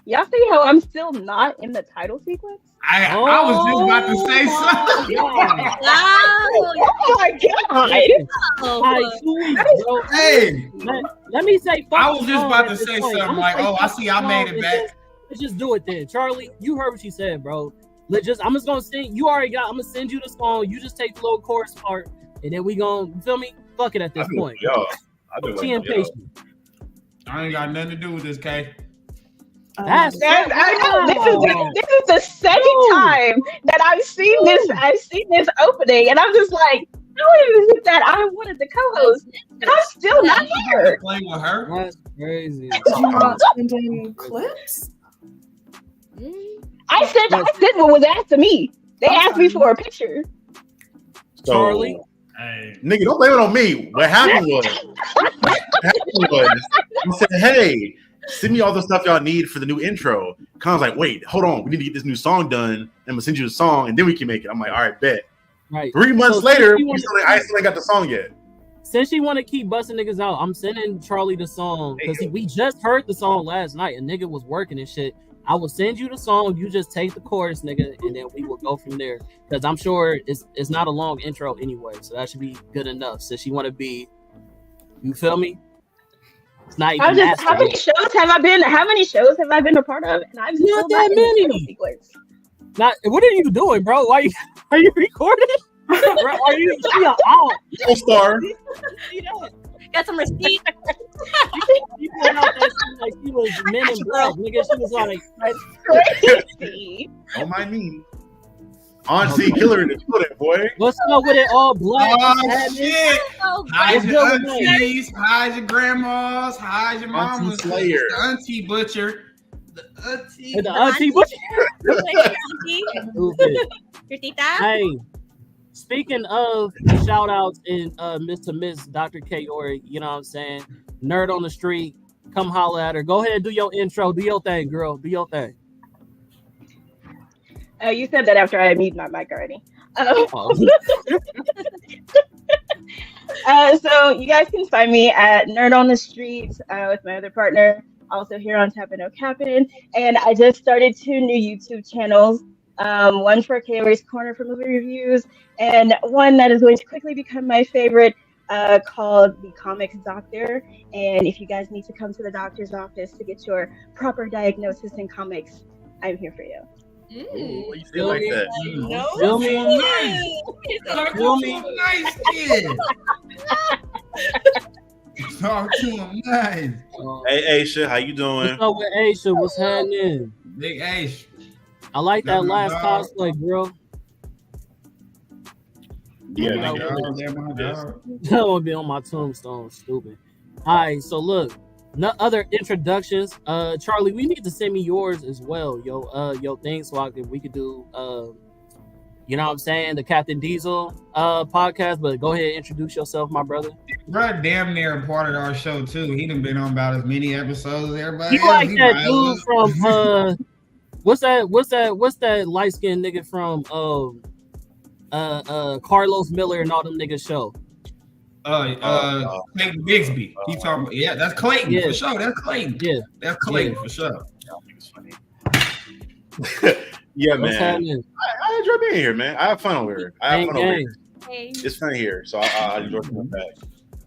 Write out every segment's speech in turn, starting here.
Y'all see how I'm still not in the title sequence? I was just about to say something. Oh my god! Hey, let me say. I was just about to say something like, "Oh, I see, I made it back." Let's just do it then, Charlie. You heard what she said, bro. I'm just gonna sing. You already got. I'm gonna send you the song. You just take the little chorus part, and then we gonna feel me. Fuck it at this point. She impatient. I ain't got nothing to do with this, K. I know this is the second time that I've seen this opening, and I'm just like, how is it that I wanted the co-host, and I'm still not here? Playing with her? That's crazy. Do you want sending clips? I said what was asked of me. They asked me for a picture. So, Charlie, nigga, don't blame it on me. What happened was, I said, hey, send me all the stuff y'all need for the new intro. Con's like, wait, hold on. We need to get this new song done. And I'm going to send you the song, and then we can make it. I'm like, all right, bet. right. 3 months later, I still ain't got the song yet. Since she want to keep busting niggas out, I'm sending Charlie the song because we just heard the song last night. A nigga was working and shit. I will send you the song. You just take the chorus, nigga, and then we will go from there. Because I'm sure it's not a long intro anyway, so that should be good enough. Since she want to be, you feel me? It's not even how many shows have I been? How many shows have I been a part of? And I'm not that many. What are you doing, bro? Are you recording? Are you out? No star. Got some receipts. You put out that shit like she was Men in Black, nigga. She was like, that's crazy. Don't mind me. Auntie Killer in the building, boy. What's up with it all black? Oh shit! How's your aunties? How's your grandmas? How's your mamas? The auntie butcher. The auntie butcher. Your tita? Hey. Speaking of shout outs and Miss Dr. K Ori, you know what I'm saying? Nerd on the street, come holler at her. Go ahead and do your intro. Do your thing, girl. Do your thing. You said that after I muted my mic already. So you guys can find me at Nerd on the Street with my other partner, also here on Tappin' No Cappin'. And I just started 2 new YouTube channels. One for Kayori's Corner for movie reviews, and one that is going to quickly become my favorite, called The Comics Doctor. And if you guys need to come to the doctor's office to get your proper diagnosis in comics, I'm here for you. Ooh, you feel like that? Feel me? Nice kid. Talk to him nice. Hey, Aisha, how you doing? What's up with Aisha? What's happening? Big Aisha. I like that last cosplay, girl. Yeah, that would be on my tombstone, stupid. All right, so look, no other introductions. Charlie, we need to send me yours as well, your thing, so we could do, you know what I'm saying, the Captain Diesel podcast. But go ahead and introduce yourself, my brother. Bro, damn near a part of our show too. He done been on about as many episodes as everybody. You like that dude from What's that light skinned nigga from Carlos Miller and all them niggas show? Clayton Bigsby. He talking about, yeah, that's Clayton for sure. That's Clayton. Yeah, that's Clayton for sure. Yeah, man. I enjoy being here, man. I have fun over here. It's fun here, so I enjoy coming back.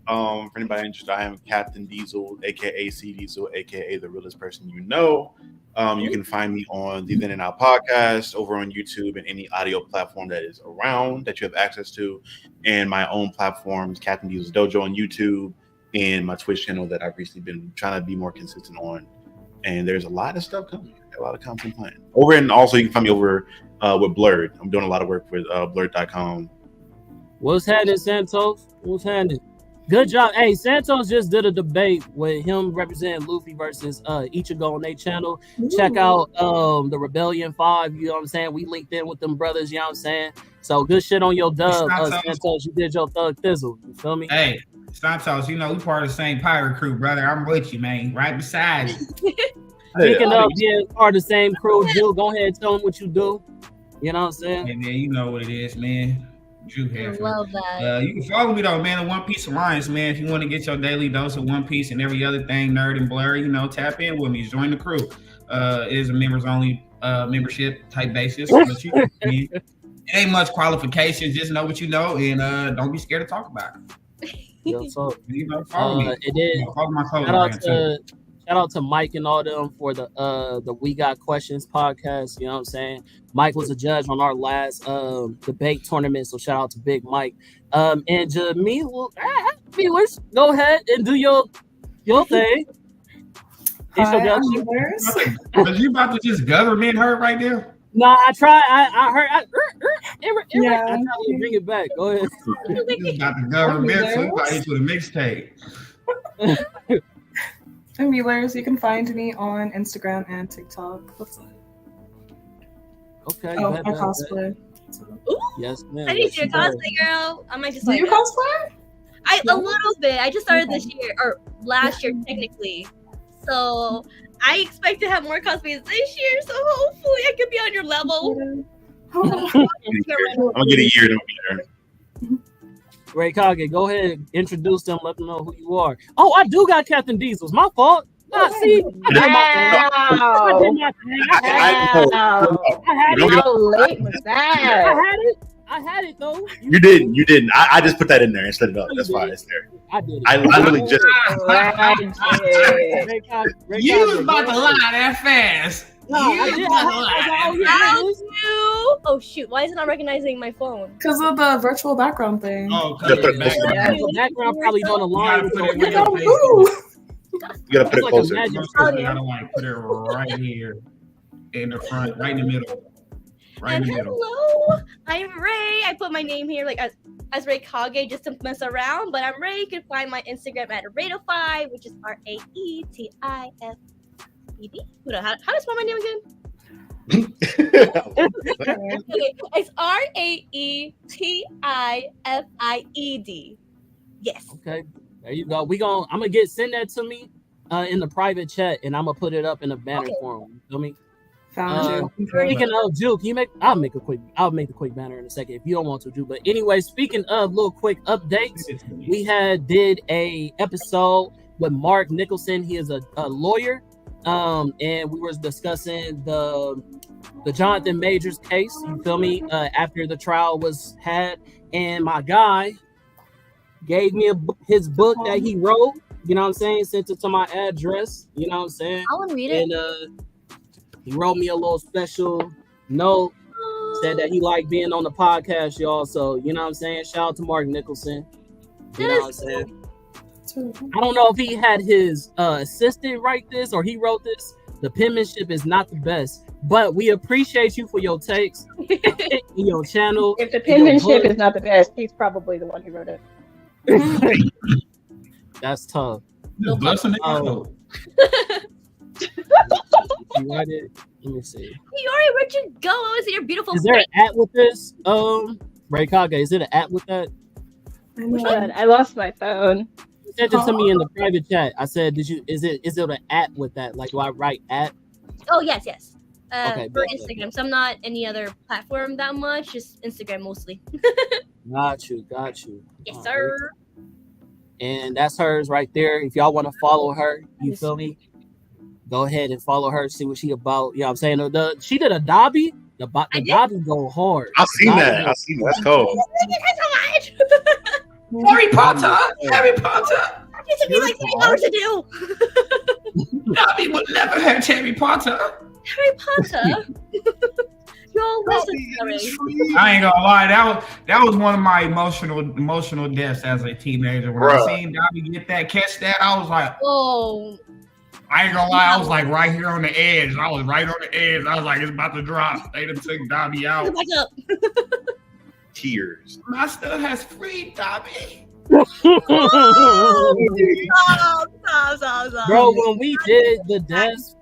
For anybody interested, I am Captain Diesel, aka C Diesel, aka the realest person you know. You can find me on the Then and Out podcast over on YouTube and any audio platform that is around that you have access to, and my own platforms, Captain Diesel's Dojo on YouTube, and my Twitch channel that I've recently been trying to be more consistent on. And there's a lot of stuff coming, a lot of content planned over. And also, you can find me over with Blurred. I'm doing a lot of work with Blurred.com. What's happening, Santos? What's happening? Good job. Hey, Santos just did a debate with him representing Luffy versus Ichigo on their channel. Check out the Rebellion 5, you know what I'm saying? We linked in with them brothers, you know what I'm saying? So good shit on your dub, Santos. You did your thug thizzle. You feel me? Hey, Santos, you know we part of the same pirate crew, brother. I'm with you, man. Right beside you. Speaking of being part of the same crew, Jill, go ahead and tell them what you do. You know what I'm saying? Hey, man, you know what it is, man. Drew here. Love that. You can follow me though, man, at One Piece Alliance, man. If you want to get your daily dose of One Piece and every other thing, nerd and blurry, you know, tap in with me, join the crew. It is a members only membership type basis. But you, it ain't much qualifications. Just know what you know, and don't be scared to talk about it. Yeah, so, follow me. And then Follow my shout out to Mike and all them for the We Got Questions podcast. You know what I'm saying? Mike was a judge on our last debate tournament, so shout out to Big Mike. And Jamil, viewers, go ahead and do your thing. Introduction. Was you about to just government her right there? No, I tried. I heard. I tried to bring it back. Go ahead. You got the government, so you got into the mixtape. Viewers, you can find me on Instagram and TikTok. What's that? Okay. Oh, I cosplay. Ooh, yes, ma'am. I need your cosplay, girl. I might just. Do you cosplay? A little bit. I just started this year or last year technically. So I expect to have more cosplays this year. So hopefully I can be on your level. I'm gonna get a year to be there. Ray Kage, go ahead, introduce them, let them know who you are. Oh, I do got Captain Diesel's. My fault. See, I had it though. You didn't. I just put that in there and set it up. That's why it's there. I did. I literally just. You was about to lie that fast. No, oh shoot! Why is it not recognizing my phone? Because of the virtual background thing. Oh, the background probably don't align with You gotta put it closer. You gotta like put it right here in the front, right in the middle. Hello, I'm Ray. I put my name here like as Ray Kage just to mess around, but I'm Ray. You can find my Instagram at Raetify, which is RAETIFED. How do I spell my name again? It's RAETIFIED. Yes. Okay, there you go. I'm gonna send that to me in the private chat, and I'm gonna put it up in a banner form. You feel me? Speaking of Juke, I'll make the quick banner in a second if you don't want to, Juke. But anyway, speaking of little quick updates, we did a episode with Mark Nicholson. He is a lawyer. And we were discussing the Jonathan Majors case, you feel me, after the trial was had, and my guy gave me his book that he wrote, you know what I'm saying, sent it to my address, you know what I'm saying. I want to read it. And he wrote me a little special note, said that he liked being on the podcast, y'all, so you know what I'm saying, shout out to Mark Nicholson, you know what I'm saying. I don't know if he had his assistant write this or he wrote this. The penmanship is not the best, but we appreciate you for your takes in your channel. If the penmanship is not the best, he's probably the one who wrote it. That's tough. You write it? Let me see. Yori, where'd you go? I was your beautiful. Is there an at with this? Ray Kage, is it an at with that? I lost my phone. You sent it to me in the private chat. I said, is it an at with that? Like, do I write at? Oh yes. Okay, for Instagram. So I'm not any other platform that much, just Instagram mostly. Got you. Yes, sir. And that's hers right there. If y'all want to follow her, you feel me? Go ahead and follow her, see what she about. You know what I'm saying? She did a Dobby. The Dobby go hard. I've seen that. That's cool. Thank you so much. Harry Potter. It took me like 3 hours to do. Dobby would never hurt Harry Potter. Harry Potter. Yo, listen, I ain't gonna lie, that was one of my emotional deaths as a teenager. When I seen Dobby catch that, I was like, oh. I ain't gonna lie, I was like right here on the edge. I was right on the edge. I was like, it's about to drop. They done took Dobby out. Back up. Tears. Master has freed Dobby. Stop. Bro, when we did the deaths,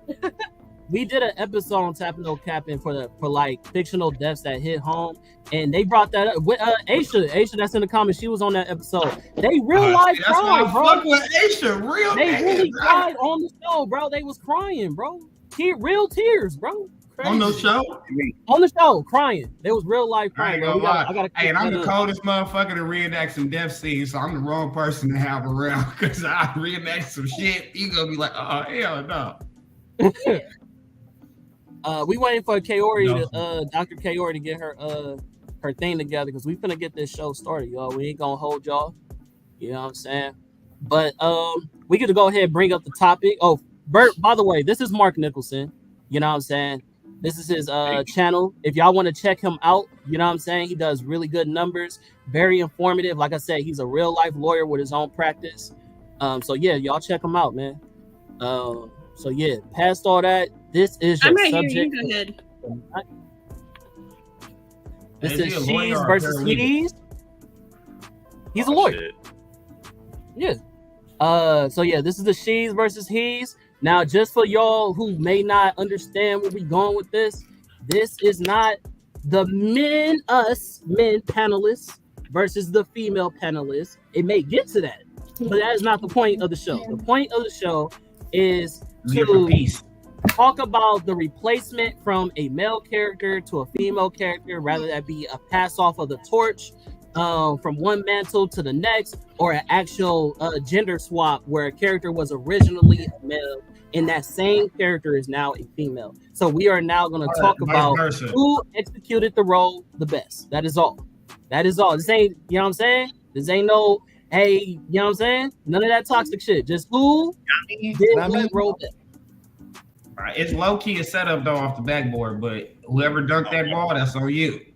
we did an episode on Tapping No Capping for like fictional deaths that hit home, and they brought that up with Aisha that's in the comments. She was on that episode. They real life cried, bro. Fuck with Aisha, they really cried on the show, bro. They was crying, bro. Real tears, bro. Crazy. On the show? On the show, crying. They was real life crying, bro. Hey, and I'm the coldest motherfucker to reenact some death scenes, so I'm the wrong person to have around because I reenact some shit. You gonna be like, oh hell no. We waiting for Kaori to Dr. Kaori to get her thing together because we finna get this show started, y'all. We ain't gonna hold y'all. You know what I'm saying? But we get to go ahead and bring up the topic. Oh, Bert, by the way, this is Mark Nicholson. You know what I'm saying? This is his channel. If y'all want to check him out, you know what I'm saying? He does really good numbers, very informative. Like I said, he's a real life lawyer with his own practice. So yeah, y'all check him out, man. So yeah, past all that, this is your subject. Go ahead. This is she's versus he's. He's a lawyer. Shit. Yeah. So yeah, this is the she's versus he's. Now, just for y'all who may not understand where we going with this is not the men panelists versus the female panelists. It may get to that, but that is not the point of the show. The point of the show is to talk about the replacement from a male character to a female character, rather that be a pass off of the torch from one mantle to the next, or an actual gender swap where a character was originally a male and that same character is now a female. So we are now going to talk about who executed the role the best. That is all. This ain't, you know what I'm saying? This ain't no, hey, you know what I'm saying? None of that toxic shit. Just who did what role best. It's low key a setup though off the backboard, but whoever dunked that ball, that's on you.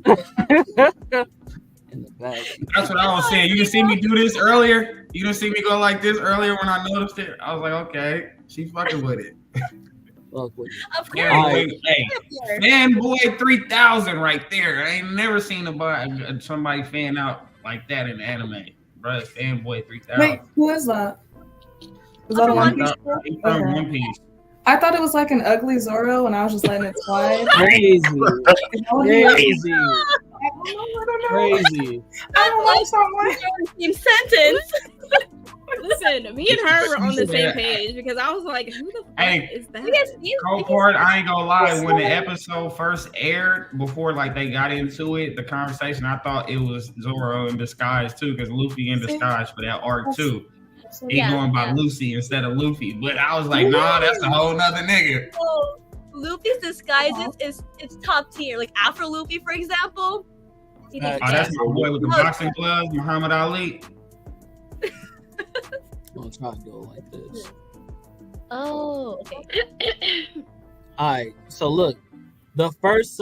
That's what I was saying. You didn't see me do this earlier. You didn't see me go like this earlier when I noticed it. I was like, okay, she's fucking with it. Of course. Hey, fanboy 3000 right there. I ain't never seen somebody fan out like that in anime, bro. Fanboy 3000. Wait, who is that? Is that One Piece? I thought it was like an ugly Zoro, and I was just letting it slide. Crazy. I don't know someone. Same sentence. Listen, me and her were on the same page because I was like, "Who the fuck is that?" Cold I ain't gonna lie. When the episode first aired, before like they got into it, the conversation, I thought it was Zoro in disguise too, because Luffy in disguise for that arc too. He going by Lucy instead of Luffy, but I was like, nah, that's a whole nother nigga. So, Luffy's disguises is top tier. Like Afro Luffy, for example. That's my boy with the boxing gloves, Muhammad Ali. I'll try to go like this. Oh, okay. All right. So look, the first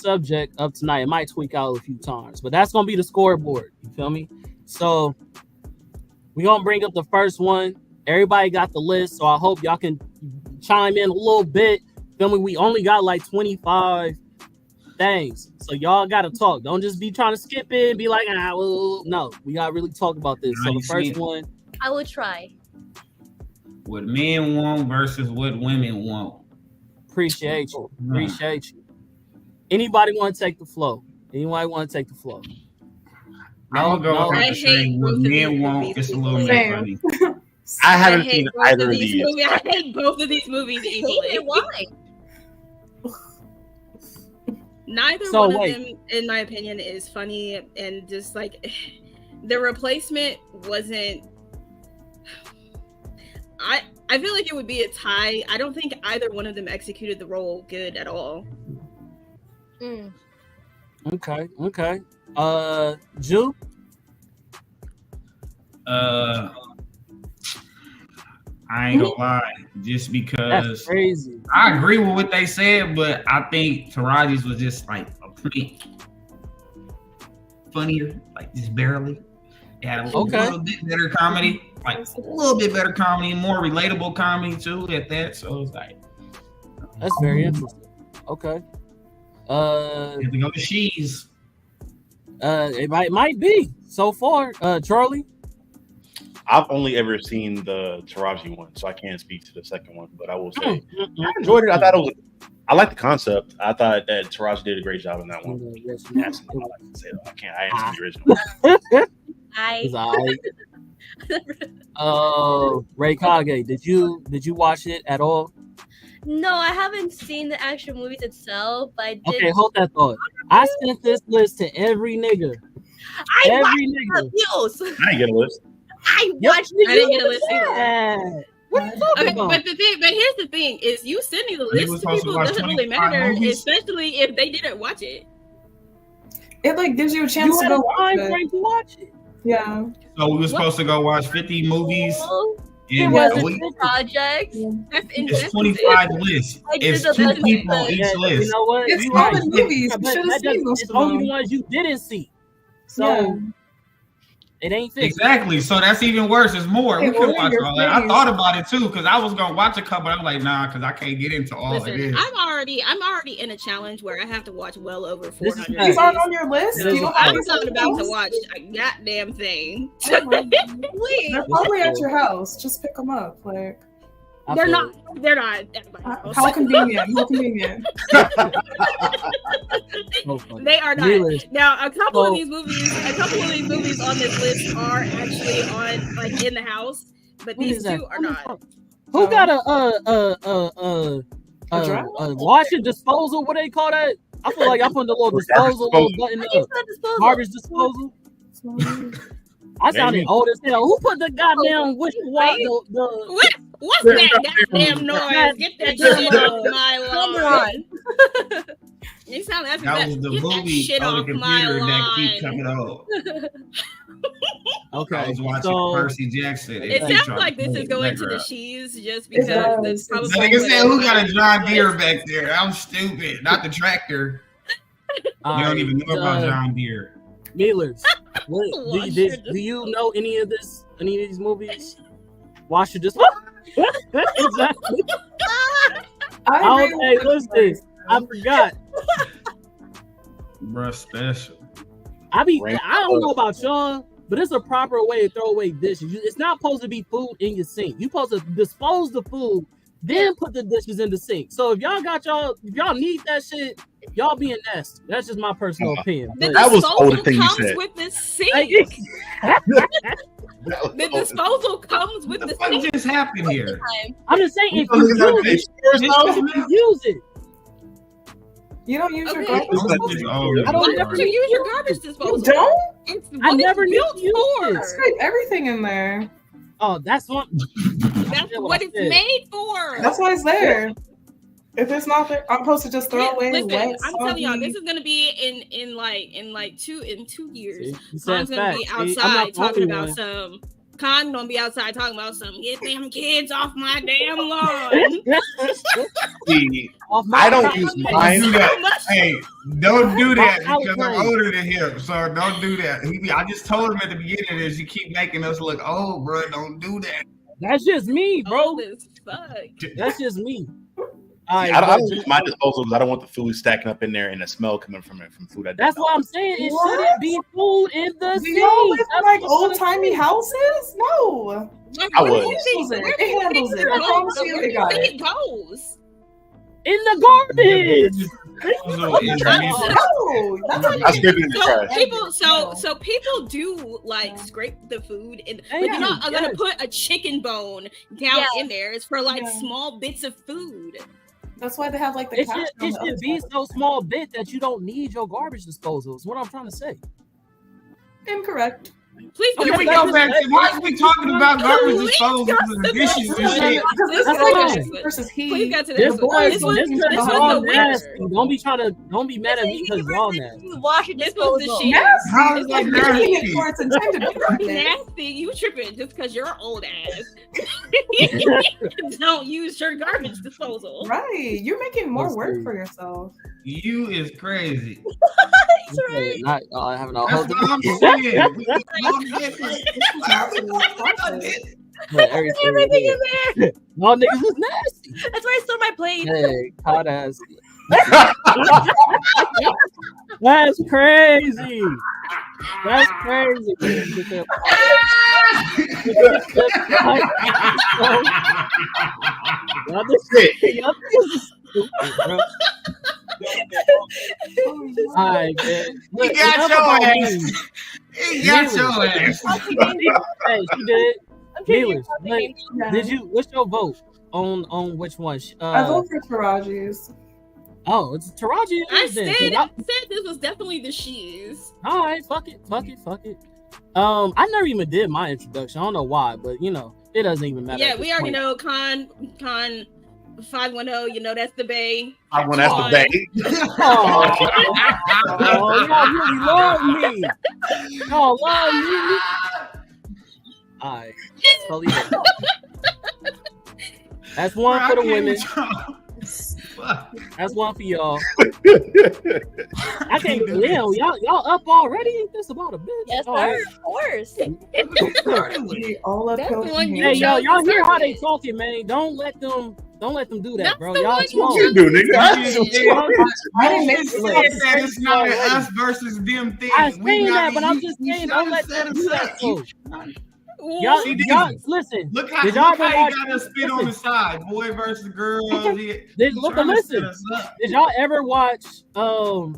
subject of tonight, it might tweak out a few times, but that's gonna be the scoreboard. You feel me? So we're gonna bring up the first one. Everybody got the list, so I hope y'all can chime in a little bit. Feel me? We only got like 25 things, so y'all gotta talk. Don't just be trying to skip it and be like, well, no, we gotta really talk about this. So the first one, I will try. What men want versus what women want. Appreciate you. Anybody want to take the flow? Anybody want to take the flow? I'm gonna go say what men want. It's a little bit funny. I haven't seen either of these. I hate both of these movies equally. Why? Neither one of them, in my opinion, is funny, and just like the replacement wasn't. I feel like it would be a tie. I don't think either one of them executed the role good at all. Okay. Ju? I ain't gonna lie, just because that's crazy. I agree with what they said, but I think Taraji's was just like a pretty funnier, like just barely. It had a little bit better comedy, like a little bit better comedy, more relatable comedy too at that. So it's like that's very interesting. Okay. You have to go to she's. It might be so far. Charlie? I've only ever seen the Taraji one, so I can't speak to the second one. But I will say, I enjoyed it. I like the concept. I thought that Taraji did a great job in that one. That's what I like to say. I answer the original. Ray Kage, did you watch it at all? No, I haven't seen the actual movies itself, but I did. Okay, hold that thought. I sent this list to every nigga. I didn't get a list. I didn't get a list either. What are you talking about? But here's the thing: is you sending the list to people doesn't really matter, especially if they didn't watch it. It like gives you a chance to go watch it. Yeah. So we were supposed to go watch 50 movies. It was a project. It's 25 lists. It's 2 people on each list. You know what? It's all the movies. It's only the ones you didn't see. So it ain't fixed. Exactly. So that's even worse. It's more. We could watch all that. I thought about it too because I was gonna watch a couple. I'm like, nah, because I can't get into all of this. I'm already in a challenge where I have to watch well over 400. These aren't on your list. I'm not about to watch a goddamn thing. Please. They're probably at your house. Just pick them up. Like they're not. They're not. How convenient. How convenient. They are not. Now, a couple of these movies on this list are actually on like in the house, but these two are not. Who got a washing disposal? What they call that? I feel like I put the little disposal button up. Garbage disposal. I sounded old as hell. Who put the goddamn what's that goddamn noise? Get that shit off my lawn. You sound like that was the movie on the computer that keep coming up. Okay, I was watching Percy Jackson. It sounds like this is going to the sheaves just because this probably. Nigga said, "Who got a John Deere back there?" I'm stupid, not the tractor. You don't even know about John Deere. Mealers, do you know any of these movies? Watch your disposal. Exactly. Okay, listen. I forgot. Bruh, special. I don't know about y'all, but it's a proper way to throw away dishes. It's not supposed to be food in your sink. You're supposed to dispose the food, then put the dishes in the sink. So if y'all need that shit, y'all being nasty. That's just my personal opinion. That was the older thing you said. With the sink. The disposal comes with the sink. What just happened here? I'm just saying, if you use it. You don't use your garbage disposal. I don't ever use your garbage disposal. You don't? I never need to use it. Scrape everything in there. Oh, that's what. That's what it's made for. That's why it's there. If it's not there, I'm supposed to just throw away. Listen, I'm telling y'all, this is gonna be in 2 years. Khan's gonna be outside talking about some. Khan gonna be outside talking about some. Get them kids off my damn lawn. I don't use mine. Hey, don't do that because I'm older than him. So don't do that. I just told him at the beginning of this. You keep making us look old, bro. Don't do that. That's just me, bro. Old as fuck. That's just me. I don't use my disposal because I don't want the food stacking up in there and the smell coming from food. That's what I'm saying. It shouldn't be food in the sink. Y'all live in like old timey houses? No. I would. It handles it. I promise you they got it. It goes in the garbage. So people do like scrape the food, but you're not gonna put a chicken bone down in there. It's for like small bits of food. That's why they have like the. It should be so small bit that you don't need your garbage disposal. Is what I'm trying to say. Incorrect. Please can we go back to why are we talking about garbage disposal and dishes and shit? Versus he. Please get to this one. This was the nasty. Don't be mad at me because y'all nasty. Wash your disposal. How is that nasty? Nasty. You tripping just because you're old ass. Don't use your garbage disposal. Right. You're making more work for yourself. You is crazy. That's right. I have no That's what I'm saying. Everything in there. No niggas was nasty. That's why I stole my plate. Hey, hot ass. That's crazy. That's crazy. All right, man. He got your ass. He got your ass. Hey, she did. Did you? What's your vote on which one? I vote for Taraji's. Oh, it's Taraji. I said this was definitely the she's. All right, fuck it. I never even did my introduction. I don't know why, but It doesn't even matter. Yeah, we already know Con 510. You know that's the Bay. I want that's the Bay. Y'all really love me. Y'all love me. All right. That's one for the women. That's one for y'all. I can't believe y'all up already. Ain't this about a bitch? Yes, sir. Of course. All up. Hey, y'all hear how they talking, man? Don't let them do that, bro. Y'all what you do, nigga? I didn't make that it's not an us versus them thing. I saying that, but I'm just saying, don't let them do that. Y'all, listen. Look how he got us spit on the side, boy versus girl. Listen. Did y'all ever watch Two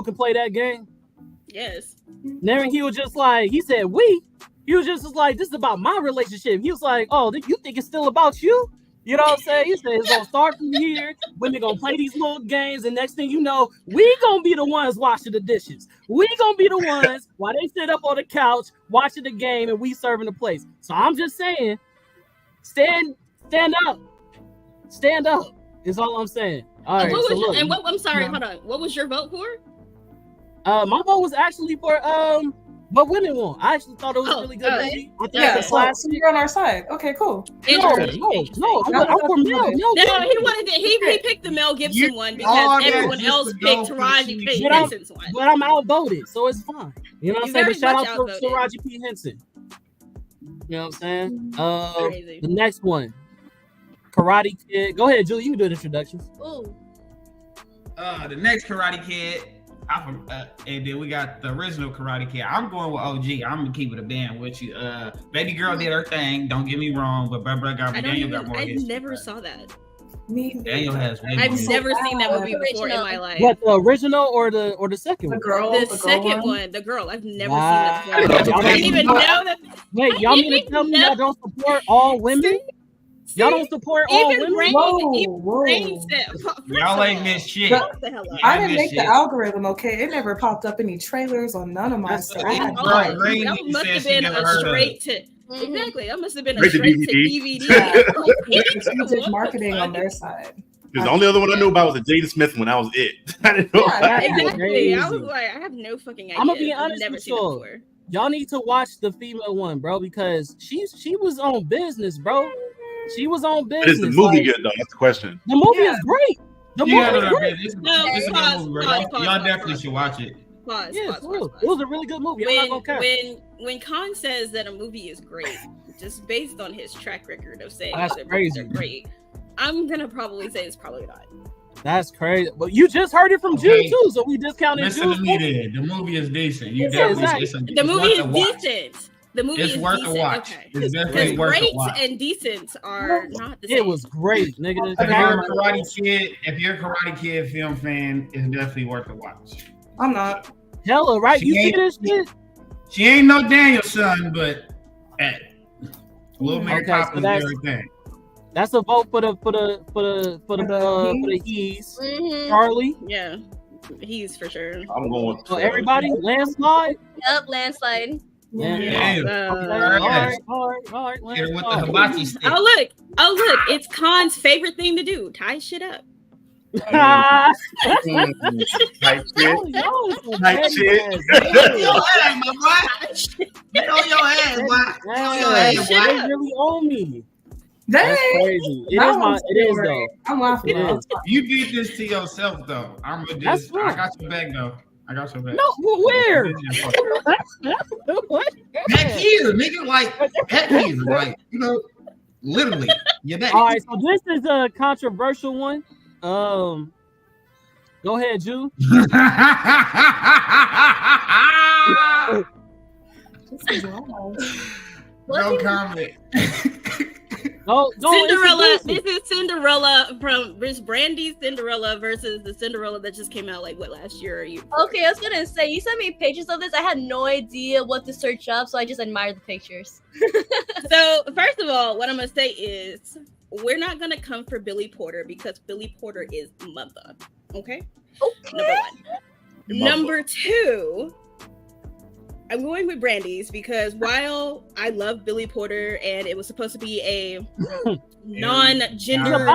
Can Play That Game? Yes. Then he was just like, he said we. He was just like, this is about my relationship. He was like, oh, you think it's still about you? You know what I'm saying? He said it's gonna start from here. Women gonna play these little games, and next thing you know, we gonna be the ones washing the dishes. We gonna be the ones while they sit up on the couch watching the game, and we serving the place. So I'm just saying, stand up, is all I'm saying. All right. I'm sorry. Hold on. What was your vote for? My vote was actually for what women want. I actually thought it was a really good movie. So you're on our side. Okay, cool. No. I'm for Mel. He picked the Mel Gibson one because everyone else picked Taraji P. Henson's one. But I'm outvoted, so it's fine. You know what I'm saying? But shout out to Taraji P. Henson. You know what I'm saying? The next one, Karate Kid. Go ahead, Julie. You can do the introductions. Ooh. The next Karate Kid. And then we got the original Karate Kid. I'm going with OG. I'm gonna keep it a band with you. Baby girl did her thing. Don't get me wrong, but Daniel got more. I never saw that. Daniel has. I've never seen that movie before in my life. What, the original or the second one? The second one. The girl. I've never seen that before. I didn't even know that. Wait, y'all mean to tell me y'all don't support all women? Y'all don't support all women? Y'all ain't this shit. I didn't make the algorithm, okay? It never popped up any trailers on none of my stuff. That must have been a straight to... Exactly. That must have been a straight to DVD. You did marketing on their side. The only other one I knew about was the Jada Smith one. That was it. I didn't know. Exactly. I was like, I have no fucking idea. I'm gonna be honest with you. Y'all need to watch the female one, bro, because she was on business, bro. She was on business. But is the movie good though? That's the question. The movie is great. The movie is great. Y'all definitely should watch it. Pause. It was a really good movie. I'm not gonna care. When Khan says that a movie is great, just based on his track record of saying that movies are great, I'm gonna probably say it's probably not. That's crazy. But you just heard it from Jude too, so we discounted Jude. The movie is decent. The movie is decent. The movie is worth a watch. Okay. It's definitely worth a watch. Great and decent are not the same. It was great, nigga. If you're a Karate Kid film fan, it's definitely worth a watch. I'm not. Hella, right? You see this shit? She ain't no Daniel son, but Little Mary Poppins and everything. That's a vote for the he's. Charlie. Yeah, he's for sure. I'm going with everybody. Landslide. Yep, landslide. Yeah. All right. With the hibachi stick. Oh look! It's Khan's favorite thing to do: tie shit up. Type shit. Get on your ass, boy. They really own me. That's crazy. It is though. I'm laughing. You did this to yourself though. I got your back though. I got your back. No, where? Back here, nigga. Like back here, like literally. You're back. All right, so this is a controversial one. Go ahead, Ju. No comment. Cinderella. This is Cinderella from Brandy's Cinderella versus the Cinderella that just came out last year. Okay, I was gonna say you sent me pictures of this. I had no idea what to search up, so I just admired the pictures. So first of all, what I'm gonna say is we're not gonna come for Billy Porter because Billy Porter is mother. Okay. Number one. Number two. I'm going with Brandy's because while I love Billy Porter and it was supposed to be a non-gendered,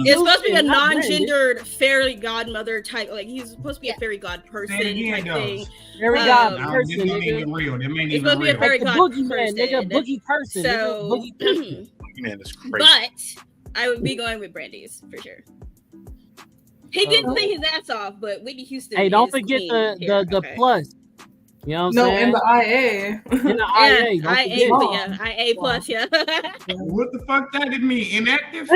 it's supposed to be a non-gendered fairy godmother type. Like he's supposed to be a fairy god person type thing. Fairy god person. It's supposed to be a fairy god person. Boogie person. So, man, that's crazy. But I would be going with Brandy's for sure. He didn't sing his ass off, but Whitney Houston. Hey, don't forget the plus. You know what I'm saying? In the IA. In the IA. IA plus, yeah. What the fuck that did mean? Inactive?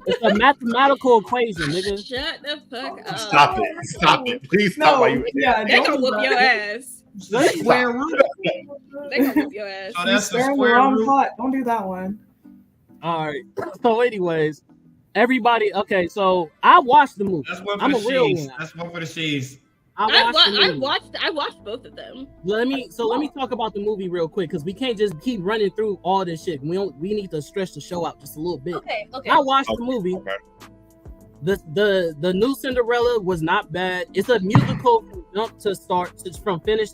It's a mathematical equation, nigga. Shut the fuck up. Stop it. Please stop while you they gonna whoop your ass. Square root. They gonna whoop your ass. So that's the square root. Pot. Don't do that one. All right. So anyways, everybody, okay, so I watched the movie. That's one for I'm the a real she's. one. That's one for the she's. I watched both of them. Let me talk about the movie real quick because we can't just keep running through all this shit. We need to stretch the show out just a little bit. Okay. I watched the movie. Okay. The new Cinderella was not bad. It's a musical from start to finish.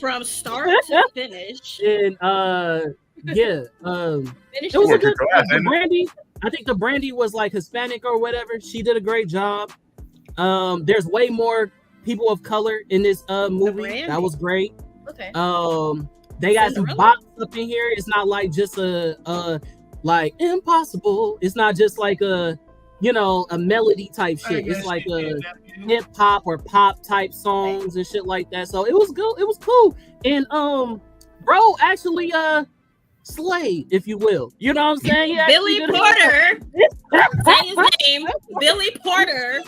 From start to finish. And it was a good Brandy. I think the Brandy was like Hispanic or whatever. She did a great job. There's way more people of color in this movie. That was great. Okay. They got some bops up in here. It's not like just a like impossible. It's not just like a melody type shit. It's like a hip hop or pop type songs and shit like that. So it was good. It was cool. And bro actually slayed, if you will. You know what I'm saying? Billy Porter. Say his name. Billy Porter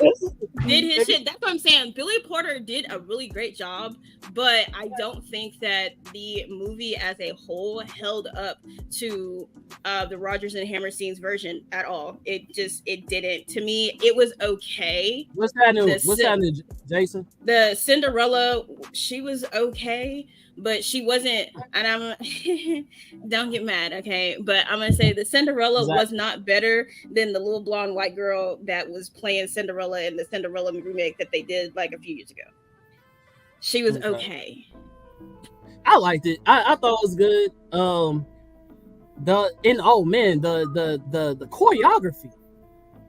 did his shit. That's what I'm saying. Billy Porter did a really great job, but I don't think that the movie as a whole held up to the Rodgers and Hammerstein's version at all. It didn't. To me, it was okay. What's happening, Jason? The Cinderella, she was okay. But she wasn't, and I'm don't get mad, okay? But I'm gonna say the Cinderella was not better than the little blonde white girl that was playing Cinderella in the Cinderella remake that they did like a few years ago. She was okay. I liked it. I thought it was good. The choreography.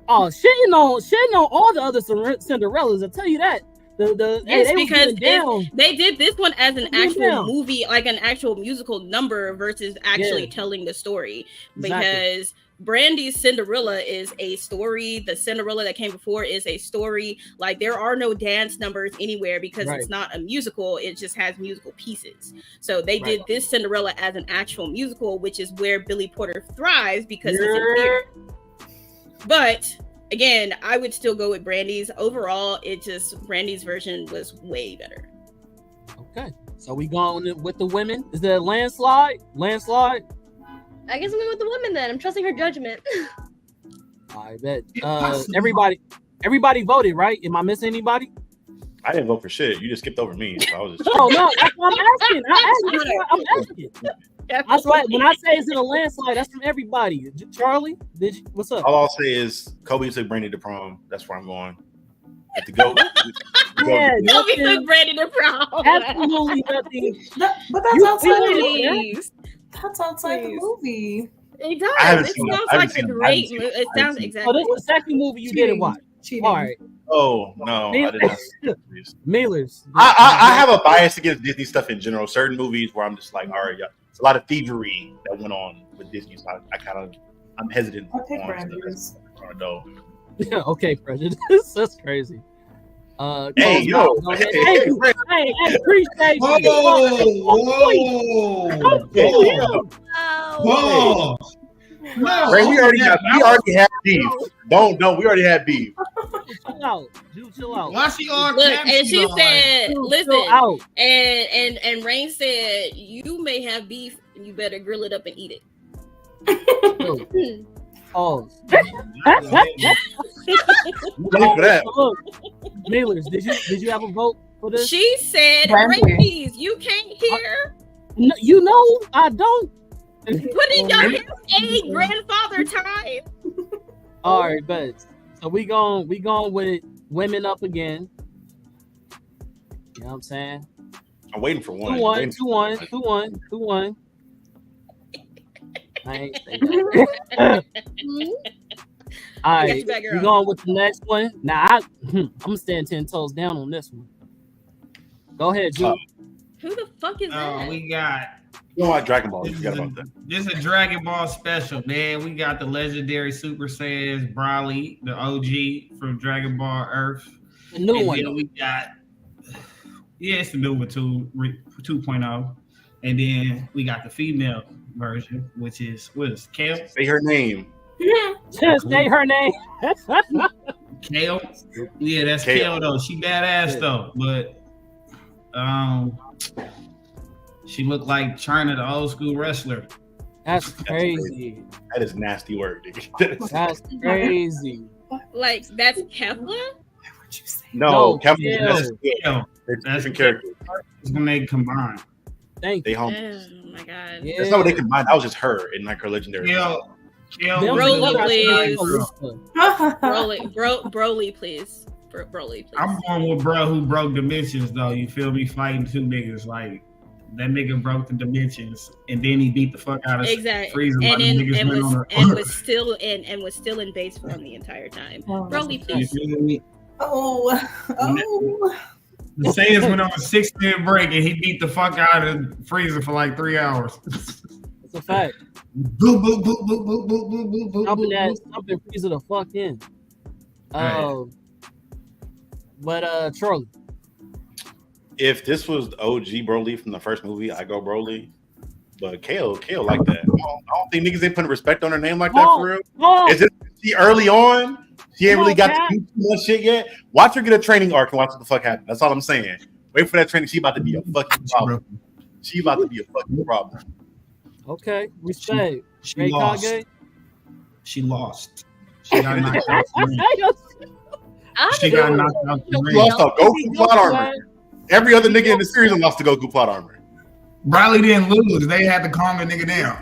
Oh, shitting on all the other Cinderellas. I tell you that. Because they did this one as an actual movie, like an actual musical number versus actually telling the story. Because Brandy's Cinderella is a story. The Cinderella that came before is a story. Like there are no dance numbers anywhere because it's not a musical. It just has musical pieces. So they did this Cinderella as an actual musical, which is where Billy Porter thrives because he's in theater. But again, I would still go with Brandy's. Overall, Brandy's version was way better. Okay, so we going with the women. Is it a landslide? Landslide? I guess I'm going with the women then. I'm trusting her judgment. I bet. Everybody voted, right? Am I missing anybody? I didn't vote for shit. You just skipped over me. So I was just no, that's what I'm asking. That's right. When I say it's in a landslide, that's from everybody. Charlie, what's up? All I'll say is Kobe took Brandy to prom. That's where I'm going. At the go. Kobe took Brandy to prom. Absolutely nothing. But that's outside the movie. It does. It sounds like a great movie. It sounds exactly. So this was the second movie you didn't watch. All right. Oh no, I did not. Mailers. I have a bias against Disney stuff in general. Certain movies where I'm just like, all right, it's a lot of thievery that went on with Disney. So I'm hesitant. Okay, Brandy's. Yeah, okay, prejudice. That's crazy. Hey, yo. Hey, appreciate Whoa. No. Ray, we already have beef. Don't. We already had beef. Chill out. Why she on? Look, and she said, "Listen." Out. And Rain said, "You may have beef, and you better grill it up and eat it." Oh. Look, Mailers, did you have a vote for this? She said, "Rain, you can't hear." No, you know I don't. Put in your a grandfather time. All right, but so we going with women up again. You know what I'm saying? I'm waiting for one. 2-1. I ain't saying that. All right, we're going with the next one. Now, I'm gonna stand 10 toes down on this one. Go ahead, Drew. Who the fuck is that? We got. You know what? Dragon Ball. You forgot about that. This is a Dragon Ball special, man. We got the legendary Super Saiyans, Broly, the OG from Dragon Ball Earth. The new one. Then we got, it's the new one 2.0. And then we got the female version, which is, what is Kale? Say her name. Just say her name. Kale? Yeah, that's Kale though. She badass though. But she looked like China, the old school wrestler. That's crazy. That is nasty word, dude. That's crazy. Like, that's Kevla? No, Kevla. That's Kale. It's different characters. It's when they combine. Thank you. Oh my god. Yeah. That's not what they combined. That was just her in like her legendary. Broly, please. Broly, please. Broly, please. I'm going with bro who broke dimensions though. You feel me? Fighting two niggas like that nigga broke the dimensions and then he beat the fuck out of exactly. Frieza. And was still in base form the entire time. Broly, please. The Saiyans went on a 6-minute break and he beat the fuck out of Frieza for like 3 hours. It's a fact. Boop, boop, boop, boop, boop, boop, boop, boop, boop. Something Frieza the fuck in. Right. But Charlie. If this was OG Broly from the first movie, I go Broly. But Kale like that. I don't think niggas ain't putting respect on her name like that for real. Is it she early on? She ain't really got to do too much shit yet. Watch her get a training arc and watch what the fuck happen. That's all I'm saying. Wait for that training. She about to be a fucking problem. She about to be a fucking problem. Okay, respect. She lost. She lost. She got knocked out the ring. She got knocked out the ring. Lost a Goku plot armor. Every other nigga in the series lost to Goku plot armor. Broly didn't lose. They had to calm the nigga down.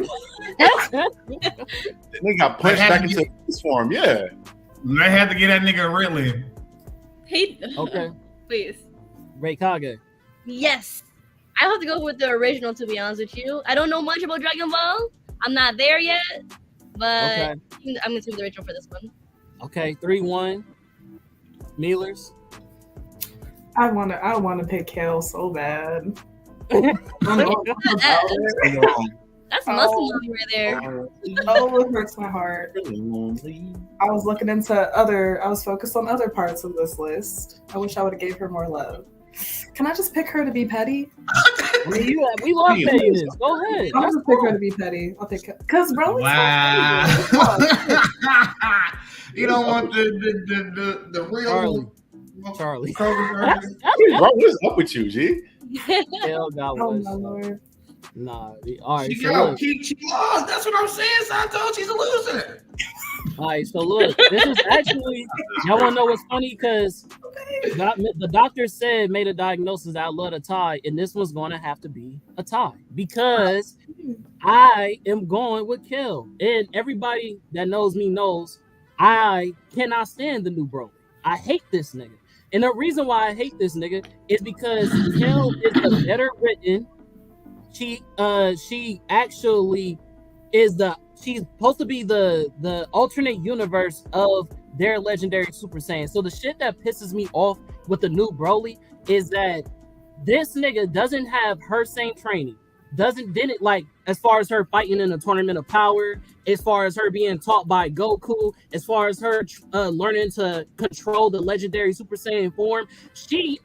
They got punched back into his form. Yeah. They had to get that nigga really. Okay. Please. Ray Kage. Yes. I have to go with the original, to be honest with you. I don't know much about Dragon Ball. I'm not there yet, but I'm going to do the original for this one. Okay, 3-1. Mealers. I want to pick Kale so bad. That's muscle movie right there. Oh, it hurts my heart. I was looking into I was focused on other parts of this list. I wish I would have gave her more love. Can I just pick her to be petty? We love pettiness. Go ahead. I'll just pick her to be petty. I'll pick her. Because Broly's You don't want the real Charlie. What is up with you, G? Hell God, oh my Lord. Nah, all right. She lost. That's what I'm saying. So I told she's a loser. All right, so look, this is actually, y'all want to know what's funny? Because the doctor made a diagnosis I love a tie, and this one's going to have to be a tie because I am going with Kel. And everybody that knows me knows I cannot stand the new Broly. I hate this nigga. And the reason why I hate this nigga is because Kel is the better written. She actually is she's supposed to be the alternate universe of their legendary Super Saiyan. So the shit that pisses me off with the new Broly is that this nigga doesn't have her same training. Didn't like as far as her fighting in the tournament of power, as far as her being taught by Goku, as far as her learning to control the legendary Super Saiyan form. She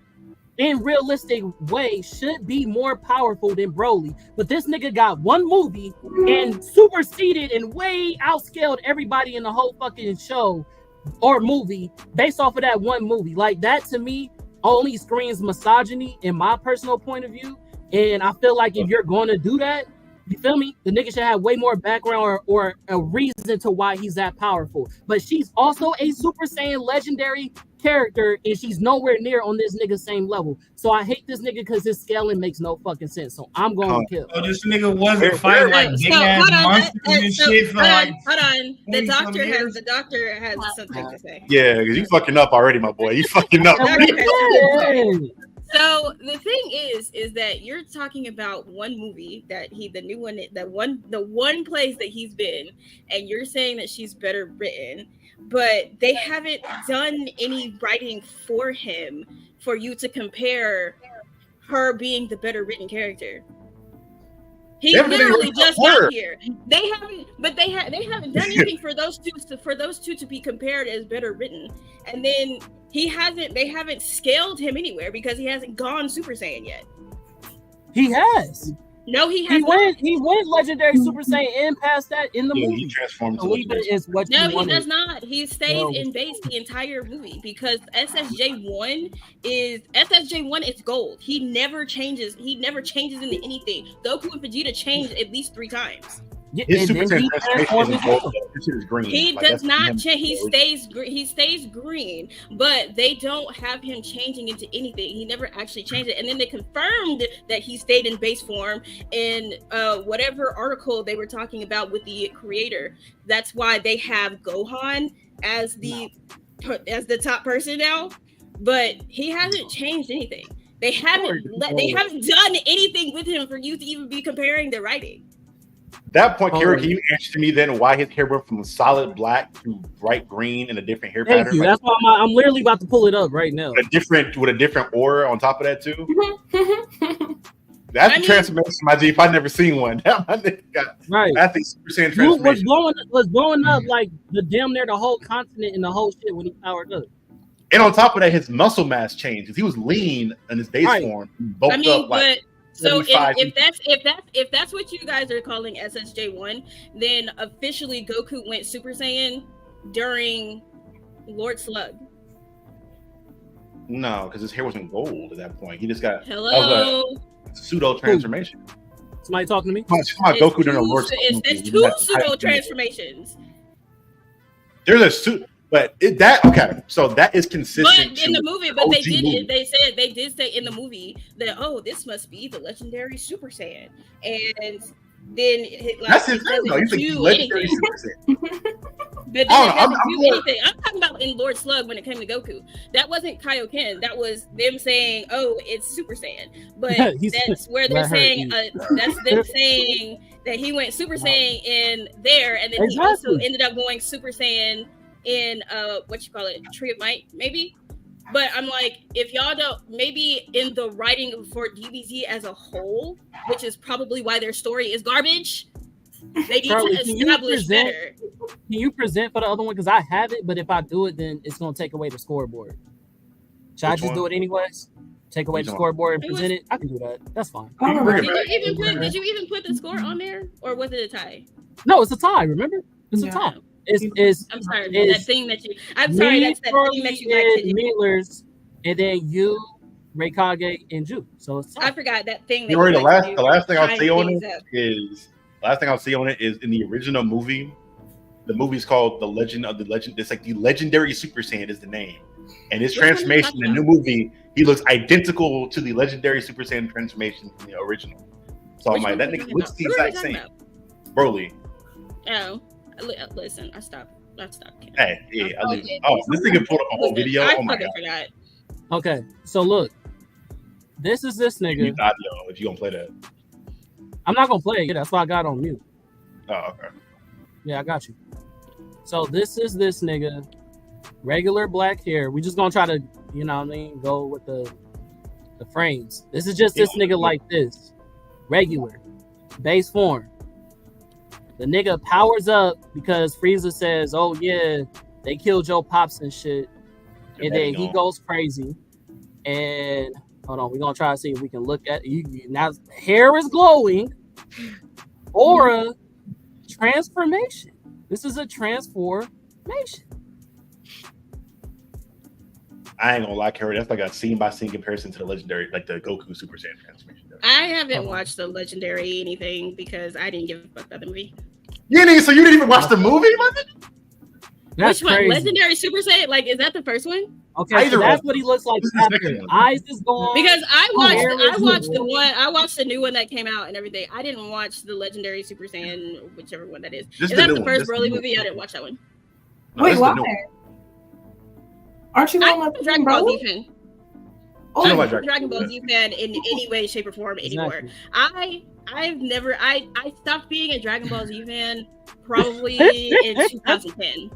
in realistic way should be more powerful than Broly, but this nigga got one movie and superseded and way outscaled everybody in the whole fucking show or movie based off of that one movie. Like that to me only screams misogyny in my personal point of view. And I feel like if you're going to do that, you feel me? The nigga should have way more background or a reason to why he's that powerful. But she's also a Super Saiyan legendary character, and she's nowhere near on this nigga's same level. So I hate this nigga because his scaling makes no fucking sense. So I'm going to kill. Oh, this nigga wasn't fighting like big ass monsters and shit. Hold on. The doctor has something to say. Yeah, because you fucking up already, my boy. You fucking up. So the thing is that you're talking about one movie that the one place that he's been, and you're saying that she's better written, but they haven't done any writing for him for you to compare her being the better written character. He literally just got here. They haven't done anything for those two to be compared as better written. And then they haven't scaled him anywhere because he hasn't gone Super Saiyan yet. He has. No, he has not. He went legendary Super Saiyan and past that in the movie. He transformed No, he does not. He stays in base the entire movie because SSJ1 is gold. He never changes. He never changes into anything. Goku and Vegeta changed at least 3 times. His Super Saiyan transformation is gold. This is green. He does not change. He stays green, but they don't have him changing into anything. He never actually changed it. And then they confirmed that he stayed in base form in whatever article they were talking about with the creator. That's why they have Gohan as the top person now. But he hasn't changed anything. They haven't done anything with him for you to even be comparing the writing. That point, Kara, can you answer me then why his hair went from solid black to bright green and a different hair pattern? You. That's why I'm literally about to pull it up right now. With a different aura on top of that too. That's a transformation, my G. If I've never seen one, right. I think Super Saiyan transformation was blowing up like the damn near the whole continent and the whole shit when he powered up. And on top of that, his muscle mass changed. He was lean in his base form, bulked up like. So if that's what you guys are calling SSJ1, then officially Goku went Super Saiyan during Lord Slug. No, because his hair wasn't gold at that point. He just got pseudo transformation. Somebody talking to me? Goku during Lord Slug. It's 2 pseudo transformations. There's a suit. But so that is consistent. But in the movie, but they did say in the movie that this must be the legendary Super Saiyan, and then that's his name though. He's the legendary Super Saiyan. But doesn't do anything. I'm talking about in Lord Slug when it came to Goku. That wasn't Kaioken. That was them saying, it's Super Saiyan. But that's where they're saying that's them saying that he went Super Saiyan in there, and then he also ended up going Super Saiyan in Tree of Might, maybe. But I'm like, if y'all don't, maybe in the writing for DBZ as a whole, which is probably why their story is garbage, they need to establish better. Can you present for the other one? Because I have it, but if I do it, then it's going to take away the scoreboard. Should I just do it anyways? Take away the scoreboard and present it? I can do that. That's fine. Did you even put the score on there? Or was it a tie? No, it's a tie, remember? It's a tie. I'm sorry, that thing that you like to do. Millers, and then you, Reikage, and Ju. So I forgot that thing. The last thing I'll say on it is in the original movie. The movie's called The Legend of the Legend. It's like the legendary Super Saiyan is the name, and his transformation in the new movie, he looks identical to the legendary Super Saiyan transformation in the original. So I'm like, that nigga looks the exact same. Broly. Oh. Listen, I stopped. Hey, yeah, I leave. This nigga pulled up a whole video. Oh my god. Forgot. Okay, so look, this is this nigga. You audio if you gonna play that. I'm not gonna play it. That's why I got on mute. Oh, okay. Yeah, I got you. So this is this nigga, regular black hair. We just gonna try to, go with the frames. This is just this nigga like this, regular, base form. The nigga powers up because Frieza says, "Oh yeah, they killed your pops and shit," and then he goes crazy. And hold on, we're gonna try to see if we can look at you now. Hair is glowing. Aura transformation. This is a transformation. I ain't gonna lie, Carrie. That's like a scene by scene comparison to the legendary, like the Goku Super Saiyan transformation. I haven't watched the legendary anything because I didn't give a fuck about the movie. So you didn't even watch the movie? That's Which one? crazy. Legendary Super Saiyan? Like, is that the first one? Okay, so that's what he looks like after. Eyes is gone. Because I watched the new one that came out and everything. I didn't watch the legendary Super Saiyan, whichever one that is. Is that the first Broly movie? I didn't watch that one. Wait, why? Aren't you on Dragon Ball Z fan? I'm not a Dragon Ball Z fan in any way, shape, or form anymore. I stopped being a Dragon Ball Z fan probably in 2010.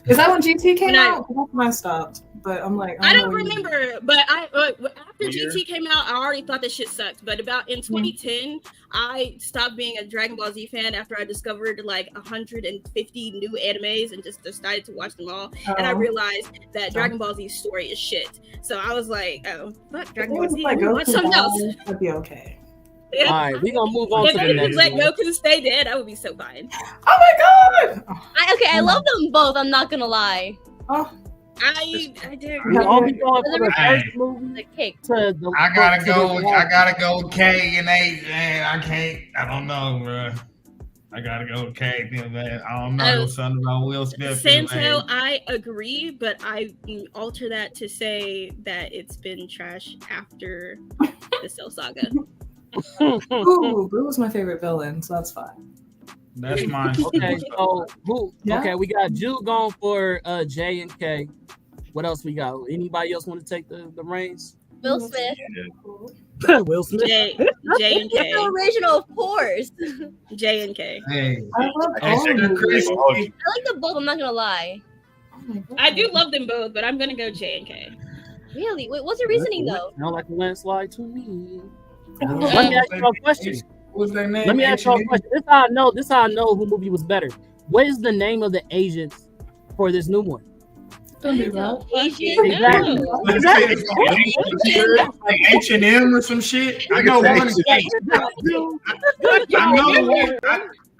Is that when GT came out? That's when I stopped. But I'm like, I don't remember. But after GT came out, I already thought that shit sucked. But about in 2010, I stopped being a Dragon Ball Z fan after I discovered like 150 new animes and just decided to watch them all. And I realized that Dragon Ball Z's story is shit. So I was like, oh, fuck Dragon Ball Z. Watch something else. That'd be okay. Yeah. All right, we're gonna move on to the next one. Let Goku stay dead, I would be so fine. Oh my god! I love them both, I'm not gonna lie. Oh. I did. Only going for the first movie. The cake. I gotta go with K and H, man. I don't know, bro. I gotta go with K, man. I don't know something about Will Smith. Santo, I agree, but I alter that to say that it's been trash after the Cell Saga. Ooh, Boo was my favorite villain, so that's fine. That's mine. Okay, so okay, we got Jill going for J and K. What else we got? Anybody else want to take the reins? Will Smith. Will Smith. J and K. The original, of course. J and K. Hey, I love all of them. I like them both, I'm not gonna lie. I do love them both, but I'm gonna go J and K. Really? Wait, what's your reasoning though? Sound like a landslide to me. Let me ask you a question. What's their name? Let me ask you a question. This is how I know who movie was better. What is the name of the agents for this new one? Agent? Like H&M or some shit. I know one is H.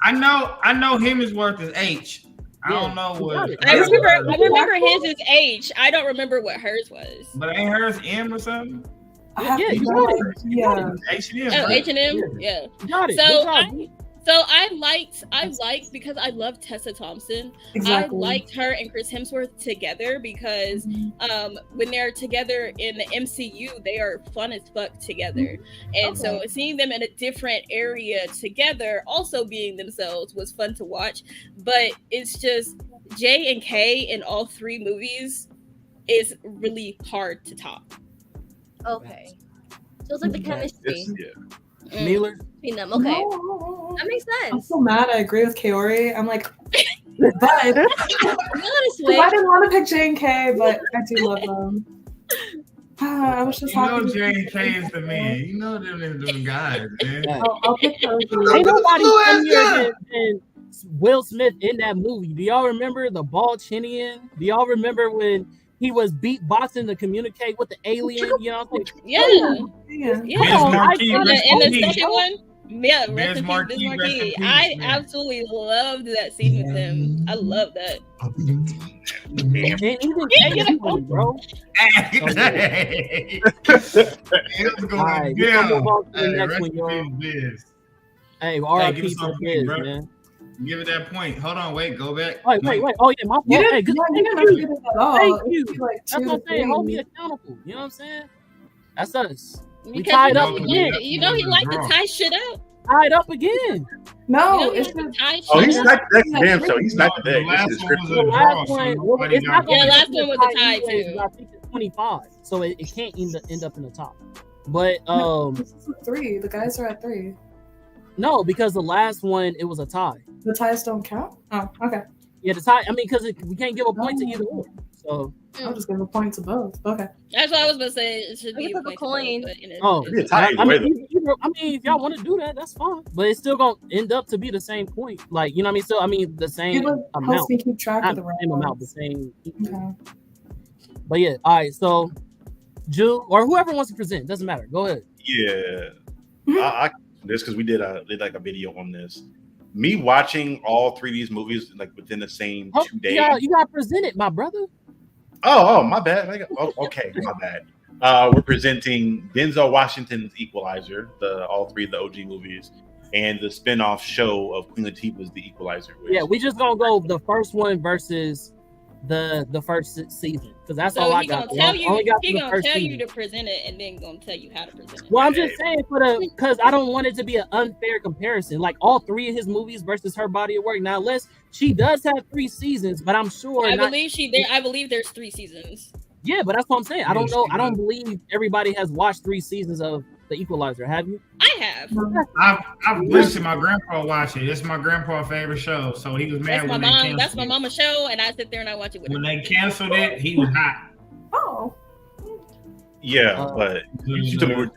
I know Hemsworth is H. I don't know what. I remember his is H. I don't remember what hers was. But ain't hers M or something? You got it. Yeah. H&M. Oh, H&M. Yeah. You got it. So I liked because I love Tessa Thompson. Exactly. I liked her and Chris Hemsworth together because when they're together in the MCU, they are fun as fuck together. And so seeing them in a different area together, also being themselves, was fun to watch. But it's just J and K in all three movies is really hard to top. Okay. So it's like the chemistry. Miller? Between them. Okay. That makes sense. I'm so mad. I agree with Kaori. I'm like, but I didn't want to pick J and K, but I do love them. I was just happy. J and K is the man. You know them guys, man. I'll pick those. Ain't nobody funnier than Will Smith in that movie. Do y'all remember the ball Chinian? Do y'all remember when he was beatboxing to communicate with the alien? You know what I'm saying? Yeah. In the second one. Yeah, rest in peace, Biz Marquis. I absolutely loved that scene with him. I love that. Bro. Hey, RIP for Biz, man. Give it that point. Hold on, wait, go back. Wait. Oh yeah, my fault. Hey, good. Thank you. Like that's what I'm saying. Hold me accountable. You know what I'm saying? That's us. We tied up again. You know he liked to tie shit up. Tied up again. No, it's he's not that damn show. He's not that. The last one was a tie too. I think it's 25, so it can't end up in the top. But this is 3. The guys are at 3. No, because the last one it was a tie. The ties don't count. Oh, okay. Yeah, the tie. I mean, because we can't give a point to either one. So I'll just give a point to both. Okay. That's what I was gonna say. It should be a coin. I mean, if y'all want to do that, that's fine. But it's still gonna end up to be the same point. Like, you know what I mean? So I mean, the same amount. Helps me keep track of the same amount. The same. Okay. But yeah, all right. So, Ju or whoever wants to present, doesn't matter. Go ahead. Yeah, I this because we did like a video on this. Me watching all 3 of these movies like within the same 2 days. Yeah, you got presented, my brother. Oh, my bad. Okay, my bad. We're presenting Denzel Washington's Equalizer, all 3 of the OG movies, and the spin-off show of Queen Latifah's The Equalizer. Yeah, we just gonna go the first one versus the first season because that's all I got. He gonna tell you to present it and then gonna tell you how to present it. Well, I'm just saying because I don't want it to be an unfair comparison. Like all 3 of his movies versus her body of work. Now, unless she does have 3 seasons, but I'm sure I believe there's 3 seasons. Yeah, but that's what I'm saying. I don't know. I don't believe everybody has watched 3 seasons of The Equalizer. Have you? I have. I've listened. My grandpa watch it. It's my grandpa's favorite show. So he was mad when they canceled it. That's my mama's show, and I sit there and I watch it with her. When they canceled it, he was hot. Oh. Yeah, but you took me.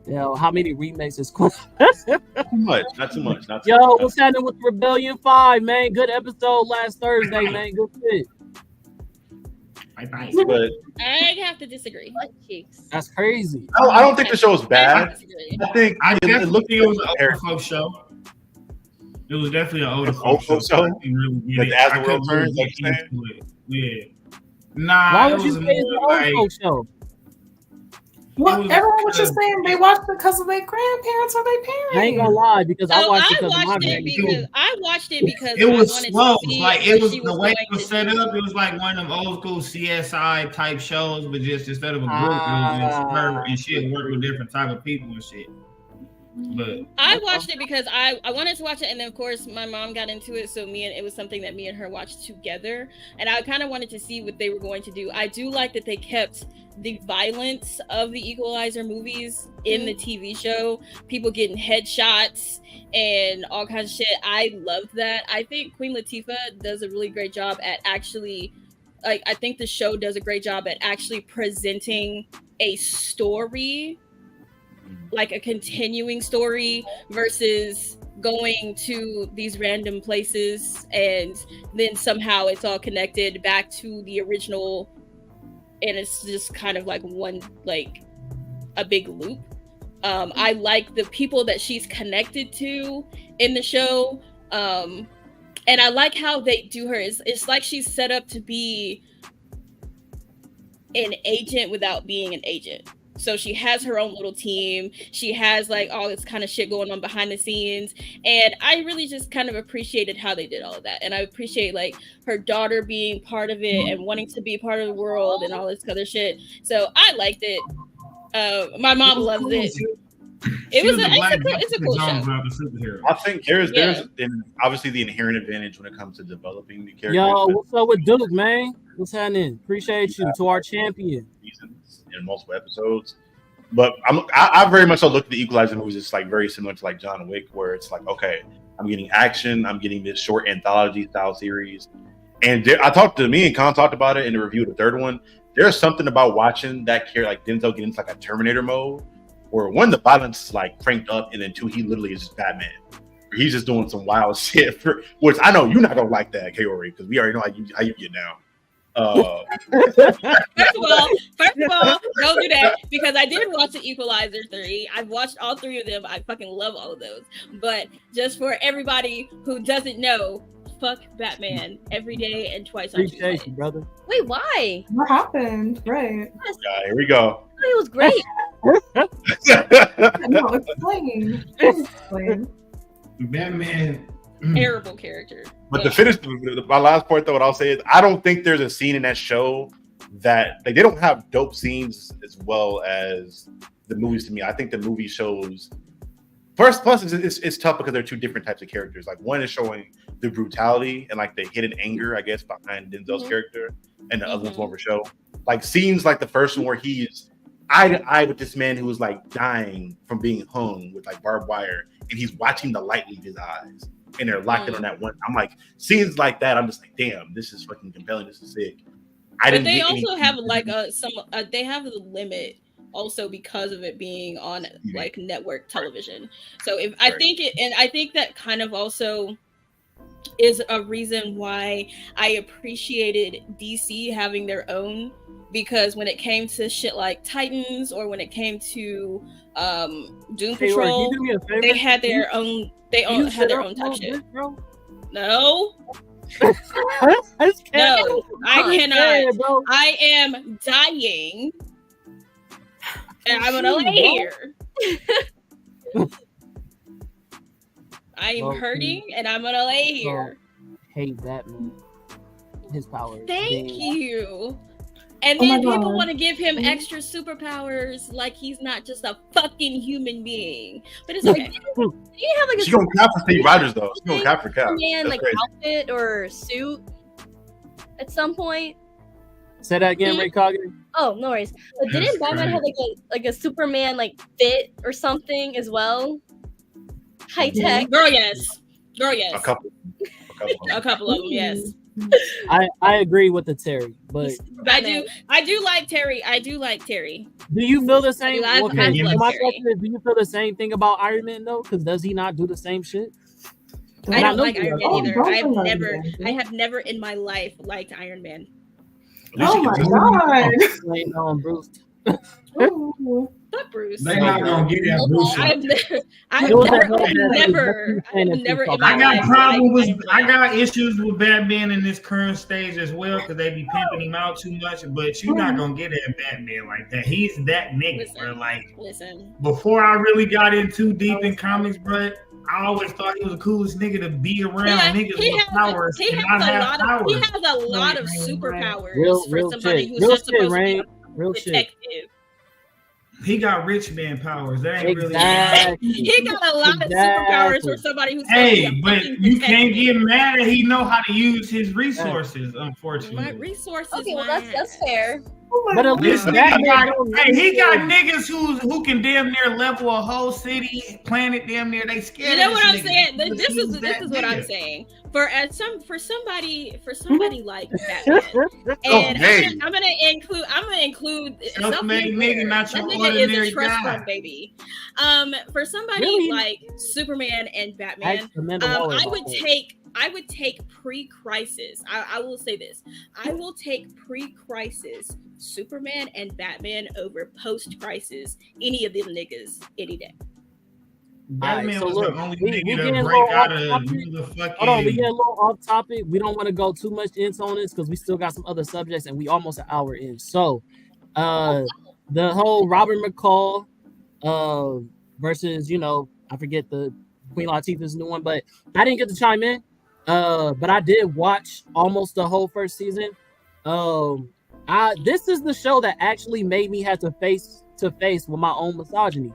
Yo, how many remakes is cool? Too much, not too much. Not too Yo, much. what's happening with Rebellion 5, man? Good episode last Thursday, man. Good shit. Bye. But I have to disagree. That's crazy. I don't think the show is bad. I think it was an older folk show. It was definitely an older folk show. Like the African turns, like yeah. Nah. Why would you say it's an older folk show? Well, everyone was just saying they watched it because of their grandparents or their parents. I ain't gonna lie, because I watched it because of my grandparents. I watched it because it was slow. Like it was the way it was set up. It was like one of them old school CSI type shows, but just instead of a group, it was just her and she worked with different type of people and shit. But I watched it because I wanted to watch it, and then of course my mom got into it, so it was something that me and her watched together, and I kind of wanted to see what they were going to do. I do like that they kept the violence of the Equalizer movies in the TV show, people getting headshots and all kinds of shit. I loved that. I think Queen Latifah does a really great job at actually, like, I think the show does a great job at actually presenting a story, like a continuing story, versus going to these random places and then somehow it's all connected back to the original, and it's just kind of like one, like a big loop. I like the people that she's connected to in the show, and I like how they do her. It's like she's set up to be an agent without being an agent. So she has her own little team. She has like all this kind of shit going on behind the scenes. And I really just kind of appreciated how they did all of that. And I appreciate like her daughter being part of it and wanting to be part of the world and all this other shit. So I liked it. My mom loves it. It's a cool show. I think there's obviously the inherent advantage when it comes to developing the characters. Yo, what's up with Duke, man? What's happening? Appreciate you to our champion. In multiple episodes, but I very much so look at the Equalizer movies. It's like very similar to like John Wick, where it's like, okay, I'm getting action, I'm getting this short anthology style series, and me and Khan talked about it in the review of the third one. There's something about watching that character like Denzel get into like a Terminator mode, where one, the violence is like cranked up, and then two, he literally is just Batman. He's just doing some wild shit, which I know you're not gonna like that, Kaori, because we already know how you get now. First of all, don't do that, because I did watch the Equalizer 3. I've watched all 3 of them. I fucking love all of those. But just for everybody who doesn't know, fuck Batman every day and twice on Tuesday. Appreciate you, brother. Wait, why? What happened? Right. Yeah, here we go. It was great. No, explain. Batman. Terrible character. But to finish my last point, though, what I'll say is I don't think there's a scene in that show that like they don't have dope scenes as well as the movies to me. I think the movie shows plus it's tough because they're 2 different types of characters. Like one is showing the brutality and like the hidden anger, I guess, behind Denzel's character, and the other one's more of a show. Like scenes like the first one where he's eye to eye with this man who was like dying from being hung with like barbed wire, and he's watching the light leave his eyes. And they're locked in on that one. I'm like, scenes like that, I'm just like, damn, this is fucking compelling. This is sick. But they also have like they have a limit also because of it being on like network television. So I think that kind of also is a reason why I appreciated DC having their own, because when it came to shit like Titans or when it came to Doom Patrol, they had their own. They had their own type shit. No. No, I cannot. Bro. I am dying, and I'm gonna lay here. I am hurting, and I'm gonna lay here. Hate Batman. His power. Thank you. And then people want to give him extra superpowers, like he's not just a fucking human being. But it's okay. You have like she's gonna cap for Steve Rogers though. She's gonna cap for Cap. Man, like outfit or suit. at some point. Say that again, Ray Coggin. Oh, no worries. But didn't Batman have like a Superman like fit or something as well? High tech. Girl, yes. A couple of them, yes. I agree with the Terry, but I do like Terry. Do you feel the same? My question is, do you feel the same thing about Iron Man though? Because does he not do the same shit? I don't like Iron Man either. I have never in my life liked Iron Man. Oh my god! Bruce. Not Bruce. They're not gonna get that Bruce. I've never in my life. I got issues with Batman in this current stage as well because they be pimping him out too much. But you're not gonna get that Batman like that. He's that nigga, bro. Like, before I really got in too deep in comics, bro, I always thought he was the coolest nigga to be around. Niggas with powers. He has a lot of superpowers for somebody who's just supposed to be a detective. He got rich man powers. That ain't really. He got a lot of superpowers for somebody who's. But you can't get mad at he know how to use his resources. Unfortunately, my resources. Okay, well that's fair. But at least he got niggas who can damn near level a whole city, planet damn near. They scared. You know what I'm saying? This is what I'm saying. For somebody like Batman, and I'm gonna include self-made nigga, not your ordinary guy, baby. For somebody like Superman and Batman, I would take pre-crisis. I will say this: I will take pre-crisis Superman and Batman over post-crisis any of them niggas any day. Batman was the only nigga to break out of the fucking. Hold on, we get a little off topic. We don't want to go too much into on this because we still got some other subjects and we almost an hour in. So, the whole Robert McCall versus, I forget the Queen Latifah's new one, but I didn't get to chime in. But I did watch almost the whole first season. This is the show that actually made me have to face with my own misogyny.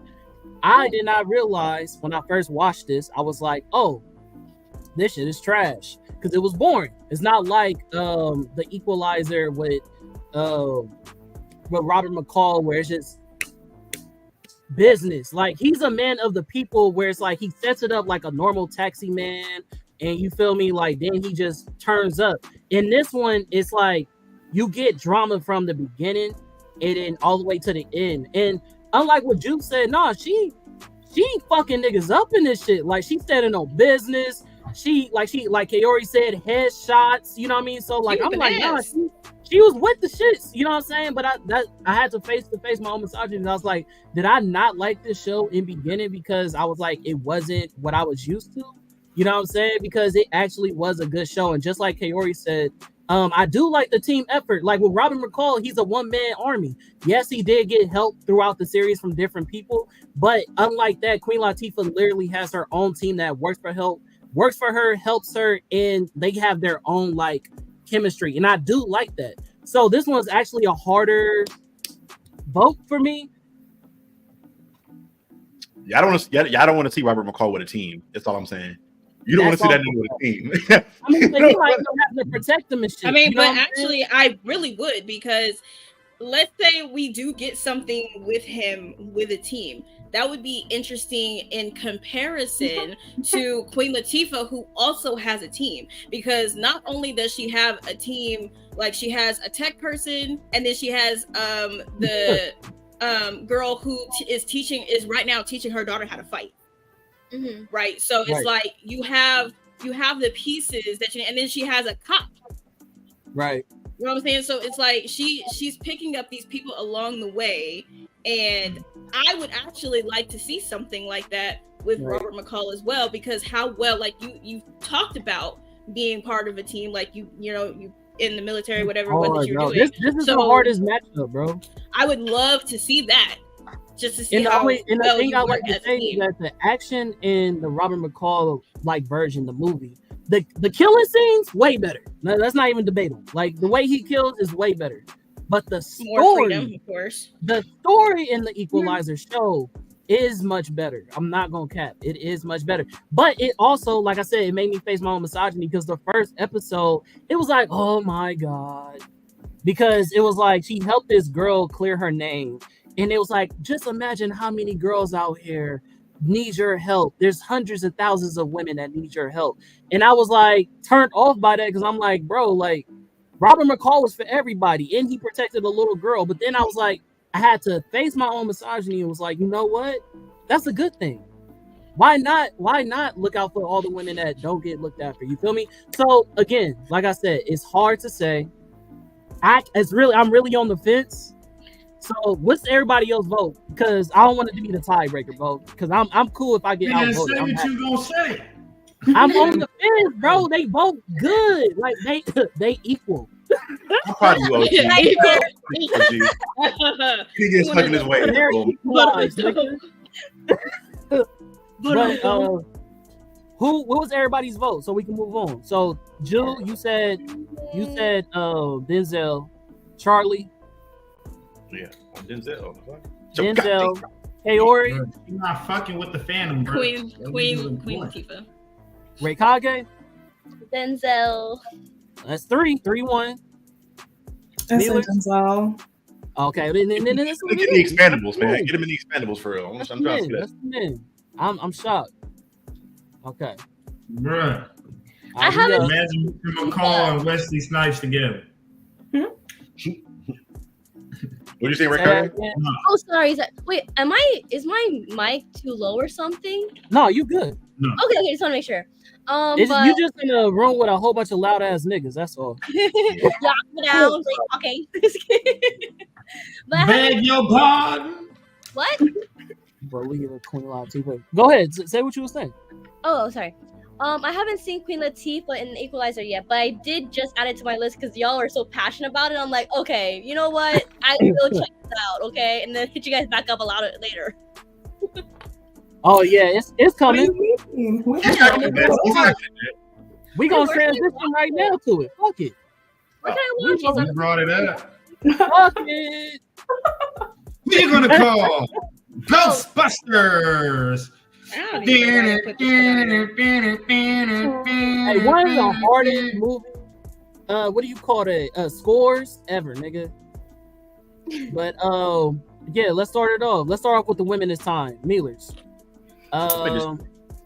I did not realize when I first watched this, I was like, oh, this shit is trash. Because it was boring. It's not like the Equalizer with Robert McCall, where it's just business. Like, he's a man of the people where it's like he sets it up like a normal taxi man, and you feel me? Like, then he just turns up. In this one, it's like you get drama from the beginning and then all the way to the end. And unlike what Juke said, she fucking niggas up in this shit. Like, she standing on business. She like Kaori said, headshots. You know what I mean? So like, I'm like, she was with the shits. You know what I'm saying? But I had to face my own misogyny. And I was like, did I not like this show in beginning because I was like, it wasn't what I was used to? You know what I'm saying? Because it actually was a good show. And just like Kaori said, I do like the team effort. Like with Robin McCall, he's a one-man army. Yes, he did get help throughout the series from different people. But unlike that, Queen Latifah literally has her own team that works for her, helps her, and they have their own like chemistry. And I do like that. So this one's actually a harder vote for me. Yeah, I don't want to see Robert McCall with a team. That's all I'm saying. You don't want to see that nigga with a team. I mean, like, he might have to protect them and shit. I mean, but actually, I really would, because let's say we do get something with him with a team. That would be interesting in comparison to Queen Latifah, who also has a team. Because not only does she have a team, like she has a tech person, and then she has the girl who is right now teaching her daughter how to fight. Mm-hmm. Right, so it's like you have the pieces that and then she has a cop. Right. You know what I'm saying? So it's like she's picking up these people along the way, and I would actually like to see something like that with Robert McCall as well, because how well, like you talked about being part of a team, like you in the military, whatever it was that you're doing. This is the hardest matchup, bro. I would love to see that. Just to see and the thing I like to say is that the action in the Robert McCall like version, the movie, the killing scenes way better. No, that's not even debatable. Like the way he kills is way better. But the story, more freedom, of course. The story in the Equalizer show is much better. I'm not gonna cap. It is much better. But it also, like I said, it made me face my own misogyny because the first episode, it was like, oh my God. Because it was like she helped this girl clear her name. And it was like, just imagine how many girls out here need your help. There's hundreds of thousands of women that need your help. And I was like turned off by that because I'm like, bro, like Robert McCall was for everybody and he protected a little girl. But then I was like, I had to face my own misogyny and was like, you know what? That's a good thing. Why not look out for all the women that don't get looked after? You feel me? So again, like I said, it's hard to say. I'm really on the fence. So what's everybody else vote? Because I don't want it to be the tiebreaker vote. Because I'm cool if I get outvoted. Say what you gonna say. I'm on the fence, bro. They vote good. Like they equal. I'm proud of you, OG. He gets stuck in his way. But what was everybody's vote so we can move on? So Jill, you said Denzel, Charlie. Yeah, Denzel. Denzel, Kaori. You're not fucking with the fandom, bro. Queen Latifah. Ray Kage. Denzel. That's 3-1. I said Denzel. Okay, then get the Expendables, man. Get him in the Expendables for real. I'm trying to see that. I'm shocked. Okay. Bruh. I haven't. Imagine McCall and Wesley Snipes together. What do you say, Rick? Oh, sorry. Is my mic too low or something? No, you good. No. Okay, just want to make sure. You just in a room with a whole bunch of loud ass niggas. That's all. Yeah, down. Okay. Beg your pardon. What? Bro, we give a Queen Latifah. Go ahead. Say what you were saying. Oh, sorry. I haven't seen Queen Latifah in Equalizer yet, but I did just add it to my list because y'all are so passionate about it. I'm like, okay, you know what? I will check this out, okay? And then hit you guys back up a lot later. Oh yeah, it's coming. We gonna transition right now to it. Fuck it. What can I watch? You brought it up. Fuck it. We're gonna call Ghostbusters. Hey, one of the hardest movie, what do you call it? Scores ever, nigga. But yeah, let's start it off. Let's start off with the women this time. Mealers.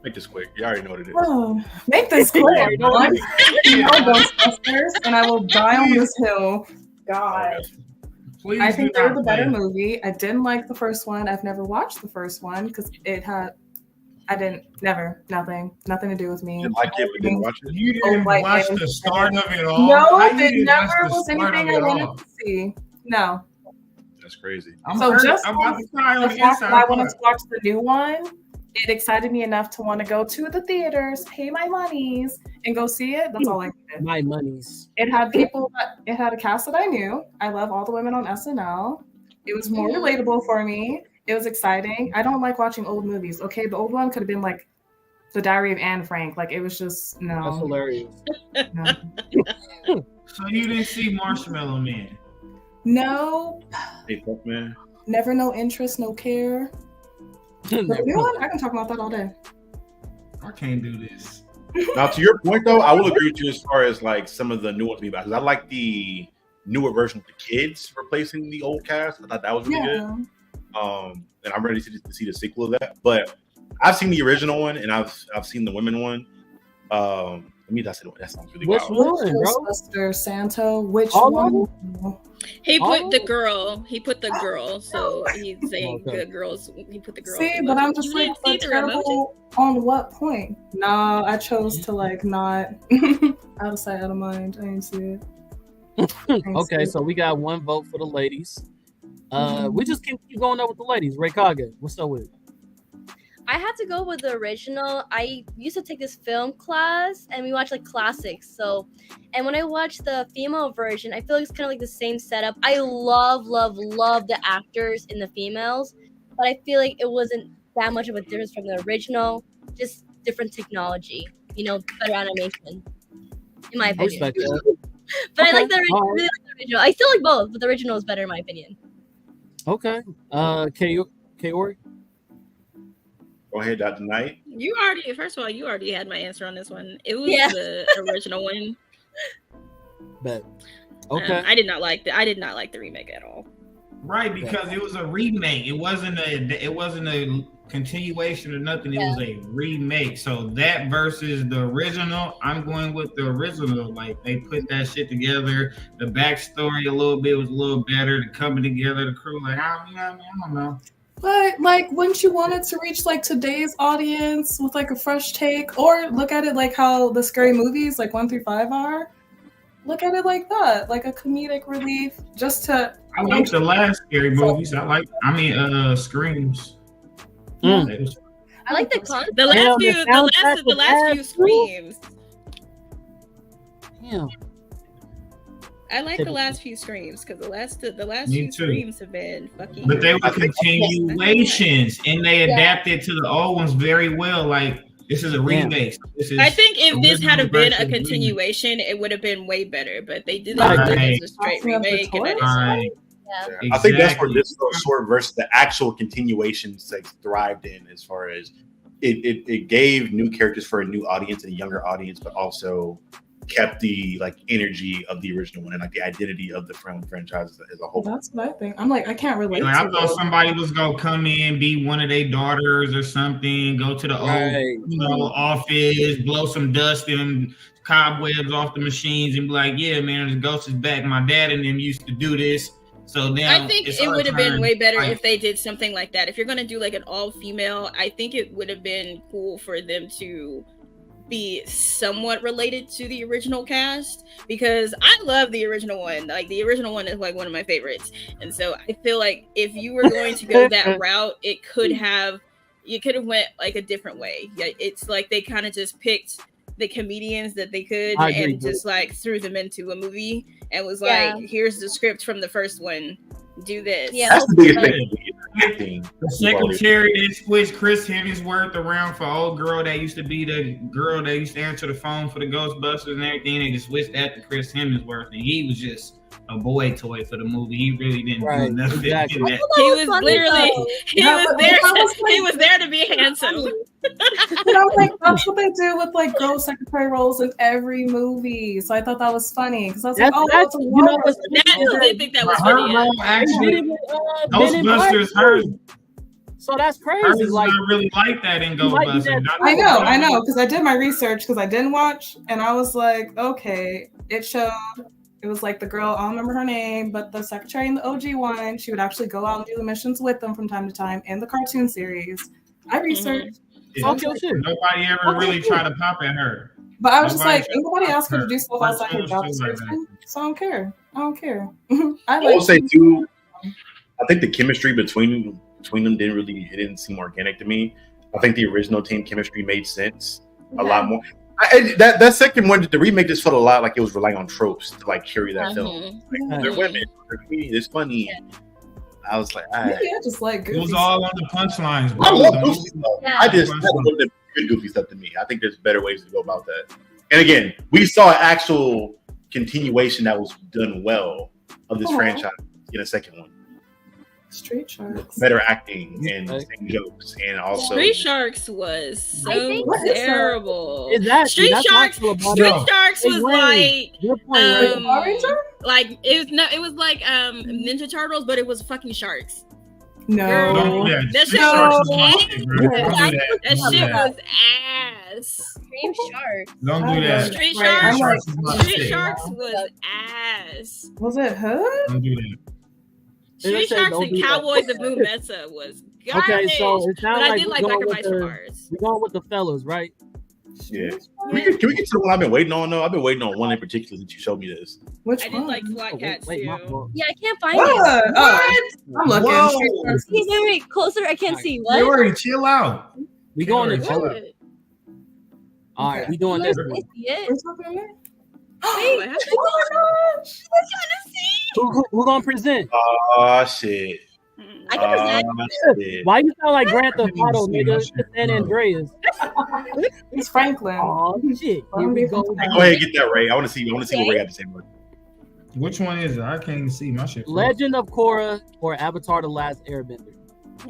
Make this quick. You already know what it is. Oh, make this quick. Ghostbusters, and I will die on this hill. God. Please I think they're the better movie. I didn't like the first one. I've never watched the first one because nothing to do with me. You didn't like it, but didn't watch it? You didn't watch the start of it all? No, it never was anything I wanted to see. No. That's crazy. I want to watch the new one. It excited me enough to want to go to the theaters, pay my monies, and go see it. That's all I did. My monies. It had a cast that I knew. I love all the women on SNL. It was more relatable for me. It was exciting. I don't like watching old movies. Okay, the old one could have been like The Diary of Anne Frank. Like it was just no. That's hilarious. No. So you didn't see Marshmallow Man? No. Hey, fuck man. Never no interest, no care. The new one, I can talk about that all day. I can't do this. Now, to your point, though, I will agree with you as far as like some of the new ones because I like the newer version of the kids replacing the old cast. I thought that was really good. And I'm ready to see the sequel of that. But I've seen the original one and I've seen the women one. That sounds really wild. Which one, Ghostbuster Santo? Which one? He put the girl. So he's saying good girls. He put the girl. See, but I'm just like terrible on what point? Nah, I chose to like not out of sight, out of mind. I didn't see it. Okay, so we got one vote for the ladies. We just keep going up with the ladies. Ray Kage, what's up with it? I had to go with the original. I used to take this film class and we watched like classics. So, and when I watched the female version, I feel like it's kind of like the same setup. I love the actors in the females, but I feel like it wasn't that much of a difference from the original. Just different technology, better animation, in my opinion. I respect that. But okay. I like the original. I still like both, but the original is better in my opinion. Okay. Kaori? Go ahead, Dr. Knight. First of all, you already had my answer on this one. It was the original one. But okay, I did not like the remake at all. Right, because it was a remake. It wasn't a continuation or nothing. It was a remake. So that versus the original, I'm going with the original. Like they put that shit together. The backstory a little bit was a little better. The coming together, the crew, like I don't know. But like, wouldn't you want it to reach like today's audience with like a fresh take, or look at it like how the scary movies like 1 through 5 are? Look at it like that, like a comedic relief, just to. I like the last scary movies. Screams. I like the concept. The last few Screams. Yeah. I like the last few Screams because the last few Screams have been fucking. But they were continuations, and they adapted to the old ones very well. Like this is a remake. I think if this had been a continuation, it would have been way better. But they did that as a straight remake. I think that's where this sort versus the actual continuation thrived in, as far as it gave new characters for a new audience and a younger audience, but also kept the like energy of the original one and like the identity of the franchise as a whole. That's what I think. I'm like, I can't relate. Like, I thought somebody was gonna come in, be one of their daughters or something, go to the old office, blow some dust and cobwebs off the machines, and be like, "Yeah, man, the ghost is back. My dad and them used to do this." So now I think it would have been way better if they did something like that. If you're gonna do like an all-female, I think it would have been cool for them to be somewhat related to the original cast, because I love the original one. Like the original one is like one of my favorites, and so I feel like if you were going to go that route, you could have went like a different way. Yeah, it's like they kind of just picked the comedians that they could and just like threw them into a movie and was like, here's the script from the first one, do this. That's the biggest thing. The secretary, they switched Chris Hemsworth around for old girl that used to be the girl that used to answer the phone for the Ghostbusters and everything. They just switched that to Chris Hemsworth, and he was just a boy toy for the movie. He really didn't do nothing. Exactly. He was literally he was there to be handsome. You know, like that's what they do with like girl secretary roles in every movie. So I thought that was funny because I was like, that's I did think that was funny. Actually, Ghostbusters hers. So that's crazy. Hers like not really like that in Ghostbusters. I know, because I did my research because I didn't watch, and I was like, okay, it showed. It was like the girl, I don't remember her name, but the secretary in the OG one, she would actually go out and do the missions with them from time to time in the cartoon series. I researched. Nobody ever really tried to pop at her. But I was just like, nobody asked her to do stuff outside her job description, so I don't care. I will say too, I think the chemistry between them didn't seem organic to me. I think the original team chemistry made sense a lot more. That second one, the remake just felt a lot like it was relying on tropes to like carry that film. Like, they're women, they're comedians, it's funny. I was like, I just like Goofy. It was all on the punchlines, bro. I love Goofy stuff. That's one of the good Goofy stuff to me. I think there's better ways to go about that. And again, we saw an actual continuation that was done well of this franchise in a second one. Street Sharks. Better acting and same jokes, and also Street Sharks was so terrible. Street Sharks was like it was like Ninja Turtles, but it was fucking sharks. No, that shit was ass. Street Sharks. Don't do that. Street Sharks was ass. Was it her? Don't do that. Street Sharks and Cowboys of Boom Mesa was garbage. Okay, so it sounds like I did like Biker Mice for Mars. We're going with the fellas, right? Yeah. Can we get to the one I've been waiting on though? I've been waiting on one in particular since you showed me this. Which I did like SWAT Cats too. Yeah, I can't find it. I'm looking. Wait, closer. I can't see. What? Worry, chill out. We going to chill out. All right, we doing this. Wait, who gonna present? Oh shit! I can present. Why you sound like Grand Theft Auto, nigga? It's San Andreas. It's Franklin. Oh shit! Here we go. Go ahead and get that, Ray. I want to see what Ray had to say. Which one is it? I can't even see my shit. Legend of Korra or Avatar: The Last Airbender?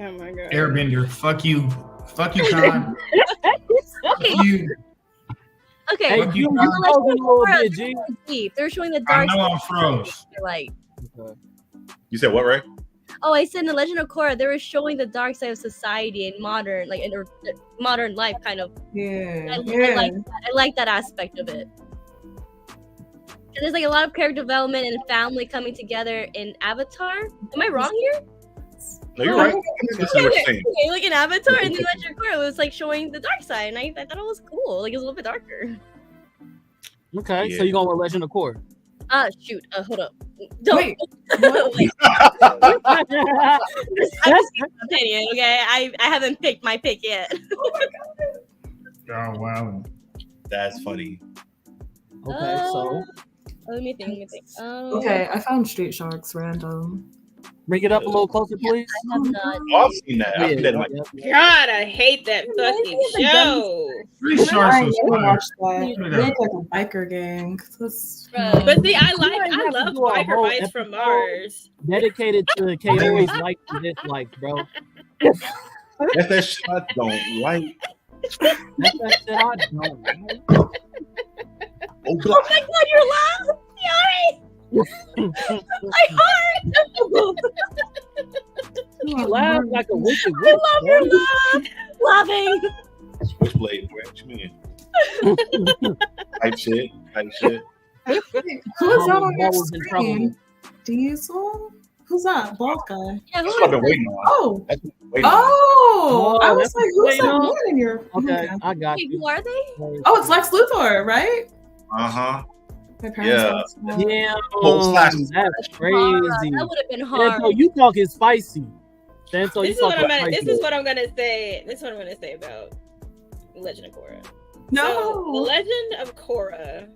Oh my god. Airbender. Fuck you. Fuck you, Con. Fuck you. Okay. Hey, Fuck you, you Con. frozen a little bit, G. Deep. They're showing the I dark know I'm side. froze. Like, You said what, Ray? oh, I said in the Legend of Korra, they were showing the dark side of society and modern, like, or modern life, kind of. Yeah. I like that aspect of it. And there's like a lot of character development and family coming together in Avatar. Am I wrong here? No, you're right. This is what you're saying. Okay, like in Avatar and then Legend of Korra, it was like showing the dark side, and I thought it was cool. Like it was a little bit darker. Okay, Yeah. so you going with Legend of Korra? Shoot. Hold up. Don't. Wait. Wait. Opinion, okay? I haven't picked my pick yet. Oh wow. That's funny. Okay, so Let me think. Okay, I found Street Sharks random. bring it up a little closer, please. I have not. Oh, I've seen that. I've seen that in my God, I hate that fucking show. Three sharks I was never fire. watched that. Look at They that. look like a biker gang. That's, But see, I have love to do a biker whole bites from episode. Mars. Dedicated to KO's like and dislikes, bro. That's that shit I don't like. That's that shit I don't like. Oh, Oh my god, you're loud! Sorry! My heart! He laughs like a wicked I witch. love your laugh! Laughing! Switchblade, what you mean? Type shit. who is that on your That was in trouble. screen? Diesel? Who's that? Bald guy. Yeah, That's who what I've is been waiting on. Oh. That's what I've been waiting on. Oh, I was that's like, what who's they that know. man in your? Okay, I got Wait, you. who are they? Oh, it's Lex Luthor, right? Uh-huh. My parents Yeah. watched that. Yeah, Oh, slash. that's crazy. That would have been hard. Santo, you talking spicy. Santo, you This is what talking I'm gonna. spicy. This is what I'm gonna say. This is what I'm gonna say about Legend of Korra. No. So, the Legend of Korra,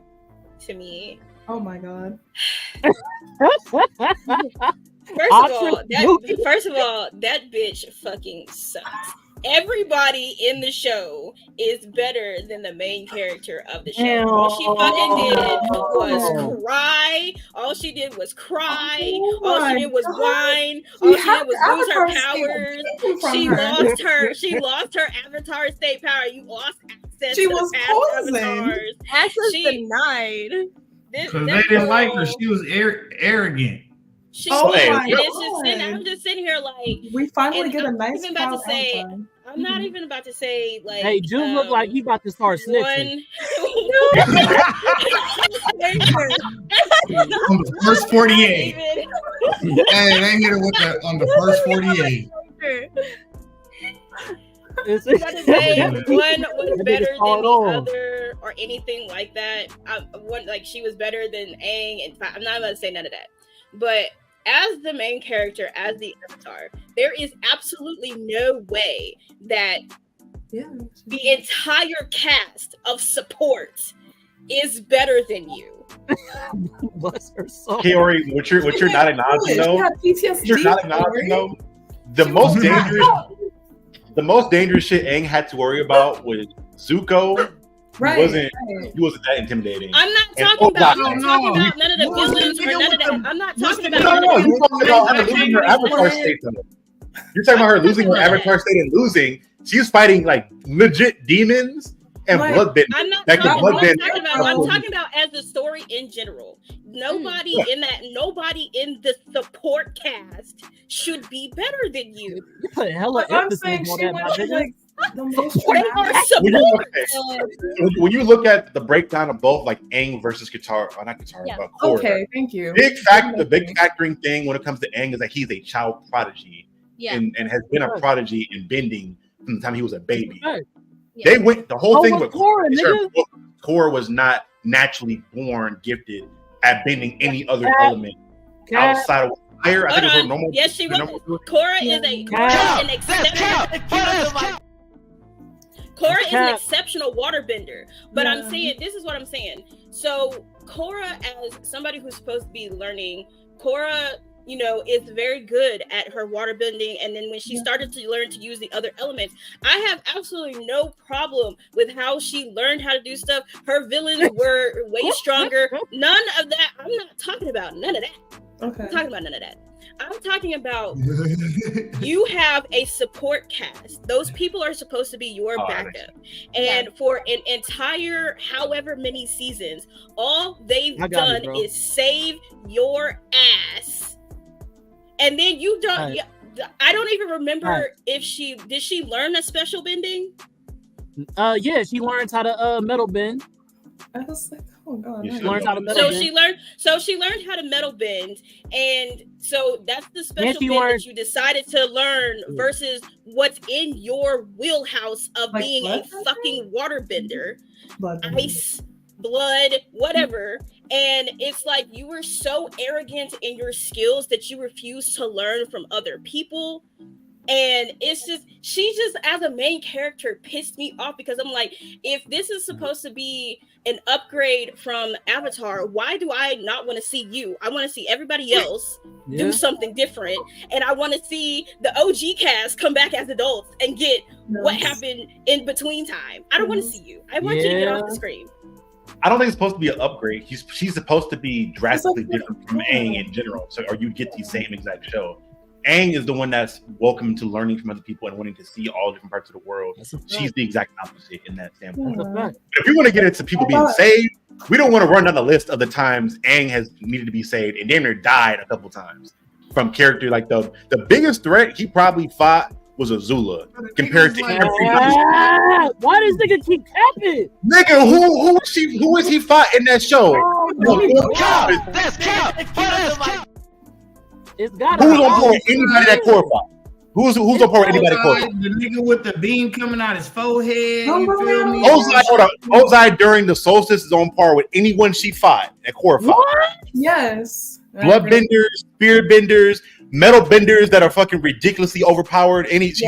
to me, Oh my god. First of all, that bitch fucking sucks. Everybody in the show is better than the main character of the show. All she fucking did was cry. All she did was cry. All she did was whine. All she did was lose her powers. She lost her avatar state power. You lost access She to was the past poisoned. avatars. Access She- denied. Because they didn't like her. She was arrogant. She Oh was, my and it's just sitting, God. I'm just sitting here like, We finally and get a I'm nice even about to cow say- avatar. I'm not even about to say like. Hey, June look like he about to start snitching. On the first 48. Even- Hey, they hit her with that on the first 48. I'm about to say one was That better nigga than saw it the all. other or anything like that. One like she was better than Aang, and I'm not about to say none of that. But as the main character, as the avatar, there is absolutely no way that Yeah. the entire cast of support is better than you. Bless her soul. Kaori, what you're not acknowledging She though, had PTSD. you're not acknowledging though, the most dangerous shit Aang had to worry about was Zuko. Right. He wasn't that intimidating. I'm not And- talking about. no, I'm talking no. about none of the What's the villains or nigga none of with that. the- I'm not what's talking the about. nigga No, none of you're talking about her the- losing her avatar state though. You're talking about her losing her avatar state and losing. She's fighting like legit demons and Right. bloodbenders. I'm not That can talking, I'm bloodbend. talking about. I'm talking about as the story in general. Nobody in the support cast should be better than you. You put hella But I'm emphasis saying on she that, my went to nigga. like the most They are traumatic. support. When you look at the breakdown of both like Aang versus Katara, not Katara, Yeah. but Korra. Okay, thank you. The big factoring thing when it comes to Aang is that he's a child prodigy Yeah. and has been a prodigy in bending from the time he was a baby. Right. Yeah. They went the whole thing with Korra, nigga. Korra was not naturally born gifted at bending any other Cat. element outside of fire. I think it was her Hold on. normal. Yes, she was. normal- Korra is an exceptional waterbender. But I'm saying, this is what I'm saying. So Korra, as somebody who's supposed to be learning, Korra, is very good at her waterbending. And then when she started to learn to use the other elements, I have absolutely no problem with how she learned how to do stuff. Her villains were way stronger. None of that. I'm not talking about none of that. Okay. I'm talking about none of that. I'm talking about you have a support cast. Those people are supposed to be your backup. And for an entire however many seasons, all they've done is save your ass. And then you don't I don't even remember if she learn a special bending? Yeah, she learns how to metal bend. I was like, oh god. She learned how to metal bend. She learned how to metal bend, and so that's the special bend that you decided to learn versus what's in your wheelhouse of like being a fucking water bender. Ice, blood, whatever. And it's like you were so arrogant in your skills that you refuse to learn from other people. And it's just, she just as a main character pissed me off because I'm like, if this is supposed to be an upgrade from Avatar, why do I not want to see you? I want to see everybody else do something different. And I want to see the OG cast come back as adults and get what happened in between time. I don't want to see you. I want you to get off the screen. I don't think it's supposed to be an upgrade. She's supposed to be drastically different from Aang in general. So, or you get the same exact show. Aang is the one that's welcome to learning from other people and wanting to see all different parts of the world. She's the exact opposite in that standpoint. If we want to get into people being saved, we don't want to run down the list of the times Aang has needed to be saved and damn near died a couple times from character. Like the biggest threat he probably fought was Azula compared to every other. Why does nigga keep capping? Nigga, who is he fought in that show? That's cap. It's got who's on board with anybody that core fought? Who's on board with anybody that core fought? The nigga with the beam coming out his forehead. You feel me? Ozai during the solstice is on par with anyone she fought at core fought. What? Yes. Bloodbenders, spear benders, metal benders that are fucking ridiculously overpowered. She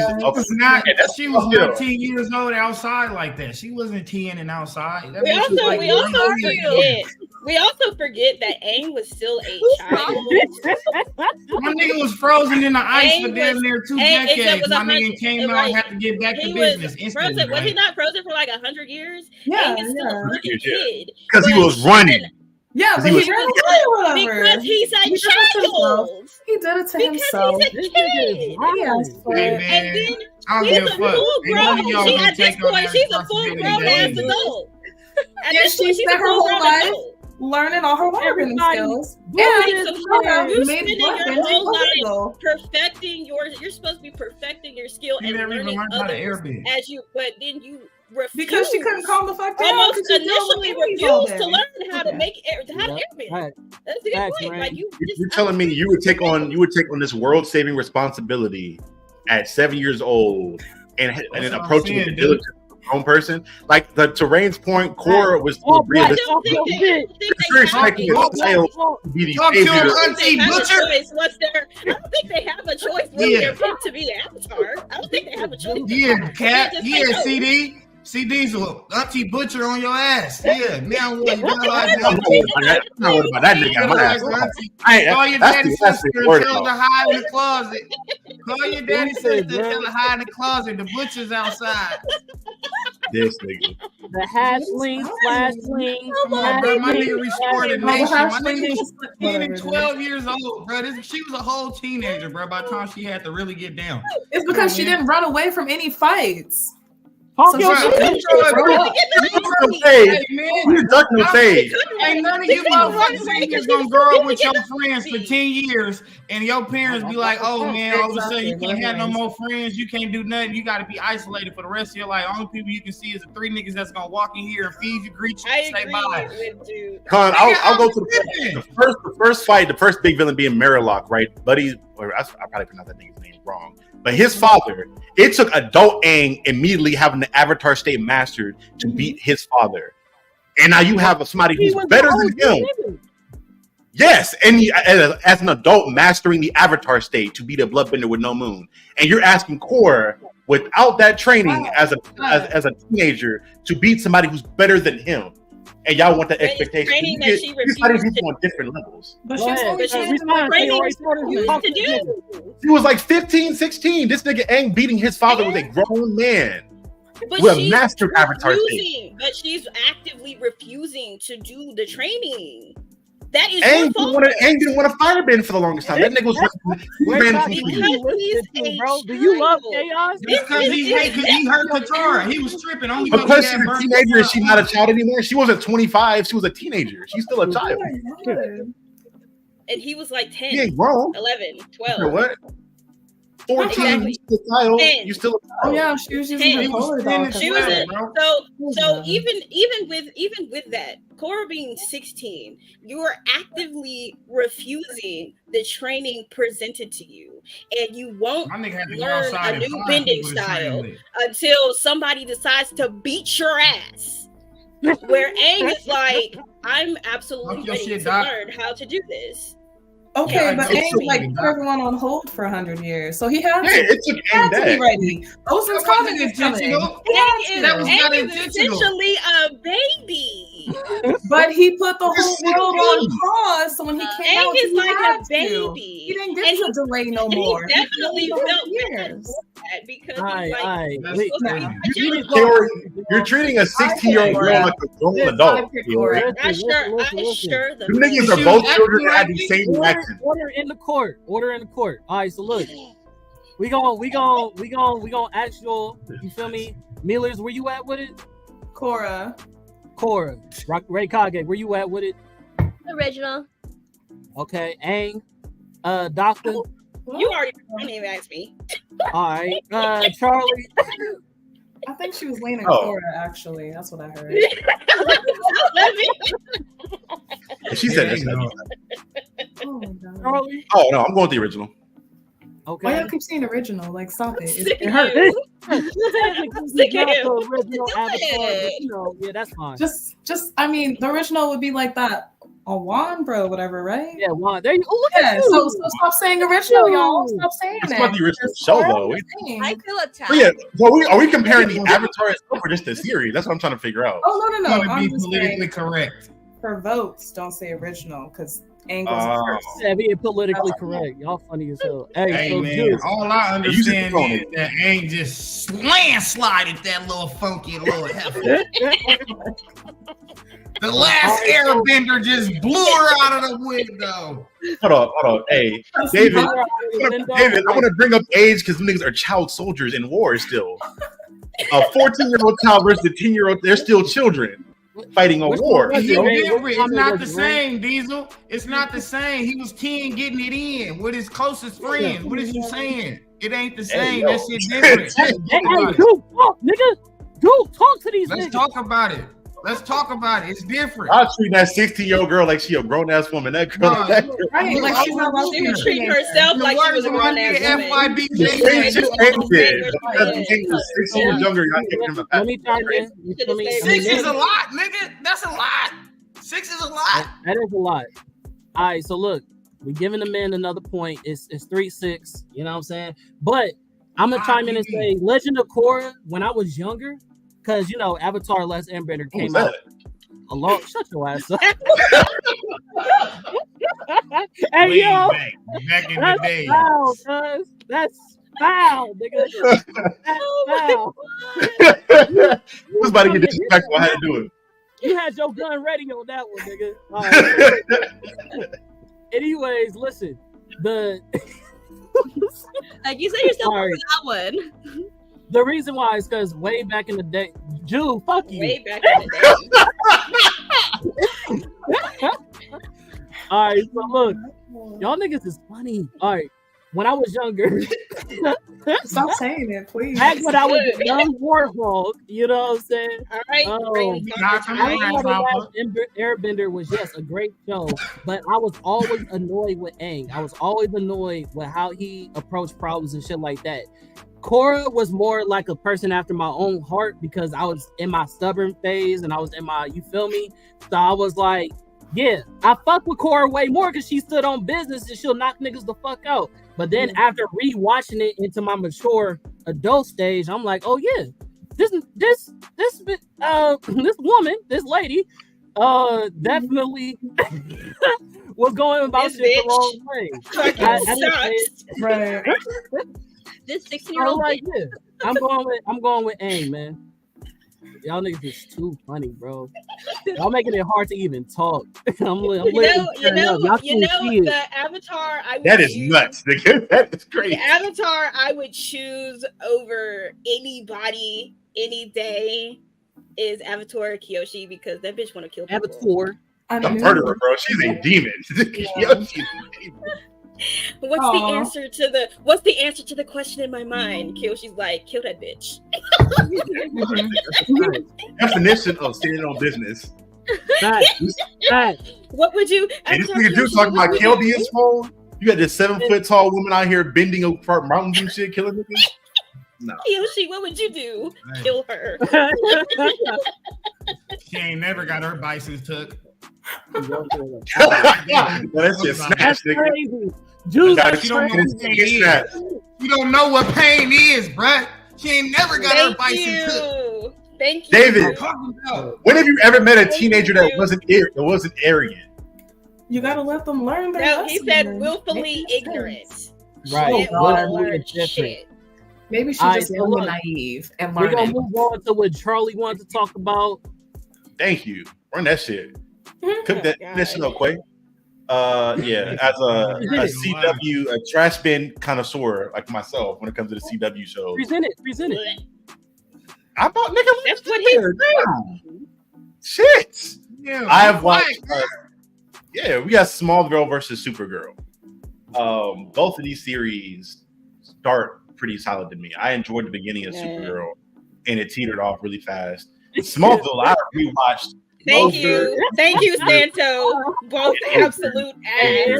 was 13 years old outside like that. She wasn't TNing outside. We also forget that Aang was still a child. My nigga was frozen in the ice for damn near 2 decades. My nigga came out and had to get back to business instantly. Was he not frozen for like 100 years? Yeah, Aang is still a fucking kid. Because he was running. Yeah, but because he's a child. He did it to himself. Because he's a kid. And then she's a full grown ass adult. And she spent her whole life learning all her waterbending skills. You're supposed to be perfecting your skill and learning others as you, but then you refuse. Because she couldn't calm the fuck down. Almost initially refused to learn how to make airbend. That's a good point. Like you're telling me you would take on this world-saving responsibility at 7 years old and then approaching it diligently. Own person, like the Terrain's point, Korra was realistic. You're expecting a child to be the savior. I don't think they have a choice when they're picked to be the Avatar. I don't think they have a choice. Yeah, Cat. Yeah, CD. CD's a Auntie Butcher on your ass. Yeah, now what? You got like I'm not worried about that nigga. My ass. Call your daddy sister and tell her to hide in the closet. Call your daddy sister and tell her to hide in the closet. The butcher's outside. This nigga. The hatchling, flashling. Come on, bro. My nigga restored the nation. My nigga was 10 and 12 years old, bro. She was a whole teenager, bro, by the time she had to really get down. It's because she didn't run away from any fights. Ain't none of you motherfuckers gonna grow up with your friends for 10 years and your parents be like, oh man, all of a sudden you can't have no more friends, you can't do nothing, you gotta be isolated for the rest of your life. Only people you can see is the 3 niggas that's gonna walk in here and feed you, greet you, and say bye. Con, I'll go to the first fight, the first big villain being Marilock, right? Buddy, or I probably pronounced that nigga's name wrong. But his father, it took adult Aang immediately having the Avatar state mastered to beat his father. And now you have somebody who's better than him. Yes, and as an adult mastering the Avatar state to beat a bloodbender with no moon. And you're asking Korra, without that training as a teenager, to beat somebody who's better than him. And y'all want that expectation. She on different levels. But she was like 15, 16. This nigga Aang beating his father was a grown man. But she's mastered Avatar state. But she's actively refusing to do the training. That is Aang didn't want to firebend for the longest time. That nigga was bro. Do you love chaos? Because he hurt Katara. He was tripping. Only because she's a teenager and she's not a child anymore. She wasn't 25. She was a teenager. She's still a child. And he was like 10. He ain't grown. 11, 12. What? 14. Exactly. You still a child. 10. You still a child. Oh yeah, she was using her polar dog. She was so even with that, Korra being 16, you are actively refusing the training presented to you, and you won't learn a new bending style until somebody decides to beat your ass. Where Aang is like, I'm absolutely ready to learn how to do this. Okay, but Aang like put everyone on hold for 100 years, so he had to be ready. Ocean's coming is coming. Aang is essentially a baby. But he put the whole world on pause, so when he came out, Aang is like a baby. He didn't get to delay no more. He definitely felt years. Because you're treating a 16-year-old girl like a grown adult. I assure them. The niggas are both children that had the same reaction. Order in the court. All right, so look, we gonna actual. You feel me, Millers? Where you at with it? Korra, Ray Kage, where you at with it? Original. Okay, Aang, Doctor. You already don't even ask me. All right, Charlie. I think she was leaning Korra. Actually, that's what I heard. She said this. Charlie. Oh no, I'm going with the original. Okay. Why y'all keep saying original? Like, stop it. Sick It of hurts. you. Sick of you. Original Avatar, yeah, that's fine. Just, I mean, the original would be like that. A Wan, bro, whatever, right? Yeah, Wan. There you go. Look at you. So stop saying original, y'all. Stop saying It's that. not the original show, though. I feel attacked. But yeah, so are we comparing the Avatar itself or just the series? That's what I'm trying to figure out. Oh no. I'm be politically correct. For votes, don't say original because Angle's first. Yeah, being politically correct. Y'all funny as hell. Hey, so man, Juice. all I understand is that Aang just landslided that little funky little heifer. The last airbender just blew her out of the window. Hold on. Hey, David, I want to bring up age because niggas are child soldiers in war still. A 14-year-old child versus a 10-year-old, they're still children fighting a war. It's not the same, Diesel. It's not the same. He was 10 getting it in with his closest friends. What is you saying? It ain't the same. That shit different. Dude, talk to these niggas. Let's talk about it. It's different. I'll treat that 16-year-old girl like she a grown-ass woman. That girl, right? Like she's not she was treating herself like she was a grown-ass woman. Because 6 years younger, you're not giving him a pass. Let me try this. 6 is a lot, nigga. That's a lot. 6 is a lot. That is a lot. All right, so look, we're giving the men another point. It's 3-6. You know what I'm saying? But I'm gonna chime in and say, Legend of Korra. When I was younger. Because, Avatar Last Airbender came out a long... Shut your ass up. Hey, yo. Back in the day. Foul, cuz. That's foul, nigga. That's foul. Who was about to get disrespectful? I had to do it. You had your gun ready on that one, nigga. All right. Anyways, listen. Like you said yourself for that one. The reason why is because way back in the day, Jew, fuck you. Way back in the day. All right, so look, y'all niggas is funny. All right, when I was younger, stop saying it, please. Back when I was a young warhawk, you know what I'm saying? All right, Airbender was a great show, but I was always annoyed with Aang. I was always annoyed with how he approached problems and shit like that. Korra was more like a person after my own heart because I was in my stubborn phase and I was in my, you feel me? So I was like, yeah, I fuck with Korra way more because she stood on business and she'll knock niggas the fuck out. But then after rewatching it into my mature adult stage, I'm like, oh yeah, this woman, this lady, definitely was going about shit the wrong way. Right. This 16-year-old. Like, yeah, I'm going with Aang, man. Y'all niggas is too funny, bro. Y'all making it hard to even talk. I'm You know, the avatar I would that is choose, nuts, nigga. That is crazy. The avatar I would choose over anybody any day is Avatar Kyoshi, because that bitch want to kill people. Avatar. The murderer, bro. She's a demon. Yeah. What's the answer to the question in my mind? Kyoshi's like, kill that bitch. Definition of standing on business. What would you? And this nigga do talking about Kelbian's phone. You got this 7-foot tall woman out here bending over mountains and shit, killing niggas. No. Kyoshi, what would you do? Hey. Kill her. She ain't never got her license took. That's just snatched, nigga. You don't know what pain is, bruh. She ain't never got her license took. Thank you, David. When have you ever met a teenager that wasn't arrogant? You gotta let them learn their No, he lesson. said willfully ignorant. Right. Shit. Maybe she's just young and naive and We're learning. gonna move on to what Charlie wanted to talk about. Thank you. Run that shit. Cook that shit up, Quay. Yeah, as a CW, a trash bin connoisseur like myself, when it comes to the CW shows. Present it. I thought, nigga, that's what he said. Shit. Yeah, I have watched. Yeah, we got Smallville versus Supergirl. Both of these series start pretty solid to me. I enjoyed the beginning of Supergirl, and it teetered off really fast. Smallville, I rewatched. Thank you, Santo. Both absolute ass.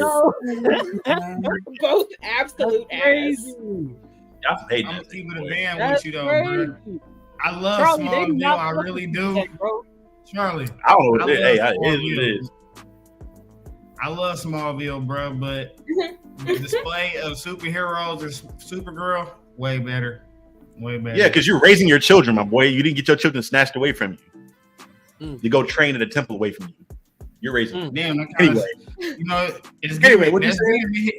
Both absolute ass. I'm gonna keep it a band with you though, bro. I love Smallville, I really do, Charlie. I don't know what it is. Hey, it is. I love Smallville, bro, but the display of superheroes and Supergirl, way better. Yeah, because you're raising your children, my boy. You didn't get your children snatched away from you. You go train at a temple away from you. You're raising. Damn. Anyway, what you saying?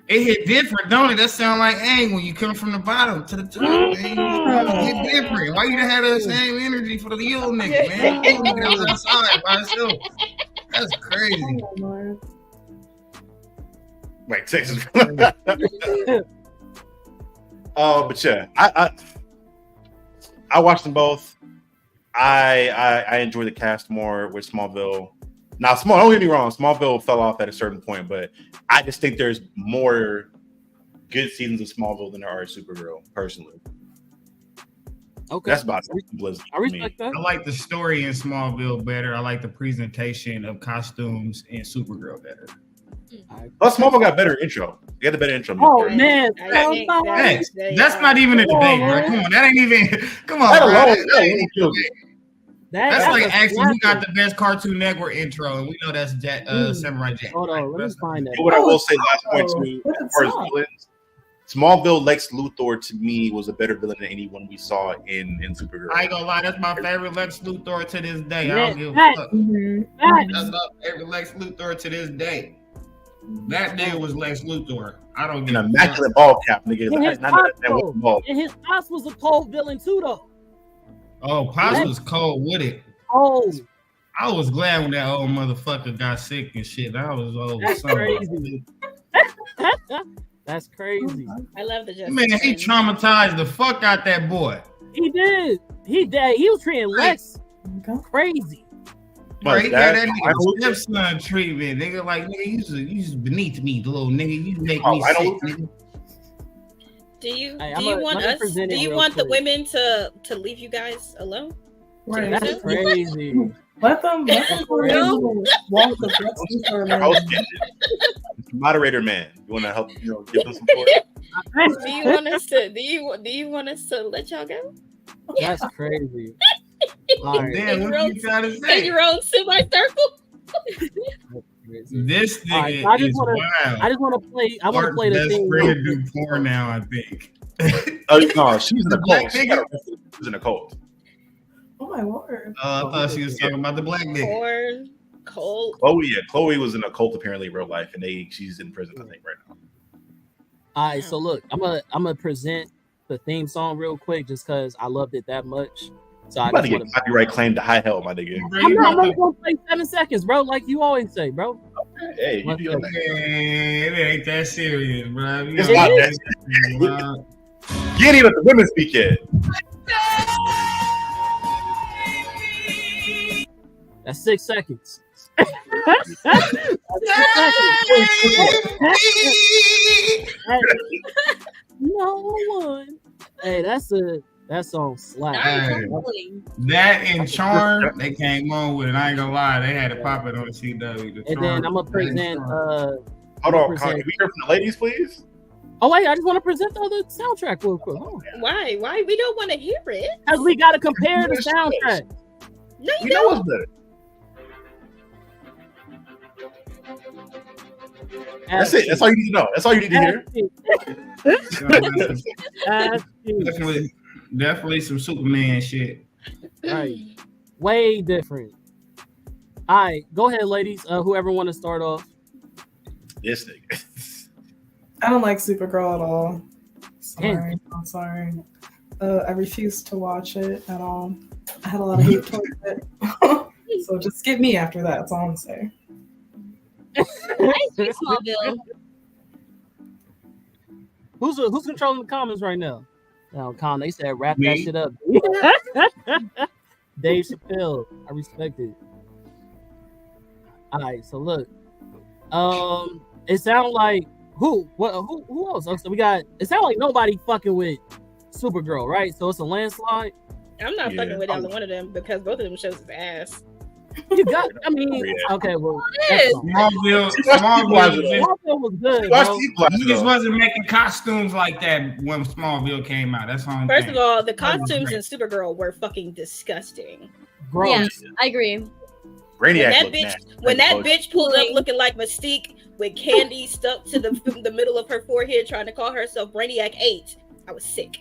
It hit different, don't it? That sound like when you come from the bottom to the top. Man, it hit different. Why you didn't have that same energy for the little nigga, man? Little nigga that was outside by himself. That's crazy. Wait, Texas. But yeah, I watched them both. I enjoy the cast more with Smallville. Now, don't get me wrong, Smallville fell off at a certain point, but I just think there's more good seasons of Smallville than there are of Supergirl, personally. Okay, that's about it. I respect that. I like the story in Smallville better. I like the presentation of costumes in Supergirl better. Plus, Smallville got better intro. You got the better intro. Oh man, that's not even a debate, bro. Come on, that ain't even. Come on, bro. That's like asking who got the best Cartoon Network intro, and we know that's Samurai Jack. Hold on, let me find that. What I will say last point too, as far as villains, Smallville Lex Luthor to me was a better villain than anyone we saw in Supergirl. I ain't gonna lie, that's my favorite Lex Luthor to this day. I don't give a fuck. That's my favorite Lex Luthor to this day. That nigga was Lex Luthor. I don't get an immaculate ball cap, nigga. And his Pops was a cold villain too, though. Oh, Pops was cold with it. Oh, I was glad when that old motherfucker got sick and shit. That was old. That's crazy. That's crazy. I love the Justice. Man, he traumatized the fuck out that boy. He did. He was treating Lex crazy. Bro, he got that nigga stepson treatment. Nigga, like, nigga, you just beneath me, little nigga. You make me sick, nigga. Do you want the women to leave you guys alone? Right. That's crazy. Let them walk the moderator man. You want to help? Give them support. Do you want us to? Do you want us to let y'all go? That's crazy. Right. Damn, what you trying to say? In your own semicircle. This nigga is wild. I just want to play. I want to play the thing. Best friend do porn now, I think. No, she's in a cult. She's in a cult. Oh my lord! I thought she was talking about the black nigga. Cult. Chloe was in a cult apparently in real life, and she's in prison, I think, right now. All right, so look, I'm gonna present the theme song real quick, just because I loved it that much. So I'm about to get copyright claim to high hell, my nigga. I'm not gonna play 7 seconds, bro. Like you always say, bro. Hey, you do it ain't that serious, bro. It's not that serious, bro. You ain't even let the women speak yet. That's 6 seconds. No one. Hey, that song slap. That and Charm, they came on with it. I ain't gonna lie, they had to pop it on the CW. And then I'm gonna present. Hold on, can we hear from the ladies, please? Oh wait, I just want to present the other soundtrack real quick. Why? We don't want to hear it. Because we gotta compare the soundtrack. No, you know what's better. That's it. That's all you need to know. That's all you need to hear. Definitely some Superman shit. Right. Way different. All right, go ahead, ladies. Whoever want to start off. This nigga. I don't like Supergirl at all. Sorry. I'm sorry. I refused to watch it at all. I had a lot of hate towards it. So just skip me after that. That's all I'm saying. Smallville. Who's controlling the comments right now? No, Con, they said wrap that shit up. Dave Chappelle, I respect it. All right, so look, it sounds like who else? So we got. It sounds like nobody fucking with Supergirl, right? So it's a landslide. I'm not fucking with either one of them because both of them shows his ass. You got. I mean, okay, well, Smallville was good. He just wasn't making costumes like that when Smallville came out. That's all. First of all, the costumes in Supergirl were fucking disgusting. Gross. Yes, I agree. When that bitch pulled up looking like Mystique with candy stuck to the middle of her forehead, trying to call herself Brainiac 8, I was sick.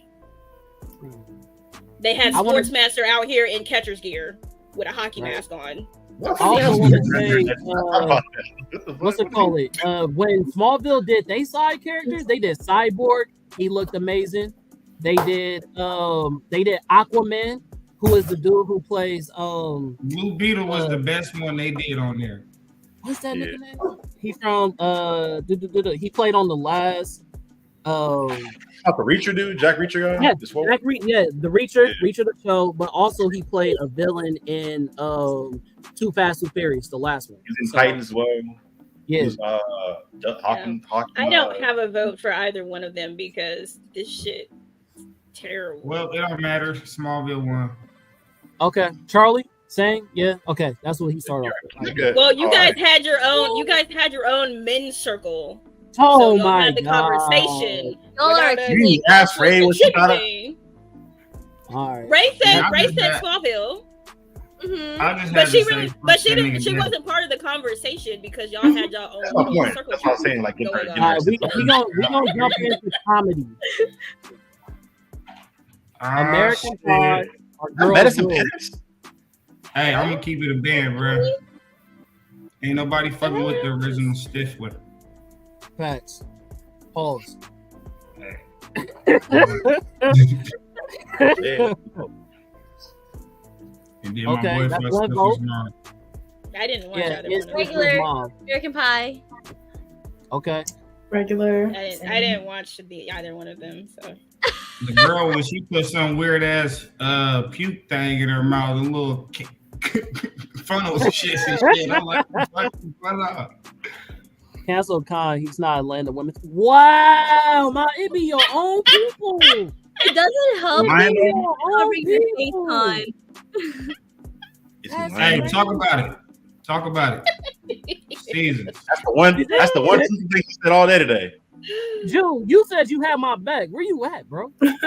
They had Sportsmaster out here in catcher's gear with a hockey mask on. I also want to say, what's it called? When Smallville did they side characters, they did Cyborg. He looked amazing. They did Aquaman, who is the dude who plays Blue Beetle was the best one they did on there. What's that nigga name? He from he played on the last the Reacher dude, Jack Reacher guy. Yeah, the Reacher the show, but also he played a villain in Too Fast, Too Furious, the last one. He's in Titans as well. Yeah. Hawking, I don't have a vote for either one of them because this shit is terrible. Well, it don't matter. Smallville won. Okay, Charlie saying okay, that's what he started off with. Well, you guys had your own. You guys had your own men's circle. Oh so my had the god! Conversation. You asked Ray what she thought. All right. Ray said Smallville. Mm-hmm. But she wasn't part of the conversation because y'all had y'all own circle. That's what I'm saying. Like, we gonna jump into comedy. American Pie. Hey, I'm gonna keep it a band, bro. Ain't nobody fucking with the original Stifler. Facts. Pause. Okay, that's one vote. I didn't watch that. It's regular American Pie. Okay. Regular. I didn't watch either one of them. So the girl when she put some weird ass puke thing in her mouth, a little funnels and shit. I'm like, Cancel Khan. He's not Atlanta women. Wow, it be your own people. It doesn't help you covering the FaceTime. Hey, talk about it. Jesus. That's the one thing you said all day today. June, you said you had my back. Where you at, bro? I'm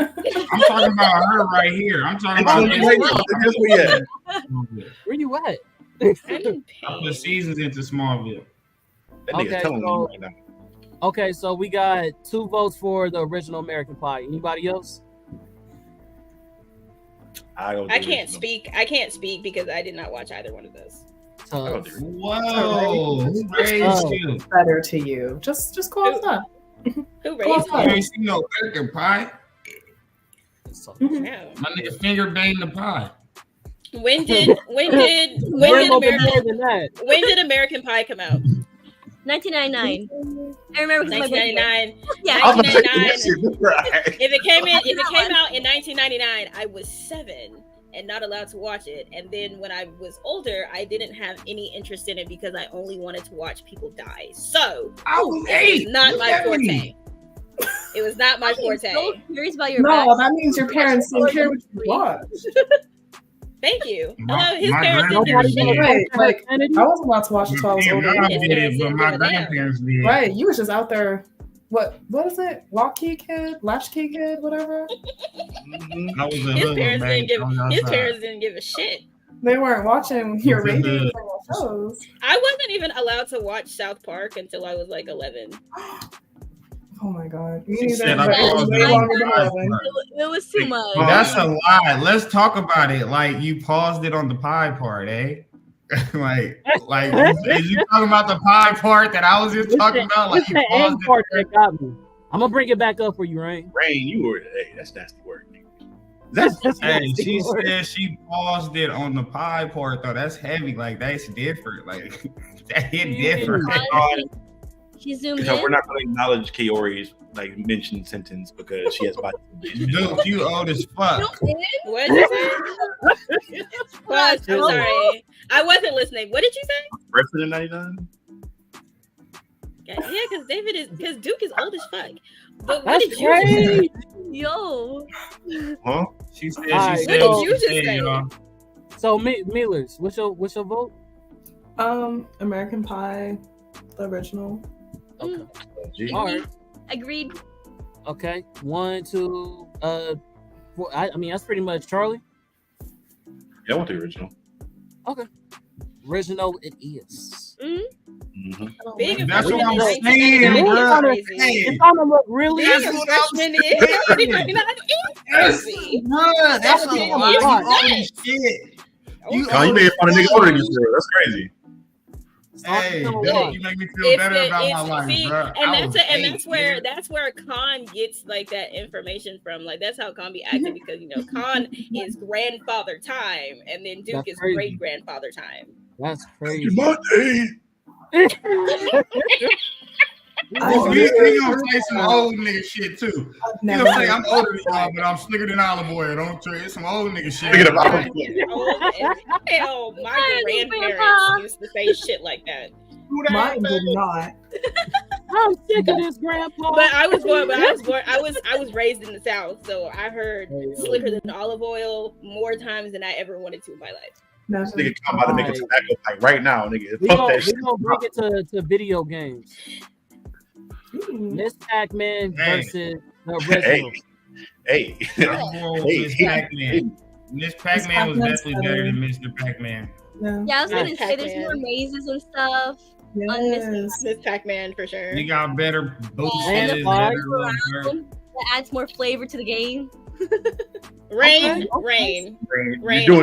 talking about her right here. I'm talking about where you at? I put seasons into Smallville. Okay, so we got 2 votes for the original American Pie. Anybody else? I can't speak. I can't speak because I did not watch either one of those. Whoa! Who raised you? Better to you. Just close up. Who raised you? You ain't seen no American Pie? My nigga finger banged the pie. When did American Pie come out? 1999. I remember 1999. Yeah, 1999. If it came out in 1999, I was 7 and not allowed to watch it. And then when I was older, I didn't have any interest in it because I only wanted to watch people die. So it was not my forte. It was not my forte. So curious about your that means your parents didn't care what you watched. Thank you. Hello, his parents didn't give a shit. Right, like I wasn't allowed to watch it until I was older. But my grandparents did. Right, you was just out there. What is it? Latchkey kid, whatever. I was his parents didn't give a shit. They weren't watching your ratings or your shows. I wasn't even allowed to watch South Park until I was like 11. Oh my god. It was too much. That's a lie. Let's talk about it. Like you paused it on the pie part, eh? like is you talking about the pie part that I was just talking about? Like you paused it part that got me. I'm gonna bring it back up for you, Rain. Rain, you were that's nasty work. She said she paused it on the pie part though. That's heavy. Like that's different. Like that hit different. She zoomed in. We're not going to acknowledge Kaori's like mentioned sentence because she has body. Dude, you old as fuck. What did you say? I'm sorry. I wasn't listening. What did you say? President 99? Yeah, because Duke is old as fuck. But what did you say? Yo. Huh? She said, what did you just say? So, Millers, what's your vote? American Pie, the original. Okay. All right. Agreed. Okay. 1, 2. I mean, that's pretty much Charlie. Yeah, I want the original. Okay. Original it is. Mm-hmm. That's what I'm saying, bro. It's gonna look really. That's what I'm saying. That's a lot of shit. You made fun of niggas older than you. That's crazy. Hey, you make me feel better about my life, bro. And that's where Khan gets like that information from. Like that's how Khan be acting because Khan is grandfather time, and then Duke is great grandfather time. That's crazy. My day. We gonna say some old nigga shit too. You gonna say I'm older than y'all, but I'm slicker than olive oil. Don't trade some old nigga shit. Hell, my grandparents used to say shit like that. Mine did not. I'm sick of this, Grandpa. But I was raised in the South, so I heard slicker than olive oil more times than I ever wanted to in my life. This nigga come about to make a tobacco pipe right now, nigga. We're gonna bring it to video games. Miss Pac-Man versus the original. Hey. Miss Pac-Man was definitely better than Mr. Pac-Man. Yeah, I was gonna say there's more mazes and stuff. Yes. Miss Pac-Man for sure. You got better boosters. That adds more flavor to the game. Rain. I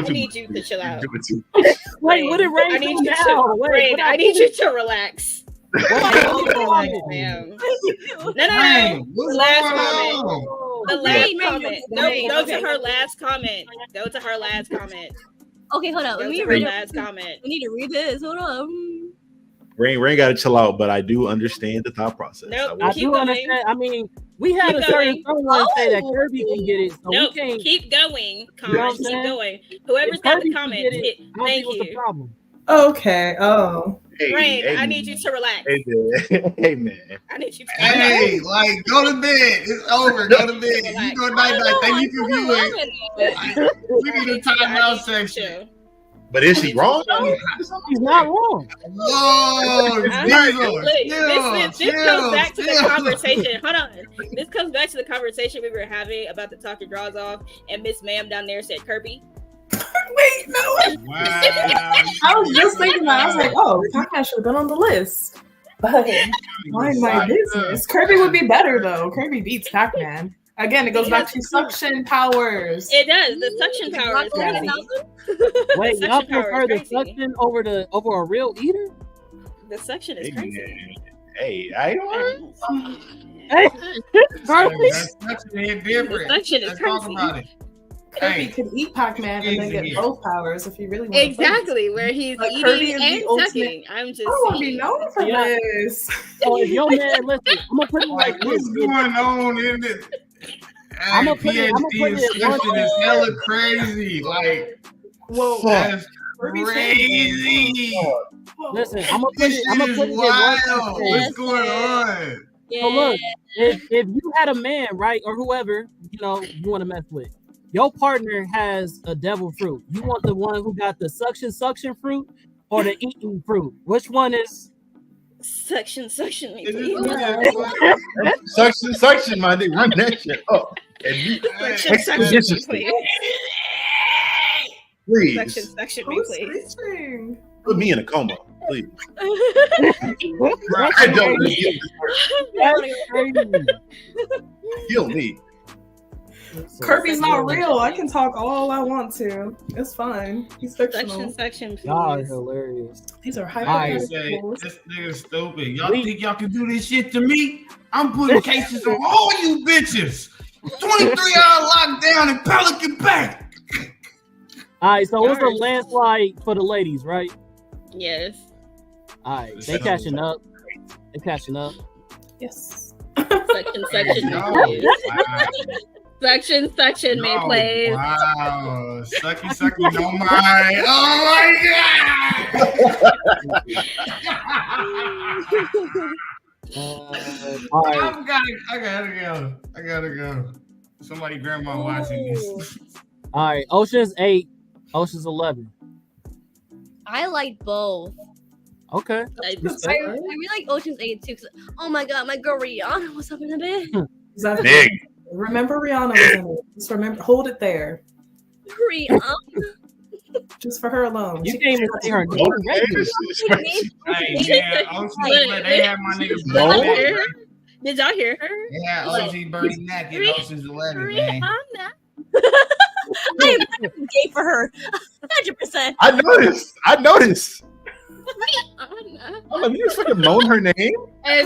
need you to chill out. Wait, what did Rain? I need you to. Rain, I need you to relax. No. Last comment. The last comment. Go to her last comment. Go to her last comment. Okay, hold on. Let me read her last comment. We need to read this. Hold on. Rain got to chill out, but I do understand the thought process. Nope, I do understand. I mean, we had a certain someone say that Kirby can get it. So nope, we can't. Keep going. Keep going. Whoever's got the comment, thank you. The problem. Okay. Oh. Rain, I need you to relax. Hey man. I need you to relax. Hey, like go to bed. It's over. Go to bed. You go night. Thank you for viewing. We need a timeout section. But is she wrong? She's not wrong. Whoa, this comes back to the conversation. Hold on. This comes back to the conversation we were having about the talk your draws off, and Miss Ma'am down there said Kirby. Wait, no. Wow. I was just thinking that. I was like, oh, Pac-Man should have been on the list. But mind my business. Kirby would be better though. Kirby beats Pac-Man. Again, it goes back to suction powers. It does. The suction power is crazy. Wait, y'all prefer the suction over a real eater? The suction is crazy. Hey, I don't. That suction is different. The suction is crazy. Talk about it. Kirby could eat Pac-Man and then get both powers if he really wanted. Exactly, where he's like eating Kirby is and the ultimate. sucking. I'm just I want to be known for this. So if your man, listen, I'm gonna put it like what's this. going on in this? I'm Hey, gonna put it PhD discussion is hella crazy. Like, Whoa, that's Kirby's crazy. Listen, I'm gonna put This it. shit I'm gonna is put it in wild. one What's going on? So look, if you had a man, right, or whoever, you know, you want to mess with, your partner has a devil fruit. You want the one who got the suction fruit or the eating fruit? Which one is? Suction me, Is please. Suction, my nigga. Run that shit up. And you, Suction, please. please. Suction me, please. Put me in a coma, please. That's crazy. Kill me. Kirby's not real. I can talk all I want to. It's fine. He's fictional. Suction, please. Y'all are hilarious. These are This hypotheticals. nigga stupid. Y'all think y'all can do this shit to me? I'm putting cases on all you bitches. 23-hour lockdown in Pelican Bay. All right, so it's a landslide for the ladies, right? Yes. All right, they catching up. They catching up. Yes. Suction, please. Suction me, please. Wow. Sucky, no mind. Oh my God. All right. I gotta go. Somebody grandma watching this. All right, Ocean's 8, Ocean's 11. I like both. Okay. I really like Ocean's 8 too. Oh my god, my girl Rihanna was up in a bit. Big. Remember Rihanna was in it. Just remember, hold it there. Rihanna. Just for her alone. You can't even say her name. Hey, yeah, OG, they had my nigga Did y'all hear her? Yeah, OG Bernie Mac in Ocean's 11, man. I am gay for her. 100%. I noticed. I'm like, you just fucking moan her name? I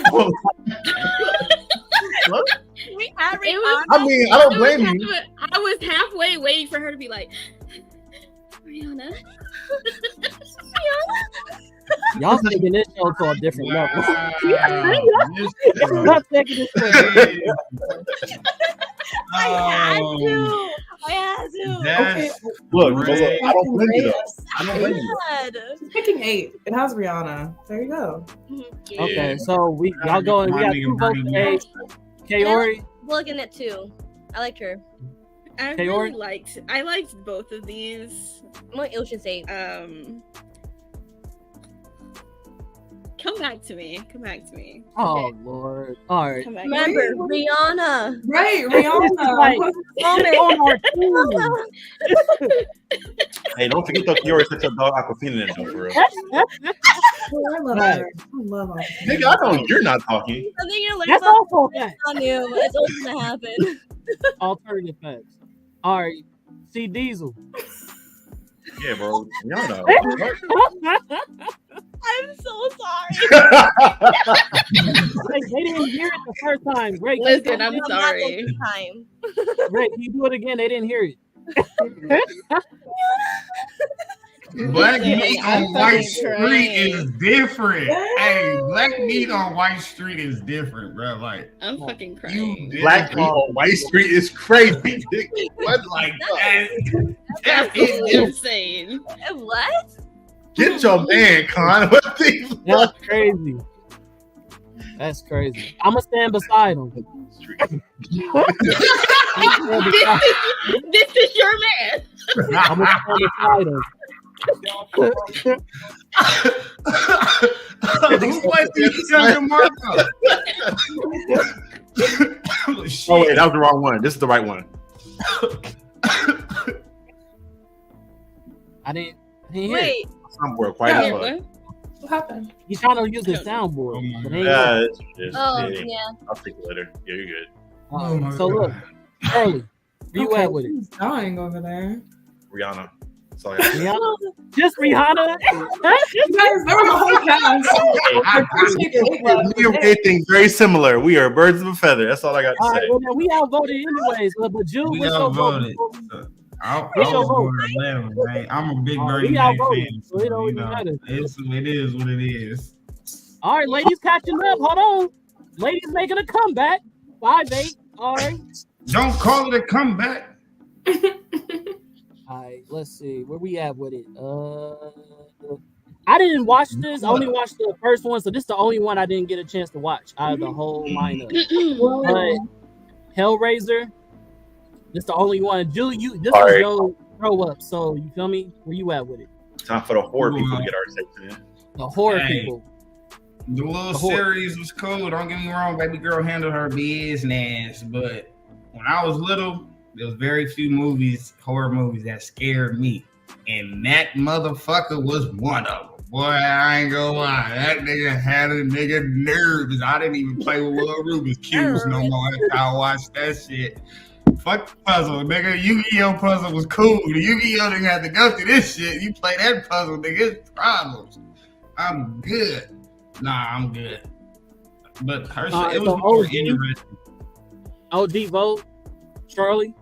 mean, I don't blame you. I was halfway waiting for her to be like, Rihanna. Y'all taking this show to a different level. Y'all taking this show. I had to. Okay. Look, I don't blame you though. I don't blame you. Picking 8. It has Rihanna. There you go. Okay, so y'all going. We got 2 votes for 8. Kaori. Looking at 2. I liked her. I liked both of these. I'm like Ocean's 8. Come back to me. Oh Lord! All right. Remember Rihanna. Right, Rihanna. Like, on our team. Hey, don't forget that you already set your dog Aquafina in there, for real. I love her. I love her. Nigga, I know you're not talking. I think you're like That's also facts. on you. It's always gonna happen. Alternative facts. All right. See Diesel. Yeah, bro. Y'all know. I'm so sorry. Like, they didn't hear it the first time. Ray, Listen, I'm sorry. Ray, can you do it again? They didn't hear it. Black meat on White Street is different. Hey, black meat on White Street is different, bro. Like, I'm fucking crying. Black meat on White Street is crazy. What? Like that That's is insane. What? Get your man, Con. What the That's crazy. That's crazy. I'm gonna stand beside him. This is your man. I'm gonna stand beside him. what is younger Marco? Oh wait, that was the wrong one. This is the right one. I didn't hear Wait. it. Soundboard quite as fuck. What happened? He's trying to use the soundboard. But ain't Yeah, Yeah. I'll take it later. Yeah, you're good. So look, Charlie, where you at with it? Who's dying over there? Rihanna. Sorry. Rihanna? Just Rihanna? You guys, there was a whole cast. Me and Ray think very similar. We are birds of a feather. That's all I got to All say. right, well, then we outvoted anyways. But Jude, We what's your vote? outvoted. I was going 11, man. I'm a big Bernie Mac fan. So, it is what it is. All right, ladies catching up. Hold on. Ladies making a comeback. 5-8. All right. Don't call it a comeback. All right, let's see. Where we at with it? I didn't watch this. I only watched the first one, so this is the only one I didn't get a chance to watch out of the whole lineup. But Hellraiser, this is the only one. Julie, this is your throw up. So you feel me? Where you at with it? Time for the horror people to get our section in. The horror people. The little series was cool. Don't get me wrong, baby girl handled her business. But when I was little, there was very few horror movies that scared me. And that motherfucker was one of them. Boy, I ain't gonna lie. That nigga had a nigga nerves. I didn't even play with Will Rubik's Cubes no more after I watched that shit. Fuck the puzzle, nigga. Yu-Gi-Oh puzzle was cool. The Yu-Gi-Oh didn't have to go through this shit. You play that puzzle, nigga, it's problems. I'm good. Nah, I'm good. But her shit, it was more interesting. OG vote, Charlie.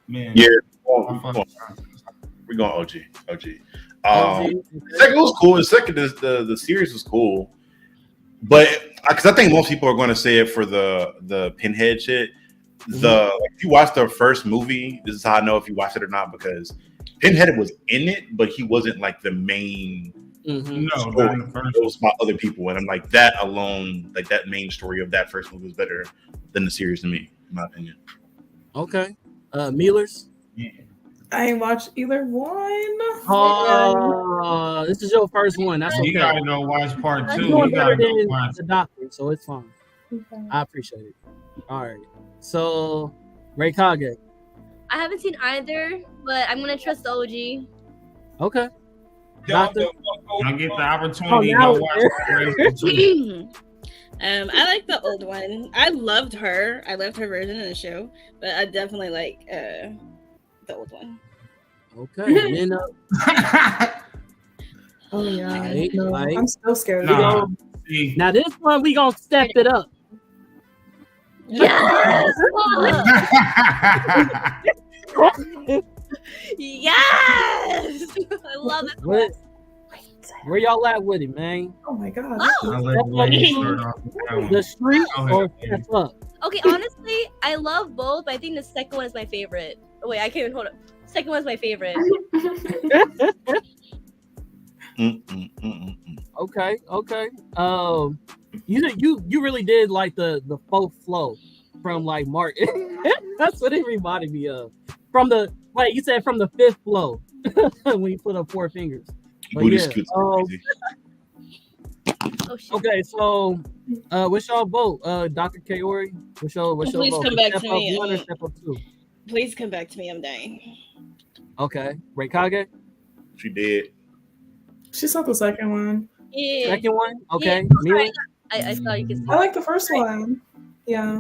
Man. Yeah. We're going OG. The second was cool. The series was cool, but because I think most people are going to say it for the Pinhead shit. If you watch the first movie, this is how I know if you watch it or not, because Pinhead was in it, but he wasn't like the main. No, it was about other people, and I'm like that alone, like that main story of that first movie was better than the series to me, in my opinion. Okay, Mealers. Yeah. I ain't watched either one. This is your first one. That's okay. You gotta go watch part 2. You gotta go watch the doctor, so it's fine. Okay. I appreciate it. All right. So, Ray Kage. I haven't seen either, but I'm gonna trust the OG. Okay. Doctor. I get the opportunity to go watch the I like the old one. I loved her version of the show, but I definitely like the old one. Okay. And, oh yeah. Right. I'm so scared. Now this one we gonna step it up. Yes. Yes. I love it. Where y'all at with it, man? Oh my god. The street or step up? Okay, honestly, I love both, but I think the second one is my favorite. Oh, wait, I can't even hold up. Second one is my favorite. Okay. You really did like the folk flow from like Martin. That's what it reminded me of. From the you said from the fifth flow when you put up 4 fingers. Okay, so what's y'all vote? Dr. Kaori, what's your Please vote? Come back step to up me. 1 or step up 2? Please come back to me. I'm dying. Okay, Ray Kage. She did. She saw the second one. Yeah. Second one. Okay. Yeah. I saw you can see. I like the first one. Yeah.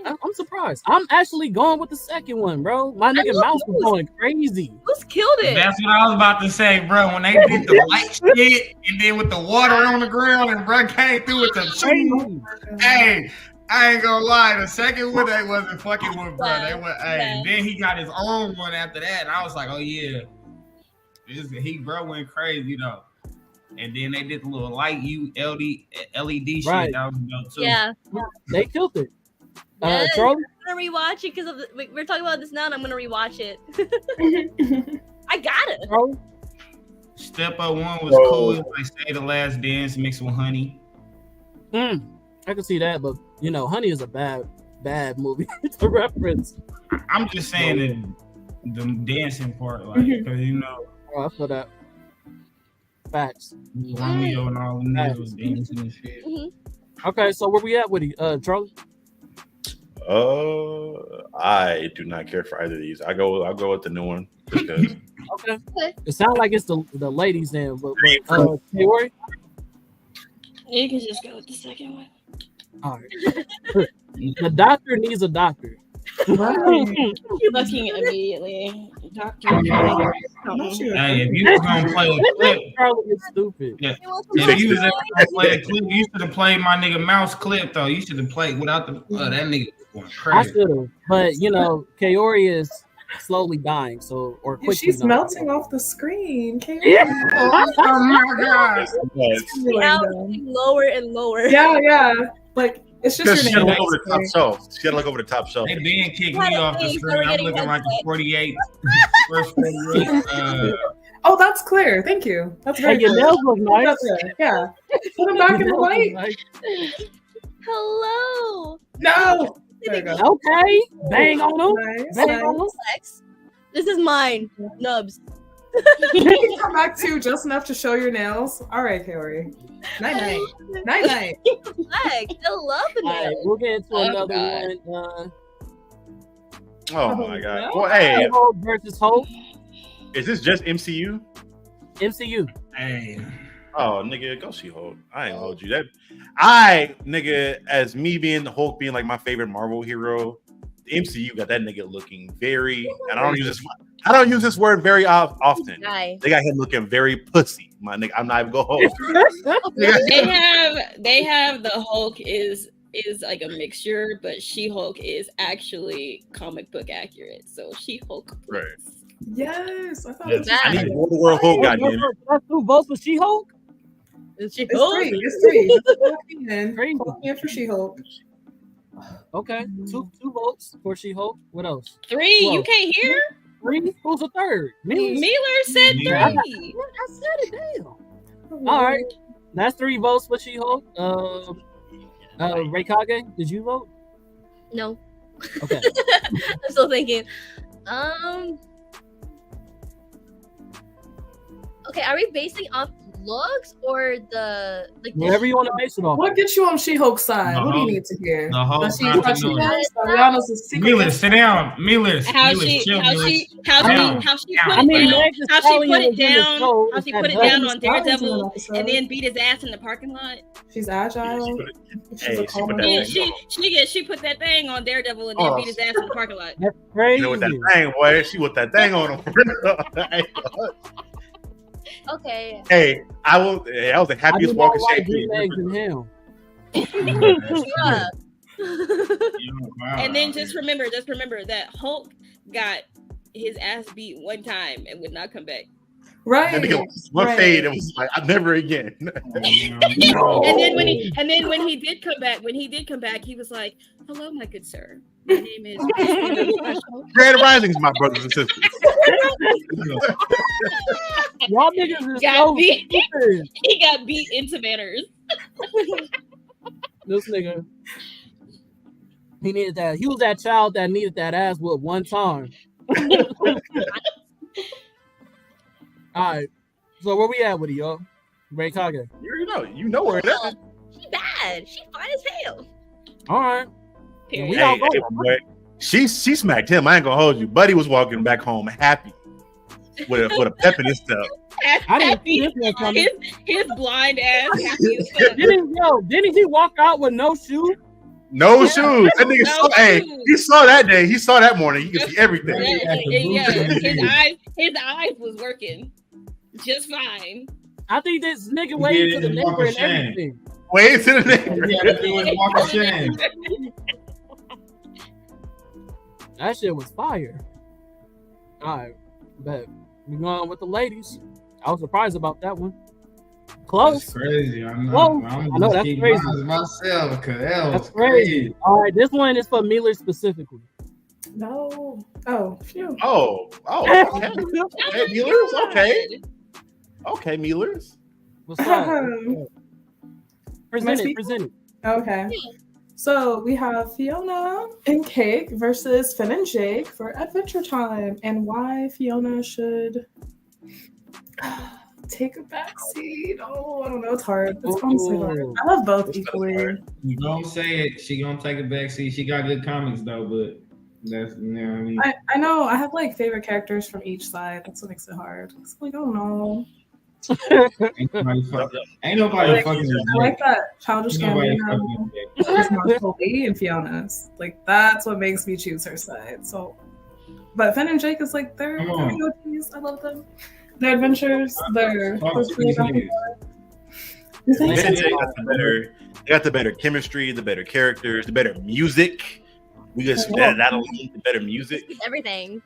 I'm surprised. I'm actually going with the second one, bro. My nigga Mouse was going crazy. Who's killed it? That's what I was about to say, bro. When they did the light shit and then with the water on the ground and bro came through with the shoe. Hey, I ain't gonna lie. The second one they wasn't fucking with, bro. They were, and then he got his own one after that, and I was like, oh yeah, bro went crazy though. And then they did the little light LED shit. Right. That was dope too. Yeah, they killed it. Yes, Charlie? I'm gonna rewatch it because we're talking about this now, and I'm gonna rewatch it. I got it. Charlie? Step Up 1 was cool. It was like Say the Last Dance mixed with Honey. I can see that, but Honey is a bad movie. It's a reference. I'm just saying the dancing part, like, because I feel that. Facts. Romeo and all them niggas was dancing and shit. Okay, so where we at with it, Charlie? I do not care for either of these. I'll go with the new one because. Okay. It sounds like it's the ladies then, but Kaori? You can just go with the second one. All right. The doctor needs a doctor. Looking immediately. Doctor. Hey, if you was gonna play a clip, Charlie is stupid. Yeah. If you was ever gonna play a clip, you should have played my nigga Mouse clip though. You should have played without the that nigga was going crazy. I should have, but Kaori is slowly dying, so or Yeah, quickly she's dying. melting off the screen. Yeah. Oh my god! Lower and lower. Yeah. Like it's just Because your she had to name. look over the top shelf. She had to look over the top shelf. They being kicked me off the screen. I'm looking like a 48. First 48. Oh, that's clear. Thank you. That's very Your clear. nails look nice. Yeah. Put them back in the light. Hello. No. There you go. Okay. Bang on them. Nice, Bang nice. on them. This is mine. Nubs. You can come back too, just enough to show your nails. All right, Carrie. Night night. Night night. Flex. I love the All right, nails. we'll get into another one. Oh my god. Well, hey, Hulk versus Hulk. is this just MCU? MCU. Hey. Oh, nigga, go see Hulk. I ain't hold you. That nigga, as me being the Hulk being like my favorite Marvel hero, the MCU got that nigga looking very, and I don't use this word very often. Guy. They got him looking very pussy, my nigga. I'm not even gonna hold. They have the Hulk is like a mixture, but She-Hulk is actually comic book accurate. So She-Hulk. Right. Yes. I thought Yes. I need more the world Hulk, goddamn. That's 2 votes for She-Hulk. Is she it's cool? three. It's three. Crazy. Full for She-Hulk. Okay, two votes for She-Hulk. What else? 3. Whoa. You can't hear? 3. Who's the third? Me. Miller said 3. Yeah. I said it. Damn. All right, that's 3 votes for She-Hulk. Reikage, did you vote? No. Okay. I'm still thinking. Okay, are we basing off looks or the like? Whatever you want to base it off. What gets you on She-Hulk's side? The What do you Hulk. need to hear? The Hulk Does she continuity. Rihanna's a secret? Miller, sit down. Miller, How Miller, she chill, how Miller. she put Down. it I mean, down. Meg Thee How she Stallion put it was in the down. show. How she That put it does- down on Daredevil episode. and then beat his ass in the parking lot. She's agile. She's Hey, a she calm put that Yeah, thing she put that thing on Daredevil and then Oh. beat his ass in the parking lot. That's crazy. You know what that thing, boy? She with that thing on him. Okay. Hey, I was the I happiest do not walking like shit. Green eggs in hell. Bruh. And then just remember that Hulk got his ass beat one time and would not come back. Right. That nigga was one right. fade. It was like never again. And then when he did come back, he was like, "Hello, my good sir. My name is Grand Risings, my brothers and sisters. Y'all niggas is Got so beat. stupid. He got beat into manners." This nigga. He needed that. He was that child that needed that ass whooped one time. All right. So where we at with it, y'all? Reikage. You know where it is. She bad. She fine as hell. All right. Period. We Hey, all vote. boy. She smacked him. I ain't gonna hold you. Buddy was walking back home happy with a pep in his step. I didn't see this one coming. His blind ass happy as fuck. Didn't he walk out with no shoe? No shoes. That nigga No saw. Hey, shoes. he saw that day. He saw that morning. He could see everything. Yeah, his eyes was working just fine. I think this nigga waited to the neighbor and everything. Wait to the neighbor. That shit was fire. All right, but we going with the ladies. I was surprised about that one. Close. That's crazy. I know. Whoa. I'm I know, that's keep crazy. mine to myself because that was That's crazy. All right, this one is for Miller specifically. No. Oh, phew. Oh, okay. Okay, Mealers. Okay, Mealers. What's up? Present speaking? it. Okay. So we have Fiona and Cake versus Finn and Jake for Adventure Time, and why Fiona should take a backseat. Oh, I don't know. It's hard. It's honestly hard. I love both equally. You gonna say it? She gonna take a backseat. She got good comics though, but that's you know what I mean. I know. I have like favorite characters from each side. That's what makes it hard. It's like, I don't know. Ain't nobody fucking. I like that childish Nobody Gambino. fucking. It's Marshall Lee and Fiona's. Like that's what makes me choose her side. So, but Finn and Jake is like they're OGs. I love them. Their adventures. Their They got the better chemistry, the better characters, the better music. We just that alone, the better music. Everything.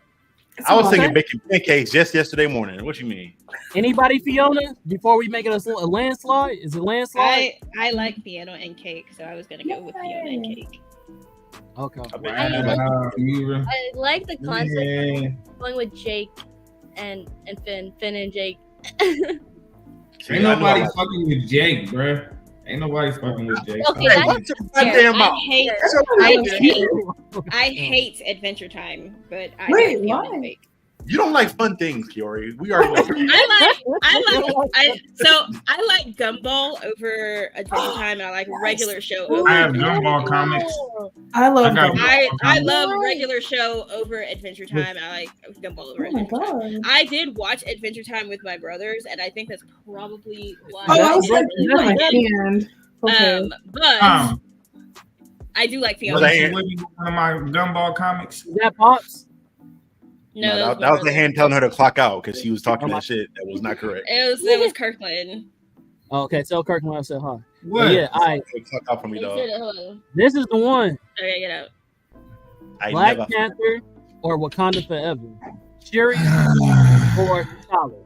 I was thinking making pancakes just yesterday morning. What you mean? Anybody Fiona? Before we make it a landslide? Is it landslide? I like Fiona and cake, so I was gonna go with Fiona and cake. Okay. I like the concept of going with Jake and Finn and Jake. Ain't nobody fucking with Jake, bruh. Ain't nobody fucking with Jake. Okay, I hate Adventure Time, but I wait, like why? Fake. You don't like fun things, Kiori. We already know. I like Gumball over Adventure Time, and I like regular show. Over I have Gumball comics. I love Gumball. I love regular show over Adventure Time. I like Gumball over Adventure Time. I did watch Adventure Time with my brothers, and I think that's probably why. I was like, but I do like Fiona. One of my Gumball comics. Is that Pops? No, that was the hand telling her to clock out because she was talking that shit that was not correct. It was Kirkland. Oh, okay, tell Kirkland I said hi. What? Yeah, clock out for me, dog. This is the one. Okay, get out. Black Panther or Wakanda Forever? Shuri or T'Challa?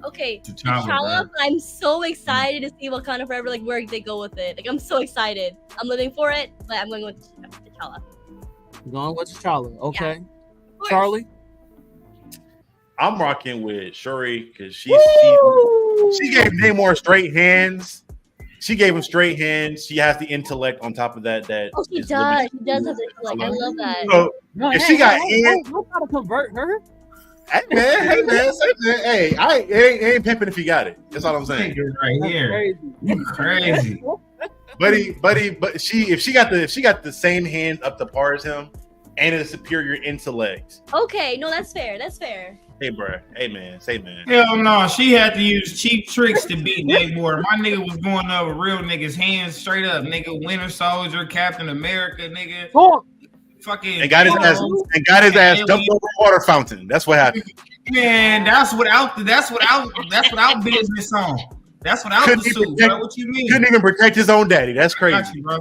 Okay, T'Challa. I'm so excited to see Wakanda Forever, like where they go with it. Like I'm so excited. I'm living for it, but I'm going with T'Challa. Going with T'Challa. Okay. Yeah. Charlie? I'm rocking with Shuri because she gave Namor straight hands. She gave him straight hands. She has the intellect on top of that. Oh, she does. She does have the intellect. I love that. So if she got hands, I'm trying to convert her. Hey man, it ain't pimping if you got it. That's all I'm saying. Right here, you crazy, buddy. But if she got the same hands up to par as him, and a superior intellect. Okay, no, that's fair. That's fair. Hey, bro. Hey, man. Say, man. Hell no, she had to use cheap tricks to beat Namor. My nigga was going up with real niggas, hands straight up, nigga. Winter Soldier, Captain America, nigga. Oh. Fucking and got his ass dumped over a water fountain. That's what happened. Man, that's without business on. That's without the suit, bro. What you mean? Couldn't even protect his own daddy. That's crazy, bro.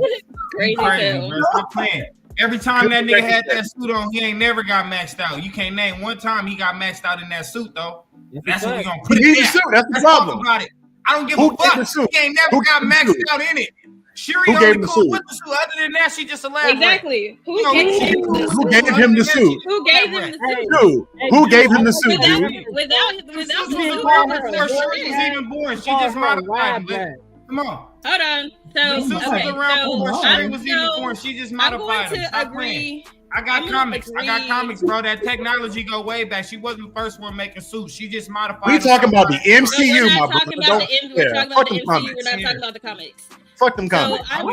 Crazy, bro. Stop playing. Every time that nigga had that suit on, he ain't never got maxed out. You can't name one time he got maxed out in that suit, though. That's what we gonna put it down. That's the problem. About it. I don't give a fuck. He ain't never got maxed out in it. Shuri only cool with the suit. Other than that, she just elaborate. Exactly. Who gave him the suit? Who gave him the suit? Who gave him the suit, dude? Without before Shuri was even born, she just modified him. Come on. Hold on. She just modified him. Stop playing. I got comics, bro. That technology go way back. She wasn't the first one making suits. She just modified. We talking about the MCU, my brother. We're talking about the MCU. We're not talking about the comics. Fuck them comics. So I'm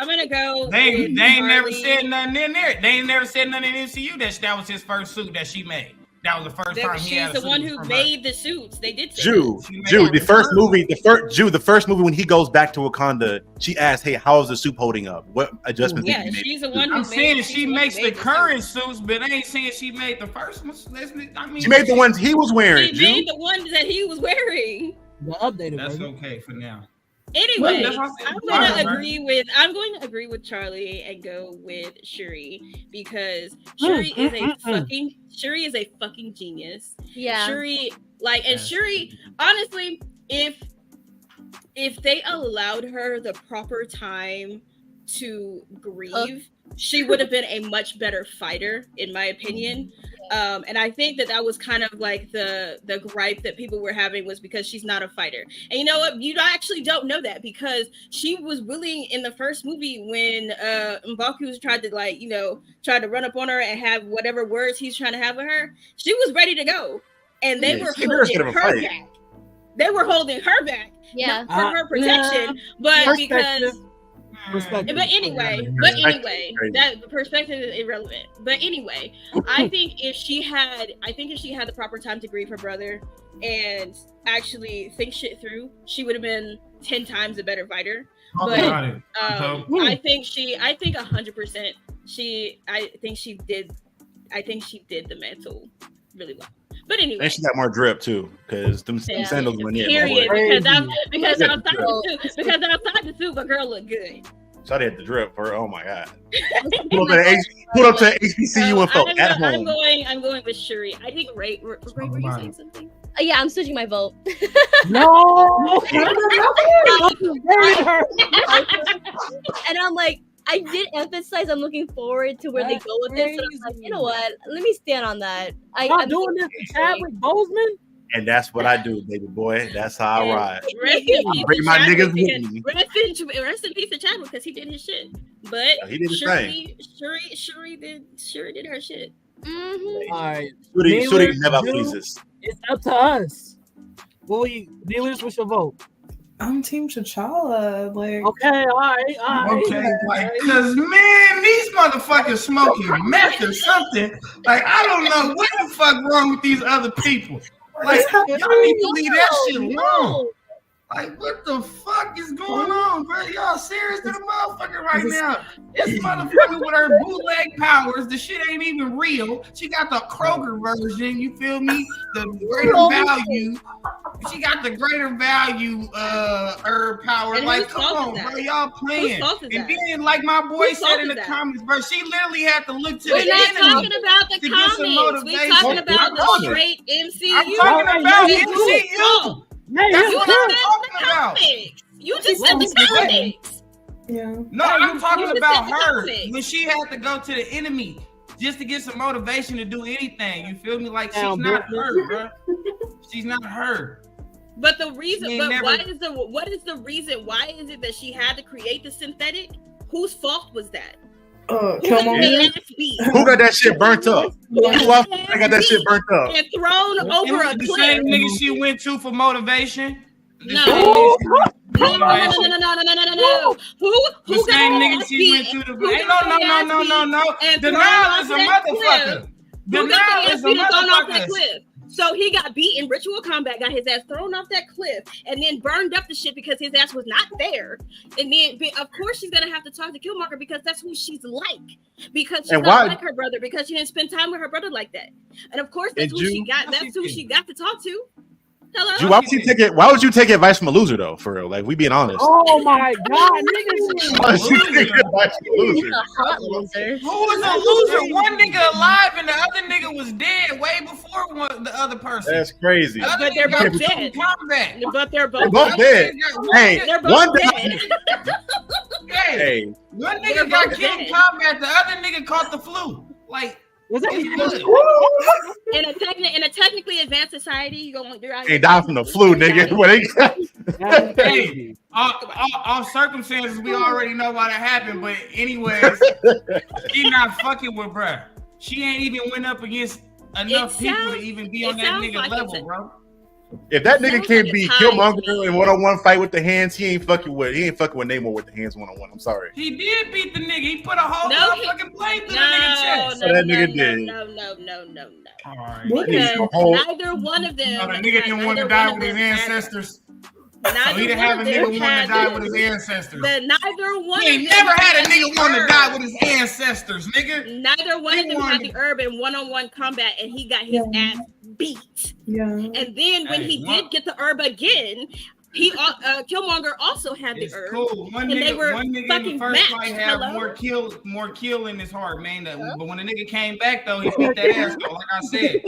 gonna go. They ain't never said nothing in there. They ain't never said nothing in MCU that was his first suit that she made. That was the first time he had a suit. She's the one who made the suits. They did. Jew. The first movie when he goes back to Wakanda, she asked, "Hey, how's the suit holding up? What adjustments did you make?" She's the one who I'm saying she makes the current suits, but I ain't saying she made the first ones. I mean, she made the ones he was wearing. She made the ones that he was wearing. The updated. That's okay for now. Anyway, I'm going to agree with Charlie and go with Shuri because Shuri is a fucking genius. Yeah. Shuri, Shuri, honestly, if they allowed her the proper time to grieve, she would have been a much better fighter, in my opinion. And I think that was kind of like the gripe that people were having was because she's not a fighter. And you know what? You actually don't know that because she was willing in the first movie when M'Baku tried to run up on her and have whatever words he's trying to have with her. She was ready to go, and they were holding her back. They were holding her back, not for her protection, but because. But anyway, that the perspective is irrelevant. But anyway, I think if she had the proper time to grieve her brother and actually think shit through, she would have been 10 times a better fighter. But I think 100%. I think she did the mantle really well. But anyway, and she got more drip too, because them sandals went in. Period. Because outside the suit, a girl looked good. Shawty had the drip for. Oh my god. Pull up to HBCU and felt at home. I'm going with Shuri. I think Ray, were you saying something? Yeah, I'm switching my vote. No. And I'm like, I did emphasize I'm looking forward to where they go with this. So I'm like, you know what? Let me stand on that. I'm doing this to Chadwick Boseman. And that's what I do, baby boy. That's how I ride. Bring my niggas with me. Rest in peace to Chadwick because he did his shit. But he did his thing. Shuri did her shit. Mm-hmm. All right. Shuri never pleases. It's up to us. Dealers, what's your vote? I'm Team T'Challa. Like, okay, all right. Okay, like, cause man, these motherfuckers smoking meth or something. Like, I don't know what the fuck wrong with these other people. Like, y'all need to leave that shit alone. Like, what the fuck is going on, bro? Y'all serious to the motherfucker right now? This motherfucker with her bootleg powers, the shit ain't even real. She got the Kroger version, you feel me? The greater value. She got the greater value herb power. And like, come on, bro, y'all playing. And then, like my boy said in the comments, bro, she literally had to look to the enemy. We're not talking about the comments. We're talking about the straight MCU. I'm talking about MCU. That's what I'm talking about. You just said the comics. Yeah. No, I'm talking about her when she had to go to the enemy just to get some motivation to do anything. You feel me? Like, she's not her, bro. She's not her. But the reason, what is the reason? Why is it that she had to create the synthetic? Whose fault was that? Killmonger. Who got that shit burnt up? Who got that shit burnt up? And thrown over a the cliff. Same nigga she went to for motivation. No. No. Who the same nigga she went to the No. Denial is a motherfucker. Denial is a motherfucker. So he got beaten, ritual combat, got his ass thrown off that cliff, and then burned up the shit because his ass was not there. And then, of course, she's gonna have to talk to Killmonger because that's who she's like. Because she's not like her brother, because she didn't spend time with her brother like that. And of course, that's who she got. That's who she got to talk to. Hello? Why would you take advice from a loser though? For real, like, we being honest. Oh my god, niggas! Why would you take advice from a loser? He's a hot loser. Who was a loser? One nigga alive and the other nigga was dead way before the other person. That's crazy. But they're both dead. But they're both dead. Hey, they're both dead. Hey, one nigga got killed in combat. The other nigga caught the flu. Like. Was that in a technically advanced society, you gonna they die from the flu, nigga. Hey, all circumstances we already know why that happened, but anyways, she not fucking with bruh. She ain't even went up against enough people to even be on that nigga level, bro. If that nigga can't beat Killmonger in one-on-one fight with the hands, he ain't fucking with Namor with the hands one-on-one. I'm sorry. He did beat the nigga. He put a whole fucking blade through the nigga chest. That nigga did. No. All right. Because neither one of them. The nigga didn't want to die with his ancestors. So he didn't have a nigga want to die with his ancestors. Neither one. He ain't never had a nigga want to die with his ancestors, nigga. Neither one of them had the herb in one-on-one combat, and he got his ass beat. Yeah. And then when he did get the herb again, he Killmonger also had the herb. Cool. One and nigga, they were one nigga fucking in the first matched. fight had more kill in his heart, man. But when the nigga came back though, he beat that ass though. Like I said,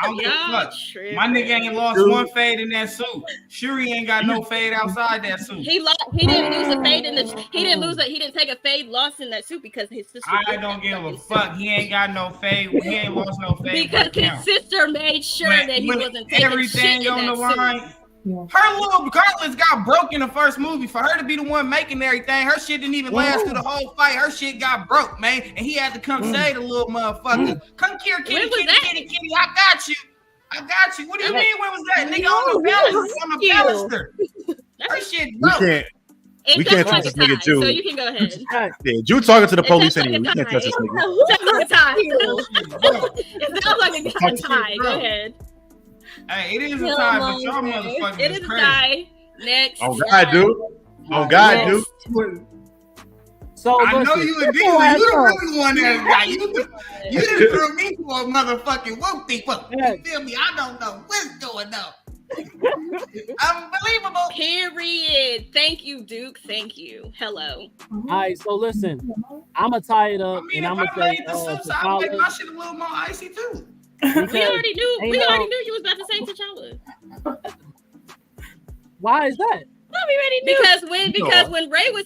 I don't give a fuck. My nigga ain't lost one fade in that suit. Shuri ain't got no fade outside that suit. He didn't lose a fade in the. He didn't take a fade loss in that suit because his sister. I don't give a fuck. He ain't got no fade. He ain't lost no fade because his sister made sure that he wasn't taking everything shit on in the that line. suit. Her little gauntlets got broke in the first movie. For her to be the one making everything, her shit didn't even last through the whole fight. Her shit got broke, man, and he had to come save the little motherfucker. Come here, kitty. I got you. What do you mean? When was that? Nigga on the baluster. Her shit broke. We can't touch this nigga, Jew. So you can go ahead. Yeah, Jew talking to the police anyway. We can't touch this nigga. It sounds like a tie. Go ahead. Hey, it is a tie, but y'all motherfuckers it is a tie. Next. Oh God, dude. Oh God, dude. So I know you a dealer. You the really one that got you didn't throw me to a motherfucking woke thing. You feel me? I don't know what's going on. Unbelievable. Period. Thank you, Duke. Thank you. Hello. All right, so listen, I'm gonna tie it up, and I'm gonna say I'll make my shit a little more icy too. We already knew you was about to say T'Challa. Why is that? We already knew. Because when Ray was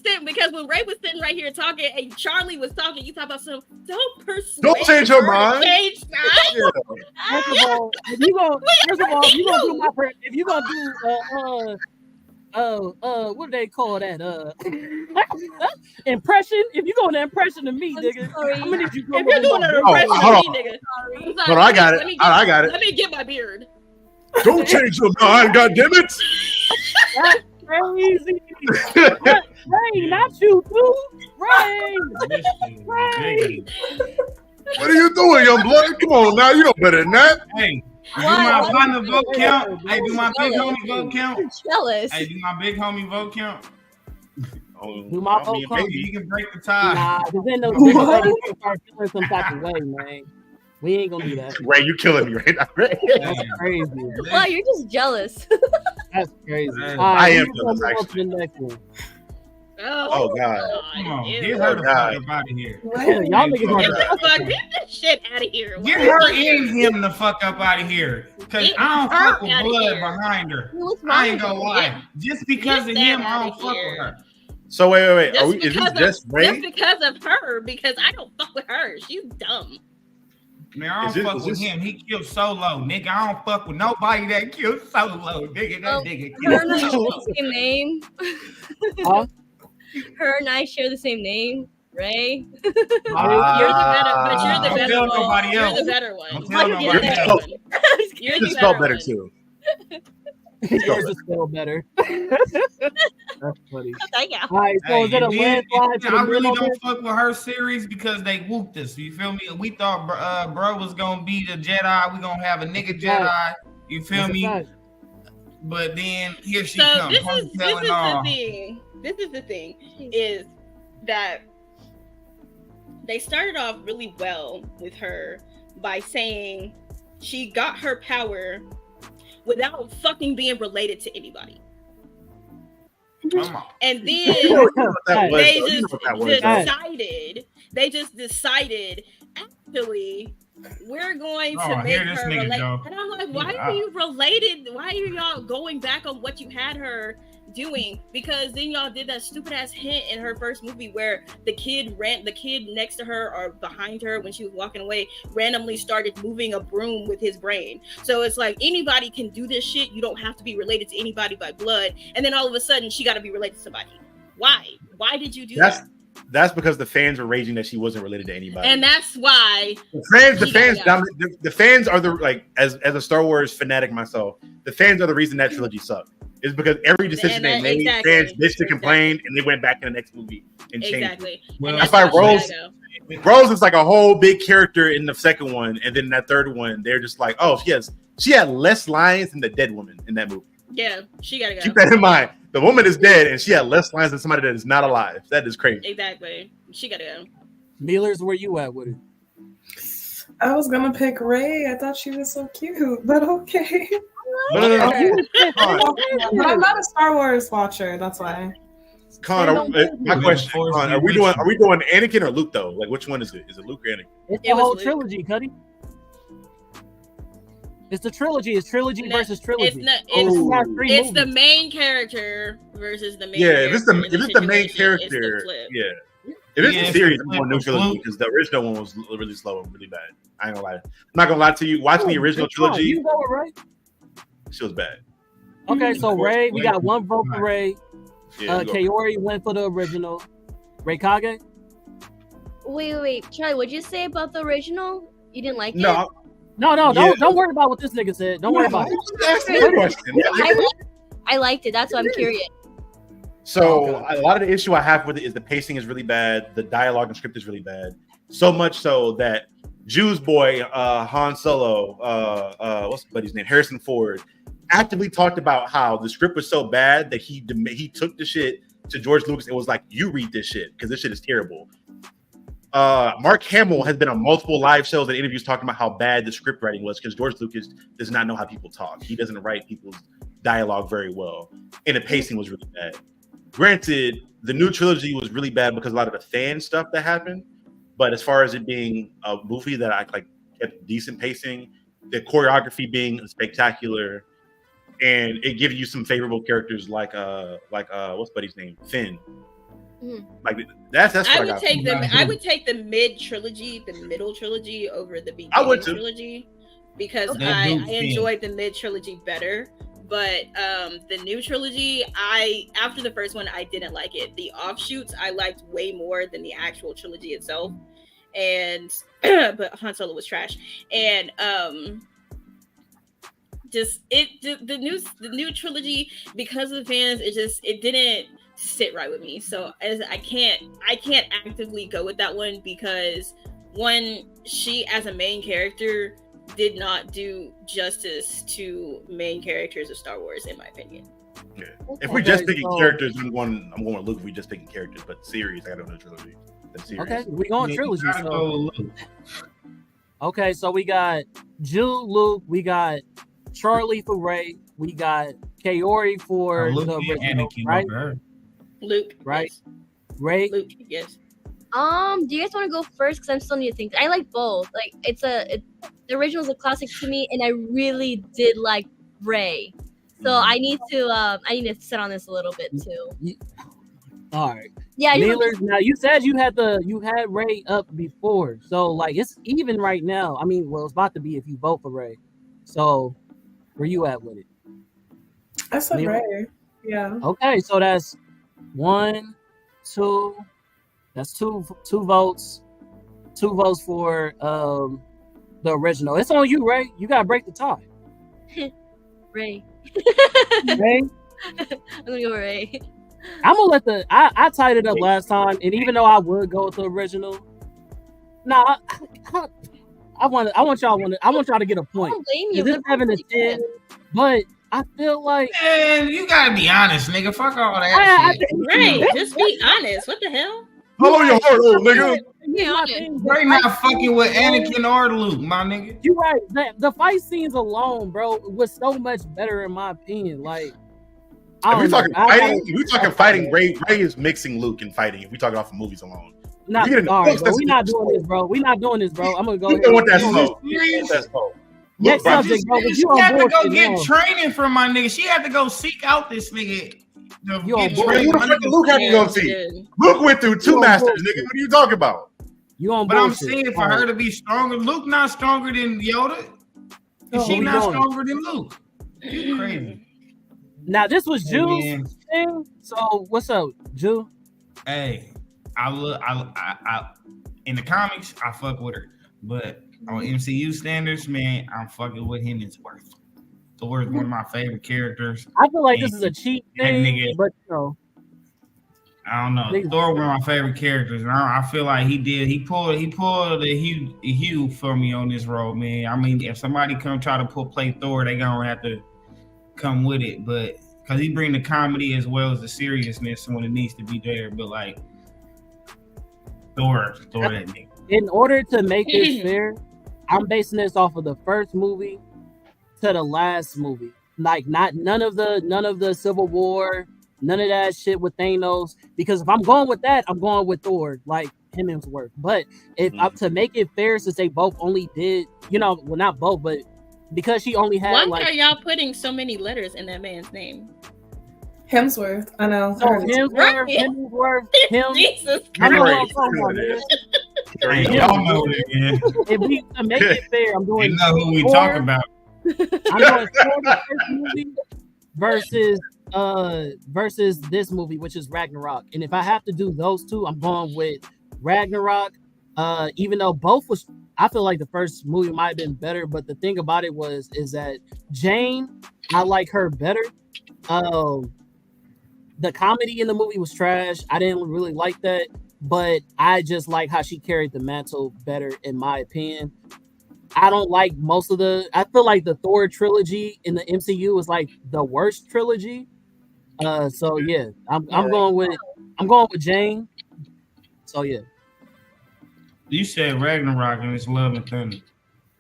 sitting right here talking, and Charlie was talking, you talk about some don't change your mind. First of all, if you gonna do what do they call that? Impression. If you going to impression of me, nigga, how many did you go? If you're doing an impression of me, nigga, hold on, I got it. I got it. Let me get my beard. Don't change your mind, goddammit. That's crazy. Ray, not you, too. Ray. What are you doing, young blood? Come on now, you know better than that. Hey, do my partner vote count? Hey, do my big homie vote count? Jealous. Hey, do my big homie vote count? Do my vote count? Maybe you can break the tie. Nah, because then those niggas start feeling some type of way, man. We ain't gonna do that. Ray, you killing me right now. That's crazy. Wow, you're just jealous. That's crazy. I am jealous, actually. Oh God! Come on, get her the fuck up out of here. Y'all niggas get this shit out of here. Get her and him the fuck up out of here. Cause I don't fuck with blood behind her. I ain't gonna lie. Just because of him, I don't fuck with her. So wait. Is this just Ray? Just because of her, because I don't fuck with her. She's dumb. Man, I don't fuck with him. He killed Solo, nigga. I don't fuck with nobody that killed Solo, nigga. That nigga killed Solo. Same name. Huh? Her and I share the same name, Ray. You're the better, but you're the better one. Nobody else. You're the better one. Don't tell nobody else. You're the spell better too. Yours is spell better. That's funny. Thank you. All right, so is it a landslide? I really don't fuck with her series because they whooped us. You feel me? We thought bro was gonna be the Jedi. We gonna have a nigga Jedi. You feel me? But then here she comes. This is the thing. This is the thing, is that they started off really well with her by saying she got her power without fucking being related to anybody. And then they just decided, actually, we're going to make her related. And I'm like, why are you related? Why are y'all going back on what you had her doing? Because then y'all did that stupid ass hint in her first movie where the kid next to her or behind her when she was walking away randomly started moving a broom with his brain. So it's like, anybody can do this shit. You don't have to be related to anybody by blood. And then all of a sudden she got to be related to somebody. Why did you do that? That's because the fans were raging that she wasn't related to anybody, and that's why the fans are the, like, as a Star Wars fanatic myself, the fans are the reason that trilogy sucked. It's because every decision they made, fans bitched to complain, and they went back to the next movie and changed it. Well, that's why Rose is like a whole big character in the second one, and then in that third one, they're just like, oh, she had less lines than the dead woman in that movie. Yeah, she gotta go. Keep that in mind. The woman is dead, and she had less lines than somebody that is not alive. That is crazy. Exactly. She gotta go. Mealers, where you at with it? I was gonna pick Ray. I thought she was so cute, but okay. No. But I'm not a Star Wars watcher. That's why. Con, my question, Con, are we doing Anakin or Luke though? Like, which one is it? Is it Luke or Anakin? It's the whole trilogy, Cuddy. It's the trilogy. It's trilogy versus trilogy. It's the main character versus the main. Yeah, if it's the main character, yeah. If it's the series, I'm going new trilogy because the original one was really slow and really bad. I ain't gonna lie. I'm not gonna lie to you. Watching the original trilogy, you go with Ray? She was bad. Okay, so Ray, we got one vote for Ray. Kaori went for the original. Ray Kage? Wait. Charlie, what'd you say about the original? You didn't like it? No, don't worry about what this nigga said. Don't worry about it. I liked it. That's why I'm curious. So a lot of the issue I have with it is the pacing is really bad. The dialogue and script is really bad. So much so that Jew's boy, Han Solo, what's the buddy's name? Harrison Ford, actively talked about how the script was so bad that he took the shit to George Lucas and was like, you read this shit because this shit is terrible. Mark Hamill has been on multiple live shows and interviews talking about how bad the script writing was because George Lucas does not know how people talk. He doesn't write people's dialogue very well, and the pacing was really bad. Granted, the new trilogy was really bad because a lot of the fan stuff that happened, but as far as it being a movie that I like kept decent pacing, the choreography being spectacular, and it gives you some favorable characters like what's Buddy's name? Finn. Like that's what I would take the mid trilogy, the middle trilogy over the beginning trilogy because I enjoyed the mid trilogy better. But the new trilogy, after the first one, I didn't like it. The offshoots I liked way more than the actual trilogy itself. And but Han Solo was trash. And the new trilogy, because of the fans, it didn't sit right with me. So as I can't actively go with that one because one, she as a main character did not do justice to main characters of Star Wars, in my opinion. Yeah. If we're just picking characters, I'm going with Luke. If we just picking characters, but series, I got another trilogy. Okay, we going trilogy. Okay, so we got Jill, Luke, we got Charlie for Rey, we got Kaori for Luke the original, Anakin, right? Luke, right? Yes. Rey, Luke, yes. Do you guys want to go first? Because I'm still need to think. I like both. Like the original is a classic to me, and I really did like Rey. So I need to sit on this a little bit too. All right. Yeah. Now you said you had Rey up before, so like it's even right now. I mean, well, it's about to be if you vote for Rey. So where you at with it? I said Rey. Yeah. Okay, so that's 1, 2. That's two votes. 2 votes for the original. It's on you, Rey. You gotta break the tie. Rey. Rey? I'm gonna go Rey. I'm gonna let I tied it up last time, and even though I would go with the original, I want y'all to get a point. This is 7 to 10, but I feel like you gotta be honest, nigga. Fuck all that shit. Rey, just be honest. What the hell? Follow your heart, old nigga. Rey not fucking with Anakin or Luke, my nigga. You're right. The fight scenes alone, bro, was so much better in my opinion. Like, if we talking fighting, we talking fighting. Rey is mixing Luke and fighting. If we talking off of movies alone, all right, bro. We're not doing this, bro. We're not doing this, bro. I'm gonna go ahead. That's slow. Next subject, bro. She had to go get training from my nigga. She had to go seek out this nigga. Who the fuck Luke had to go see? Luke went through 2 masters, nigga. What are you talking about? You on but bullshit. I'm saying for her to be stronger, Luke not stronger than Yoda. And she not stronger than Luke. It's crazy. Now this was Jew's thing. So what's up, Jew? Hey, I in the comics, I fuck with her, but on MCU standards, man, I'm fucking with him. It's worth. Thor is one of my favorite characters. I feel like this is a cheap thing, but I don't know. Thor one of my favorite characters, and I feel like he pulled the hue for me on this role, man. I mean, if somebody come try to play Thor, they gonna have to come with it, but because he bring the comedy as well as the seriousness when it needs to be there. But like Thor that nigga. In order to make this fair, I'm basing this off of the first movie to the last movie. Like none of the Civil War, none of that shit with Thanos. Because if I'm going with that, I'm going with Thor, like Hemsworth. But if to make it fair, since they both only did, well, not both, but because she only had. Why are y'all putting so many letters in that man's name? Hemsworth. I know. So Hemsworth. Jesus Y'all know it, if we to make it fair, I'm doing. You know who we talking about? I'm going for the first movie versus this movie, which is Ragnarok. And if I have to do those two, I'm going with Ragnarok. Even though both was, I feel like the first movie might have been better, but the thing about it is that Jane, I like her better. The comedy in the movie was trash. I didn't really like that, but I just like how she carried the mantle better, in my opinion. I don't like most of I feel like the Thor trilogy in the MCU is like the worst trilogy. So yeah, I'm going with Jane. So yeah. You said Ragnarok and it's Love and Thunder.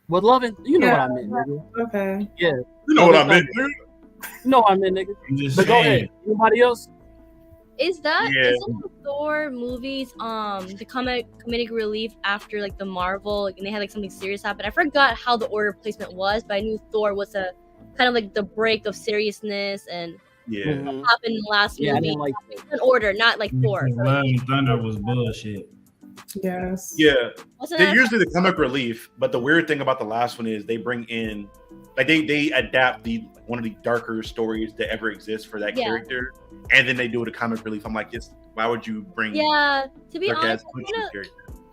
With Love and you know what I meant, nigga. Okay. Yeah. You know what I meant, nigga. You know what I meant, nigga. But go ahead. Anybody else? Is the Thor movies the comedic relief after like the Marvel and they had like something serious happen? I forgot how the order placement was, but I knew Thor was a kind of like the break of seriousness and what happened in the last movie. I didn't like an order, not like Thor. Love and Thunder was bullshit. Yes. Yeah. They're usually the comic relief, but the weird thing about the last one is they bring in like they adapt one of the darker stories that ever exist for that character, and then they do it a comic relief. I'm like, why would you bring? Yeah, to be honest,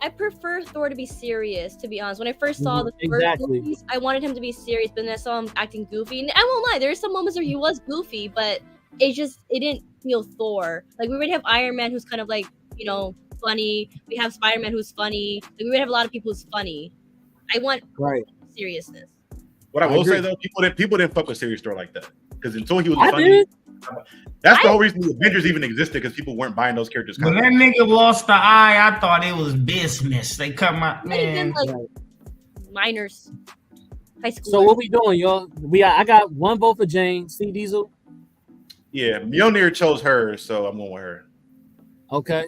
I prefer Thor to be serious. To be honest, when I first saw the first movies, I wanted him to be serious, but then I saw him acting goofy. And I won't lie, there are some moments where he was goofy, but it didn't feel Thor. Like we already have Iron Man, who's kind of like funny. We have Spider-Man, who's funny. Like, we already have a lot of people who's funny. I want seriousness. What I will say though, people didn't fuck with serious Thor like that because until he was funny. That's the whole reason the Avengers even existed, because people weren't buying those characters. When that nigga lost the eye, I thought it was business. They come out, man. Like minors, high school. So what we doing, y'all? I got one vote for Jane. C Diesel. Yeah, Mjolnir chose her, so I'm going with her. Okay.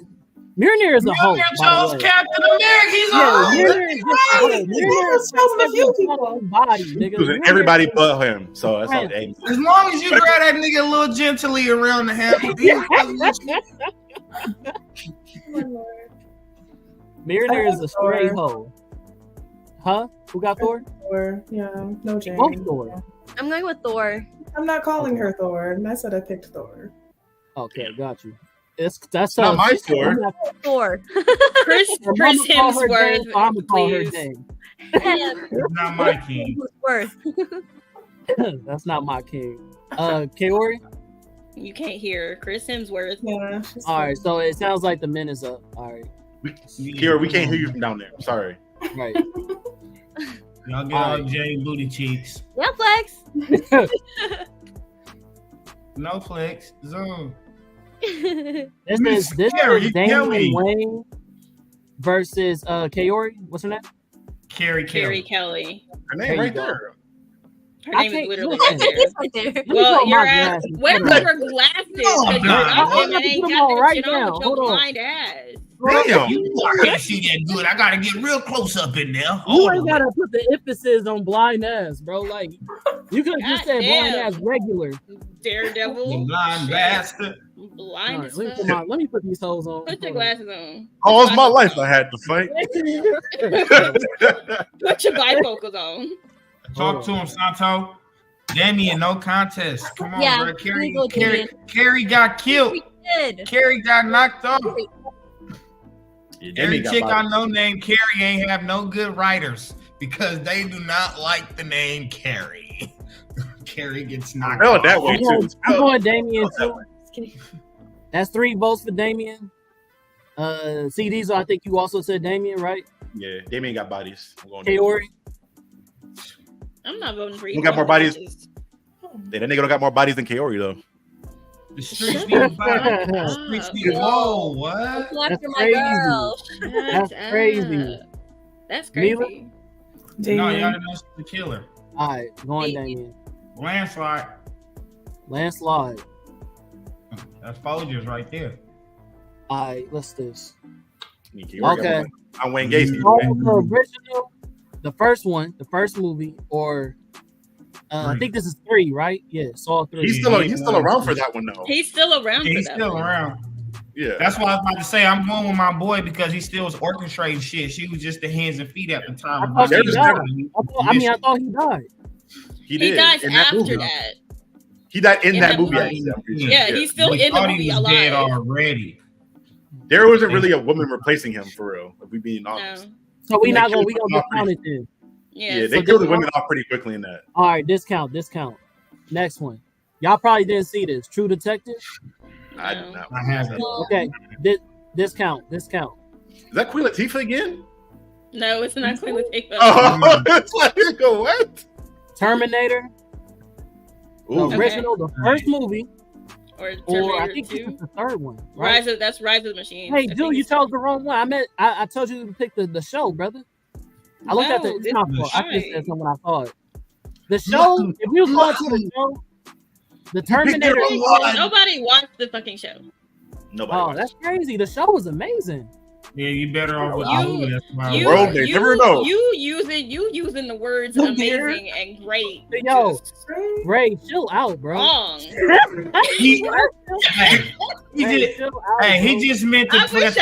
Mjolnir is a hoe. chose Captain America. He's Mjolnir is a few people. Body, nigga. Everybody but him. So that's all. As long as you grab that nigga a little gently around the handle. Mjolnir is a stray hoe. Huh? Who got Thor? Thor. Yeah, no Jane. Both Thor. I'm going with Thor. I'm not calling her Thor. I said I picked Thor. Okay, got you. That's not my Thor. Thor. Chris Hemsworth. I'm gonna call her Jane. Not my king. That's not my king. Kaori? You can't hear Chris Hemsworth. Yeah. All right, so it sounds like the men is up. All right. Kaori, we can't hear you from down there. I'm sorry. Right. Y'all get all Jay booty cheeks. Yeah, flex. No flex. Zoom. This is Damian Wayne versus Kaori. What's her name? Carrie Kelly. Her name right there. Her name is literally right there. Well, you're at where's your glasses? Because you're ain't got that shit on with your blind ass. Damn, you can't see that good. I gotta get real close up in there. You ain't gotta put the emphasis on blind ass, bro. Like you could have just said blind ass regular. Daredevil. Blind bastard. Blind as fuck. Let me put these hoes on. Put your glasses on. Oh, it's my life I had to fight. Put your bifocals on. Talk to him, Santo. Damian, no contest. Come on, bro. Carrie got killed. Carrie got knocked off. Every chick I know named Carrie ain't have no good writers because they do not like the name Carrie. Carrie gets knocked off. That way too. I'm going Damian too. That's 3 votes for Damian. C Diesel, I think you also said Damian, right? Yeah, Damian got bodies. Kaori. I'm not voting for you. Who got more bodies? Yeah, that nigga don't got more bodies than Kaori though. The streets need to fight. Streets need to whoa, what? That's crazy. That's crazy. That's crazy. No, y'all didn't know she's the killer. All right, going Damian. Landslide. That's Folgers right there. All right, let's do this. Okay. I'm Wayne Gacy. The original, the first one, the first movie, or I think this is 3, right? Yeah, Saw 3. He's still around for that one though. He's still around. He's still around. Yeah, that's why I was about to say I'm going with my boy because he still was orchestrating shit. She was just the hands and feet at the time. I thought he died. He did. He dies after that. He died in that movie. Yeah, he's still in the movie alive. Dead already. There wasn't really a woman replacing him for real. If we being honest. No. So we gonna get counted then. Yeah, they killed the women off pretty quickly in that. All right, discount. Next one. Y'all probably didn't see this. True Detective. I did not. I haven't. Okay, discount. Is that Queen Latifah again? No, it's not Queen Latifah. Oh, it's like what? Terminator. The original, the first movie. or I Terminator think 2. it's the third one. Right? Rise of the Machines. Hey, dude, you chose the wrong one. I told you to pick the show, brother. I looked at it's not fault. I just said something I thought. The show, if you go to the show, the Terminator. Nobody watched the fucking show. Nobody. Oh, that's crazy. The show was amazing. Yeah, you better off with you using the words amazing and great. Yo, Ray, chill out, bro. Wrong. he just meant to put like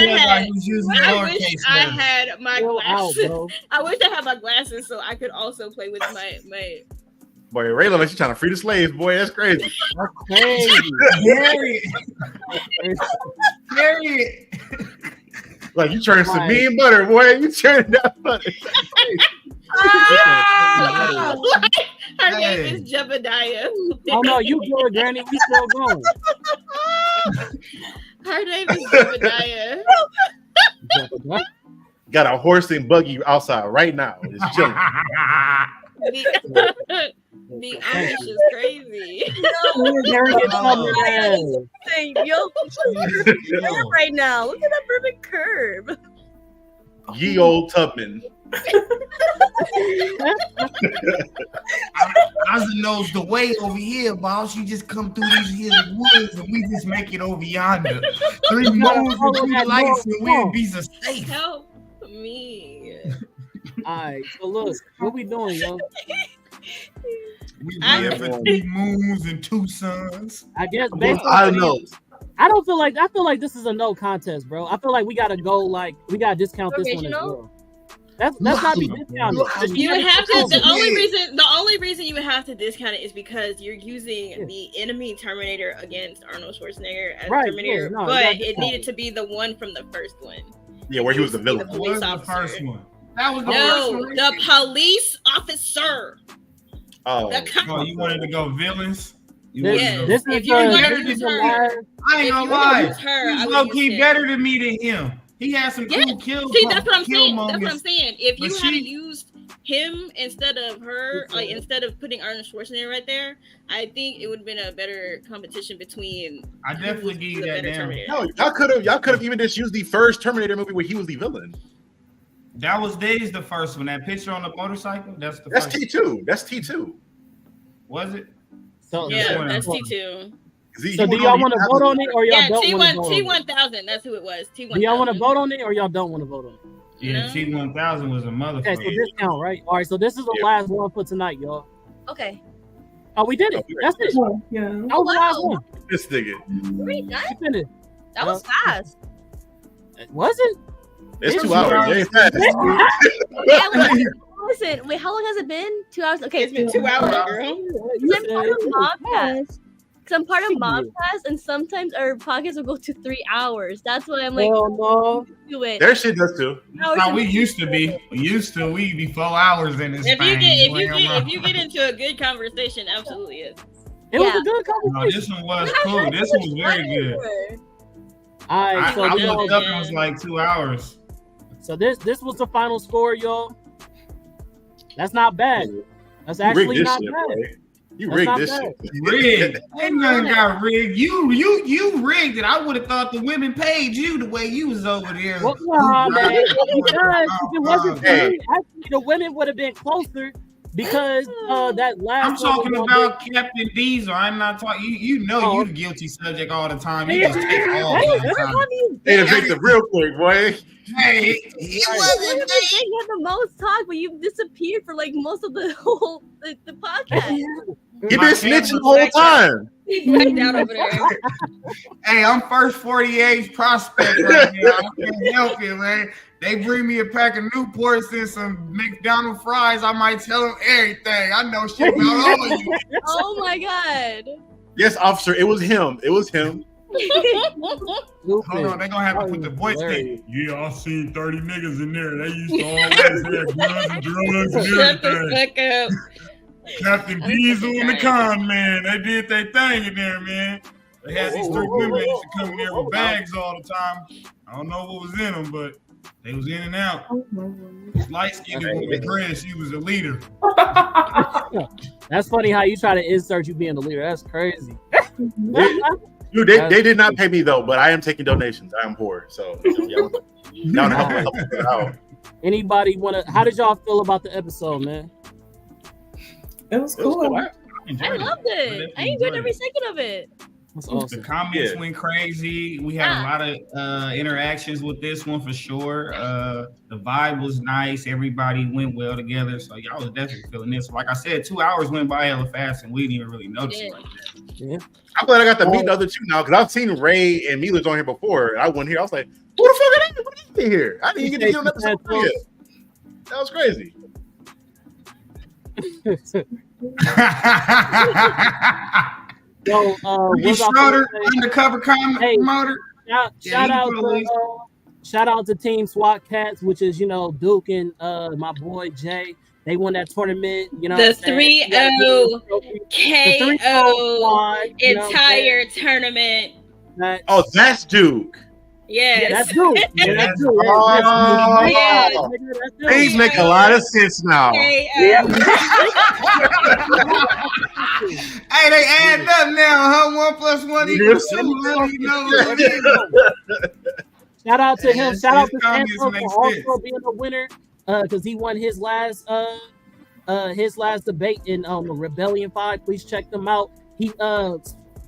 he was using lowercase. I had my glasses. I wish I had my glasses so I could also play with my. Boy, Ray looks like she's trying to free the slaves. Boy, that's crazy. That's crazy. Harriet. Like you turn some mean butter, boy. You turn that butter. Her name is Jebediah. Oh no, you good, Granny. We still going. Her name is Jebediah. Got a horse and buggy outside right now. It's chilling. The Amish is crazy. Yo, right now. Look at that perfect curve. Ye old Tubman. Ozzy knows the way over here, boss. You just come through these here woods and we just make it over yonder. 3 moons and 3 lights and we'll be safe. Help me. Alright, so look, what we doing, yo? We live for 3 moons and 2 suns. I guess based on I know. I feel like this is a no contest, bro. I feel like we gotta go we gotta discount this one as well. That's not be discounted. You would have to. The only reason you would have to discount it is because you're using the enemy Terminator against Arnold Schwarzenegger as Terminator, but it needed to be the one from the first one. Yeah, where he was the villain. The police officer. The first one. That was the first one. The police officer. Oh, you wanted to go villains? This if you wanted to use her, I ain't gonna lie. He's low-key better than me than him. He has some cool kills. See, that's what I'm saying. That's what I'm saying. If you had used him instead of her, like instead of putting Arnold Schwarzenegger right there, I think it would have been a better competition between. I definitely give you that down. No, y'all could have even just used the first Terminator movie where he was the villain. That was the first one. That picture on the motorcycle. That's T2. That's T2. Was it? So yeah, that's T2. So do y'all want to vote on it or y'all don't want to vote on it? T1000, that's who it was. T1000. Do y'all want to vote on it or y'all don't want to vote on it? Yeah, T1000 was a motherfucker. Okay, so discount, right? All right, so this is the last one for tonight, y'all. Okay. Oh, we did it. That's it. Yeah. That was the last one. This nigga. Pretty nice. We finished. That was fast. Was it? It's 2 hours. It ain't fast. Listen, wait, how long has it been? 2 hours? Okay. It's been 2 hours, girl. I'm part of Mobcast. Because I'm part of Mobcast, and sometimes our podcast will go to 3 hours. That's why I'm like, do it. Their shit does too. How we used to be. We'd be 4 hours in this thing. If you get into a good conversation, absolutely is. It was a good conversation. No, this one was cool. This one was very good. All right, so I looked up and it was like 2 hours. So this was the final score, y'all. That's not bad. That's actually not bad. You rigged this shit. Rigged. Ain't nothing got rigged. You rigged it. I would have thought the women paid you the way you was over there. Well, man, if it wasn't for me, actually the women would have been closer because that last. I'm talking about Captain Diesel. I'm not talking. You know you the guilty subject all the time. You just take all the time. Hey, the victim real quick, boy. Hey, you had the most talk, but you disappeared for like most of the whole the podcast. He been snitching the whole time. He blacked out over there. Hey, I'm first 48 prospect right now. I can't help it, man. They bring me a pack of Newports and some McDonald's fries. I might tell them everything. I know shit about all of you. Oh my god. Yes, officer, it was him. It was him. Hold on, they're gonna have to put the voice thing. Yeah, I seen 30 niggas in there. They used to always have guns and drugs and everything. Captain Diesel and the con man, they did their thing in there, man. They had these 3 women that used to come in there with bags all the time. I don't know what was in them, but they was in and out. Light-skinned woman dress, she was a leader. That's funny how you try to insert you being the leader. That's crazy. Dude, they did not pay me though, but I am taking donations. I am poor, so y'all help out. Anybody wanna? How did y'all feel about the episode, man? It was cool. I loved it. I enjoyed every second of it. That's awesome. The comments went crazy. We had a lot of interactions with this one for sure. The vibe was nice. Everybody went well together. So y'all was definitely feeling this. Like I said, 2 hours went by hella fast and we didn't even really notice it like that. Yeah. I'm glad I got to meet the other two now because I've seen Ray and Mila's on here before. And I wasn't here. I was like, who the fuck are they? What are they here? I didn't even get to hear an episode yet. That was crazy. Yo, Schroeder, undercover promoter. Shout out to Team SWAT Cats, which is Duke and my boy Jay. They won that tournament. The 3-0 KO entire tournament. That's Duke. Yes. Yeah, that's Duke. Yeah, that's Duke. Things make a lot of sense now. Hey, they add up now, huh? 1 + 1 = 2. Shout out to him. Shout out to Santos for also being a winner because he won his last debate in Rebellion 5. Please check them out. He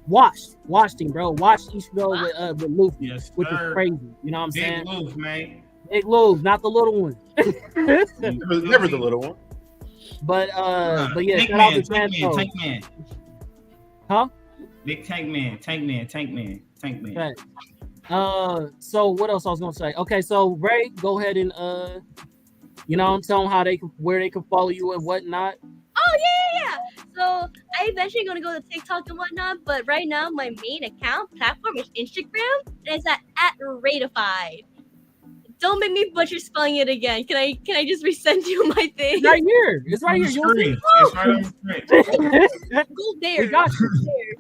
washed him, bro. Washed Ishmael with Luffy, which is crazy. You know what I'm saying? Big Loof, man. Big Loof, not the little one. Never the little one. But yeah, shout out to Santos. Tank Man. Huh? Big Tank Man. So what else I was gonna say? Okay, so Ray, go ahead and tell them where they can follow you and whatnot. Oh yeah. So I eventually gonna go to TikTok and whatnot, but right now my main account platform is Instagram, and it's at Ratified. Don't make me butcher spelling it again. Can I just resend you my thing? It's right here. It's right here. You'll see. It's right on the screen. Go there. We got you.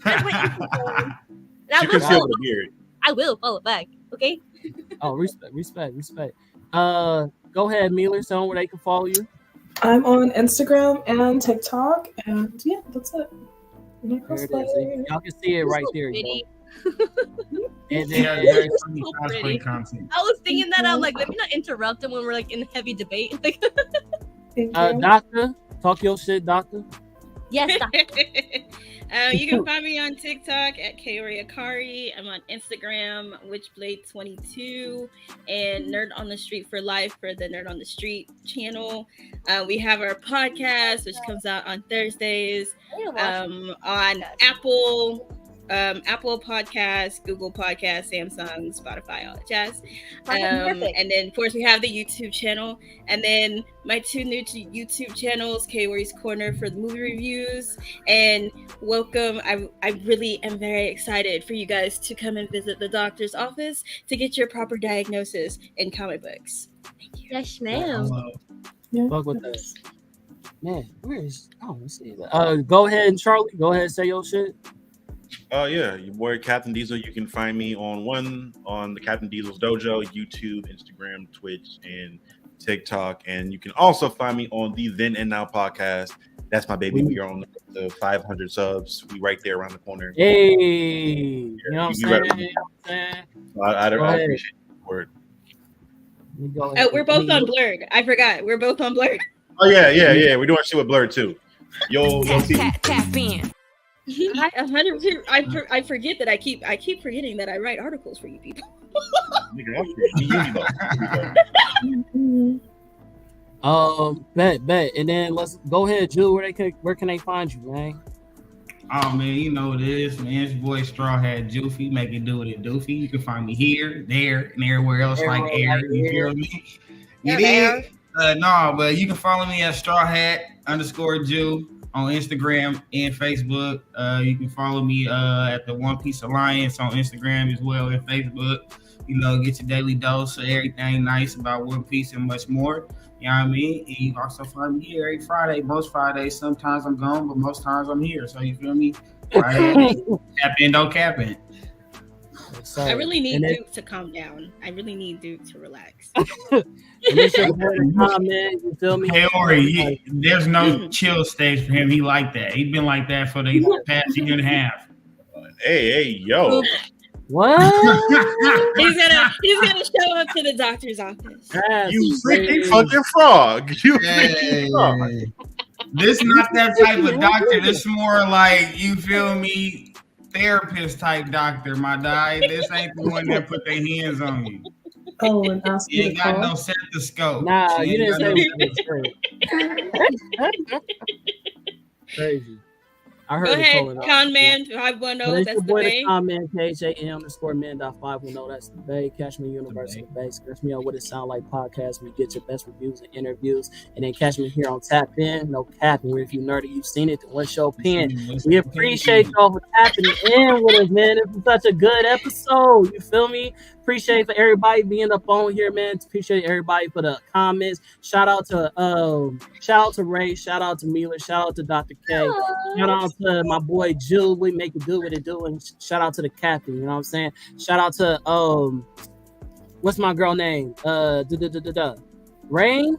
That's what you can. You can feel the beard. I will follow back. Okay. Oh, respect. Go ahead, Mealer. Tell them where they can follow you. I'm on Instagram and TikTok, and yeah, that's it. There it is. Y'all can see it right there. And then, I was thinking that I'm like, let me not interrupt them when we're like in heavy debate. Doctor, talk your shit, Doctor. Yes, Doctor. You can find me on TikTok at Kaori Akari. I'm on Instagram, Witchblade22, and Nerd on the Street for Life for the Nerd on the Street channel. We have our podcast, which comes out on Thursdays, on Apple Podcasts, Google Podcasts, Samsung, Spotify, all that jazz. And then, of course, we have the YouTube channel. And then my two new YouTube channels, Kaori's Corner for the movie reviews. And welcome. I really am very excited for you guys to come and visit the doctor's office to get your proper diagnosis in comic books. Thank you. Yes, ma'am. Fuck with that. Man, where is... Oh, let's see that. Go ahead, Charlie. Go ahead and say your shit. Yeah, your boy Captain Diesel. You can find me on the Captain Diesel's Dojo, YouTube, Instagram, Twitch, and TikTok. And you can also find me on the Then and Now podcast. That's my baby. We are on the 500 subs. We right there around the corner. Hey, you know what I'm saying? I appreciate the support. We're both on Blurred. I forgot. We're both on Blurred. Oh yeah. We're doing shit with Blurred too. Yo, tap in. I forget that I keep forgetting that I write articles for you people. Bet. And then let's go ahead, Drew. Where can they find you, man? Oh man, you know this, man. It's your boy Straw Hat Joofy. Make it do what it doofy. You can find me here, there, and everywhere else like air. You feel me? But you can follow me at Straw Hat _Jew on Instagram and Facebook. You can follow me at the One Piece Alliance on Instagram as well and Facebook. Get your daily dose of everything nice about One Piece and much more. You know what I mean? And you can also find me here every Friday. Most Fridays, sometimes I'm gone, but most times I'm here. So you feel me? Right. Tap in, don't cap in. I really need Duke to calm down. I really need Duke to relax. You feel me? Hey, Ori, there's no chill stage for him. He like that. He's been like that for the past year and a half. Hey, yo. What? He's gonna show up to the doctor's office. You freaking fucking frog. You freaking frog. This not that type of doctor. This more like, you feel me, therapist type doctor, my guy. This ain't the one that put their hands on you. Oh, and ask You ain't got no stethoscope. Nah, you didn't say crazy. I heard Go ahead, it Conman 510. That's the boy, Conman KJM_men.510. That's the Bay. Catch me University Bay. Catch me on What It Sound Like podcast. We get your best reviews and interviews, and then catch me here on Tap In. No capping. If you nerdy, you've seen it. Then what's your pen? We appreciate y'all for tapping in with us, man. This is such a good episode. You feel me? Appreciate for everybody being up on here, man. Appreciate everybody for the comments. Shout out to Ray. Shout out to Mila. Shout out to Dr. K. Shout out to my boy Jill. We make it do what it do. And shout out to the captain. You know what I'm saying? Shout out to what's my girl name? Rain.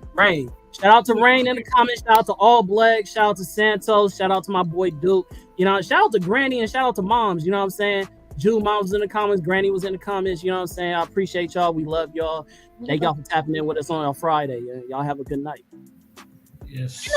Shout out to Rain in the comments. Shout out to All Black. Shout out to Santos. Shout out to my boy Duke. You know, shout out to Granny and shout out to Moms. You know what I'm saying? Jew Mom was in the comments. Granny was in the comments. You know what I'm saying? I appreciate y'all. We love y'all. Thank y'all for tapping in with us on a Friday. Y'all have a good night. Yes, sir.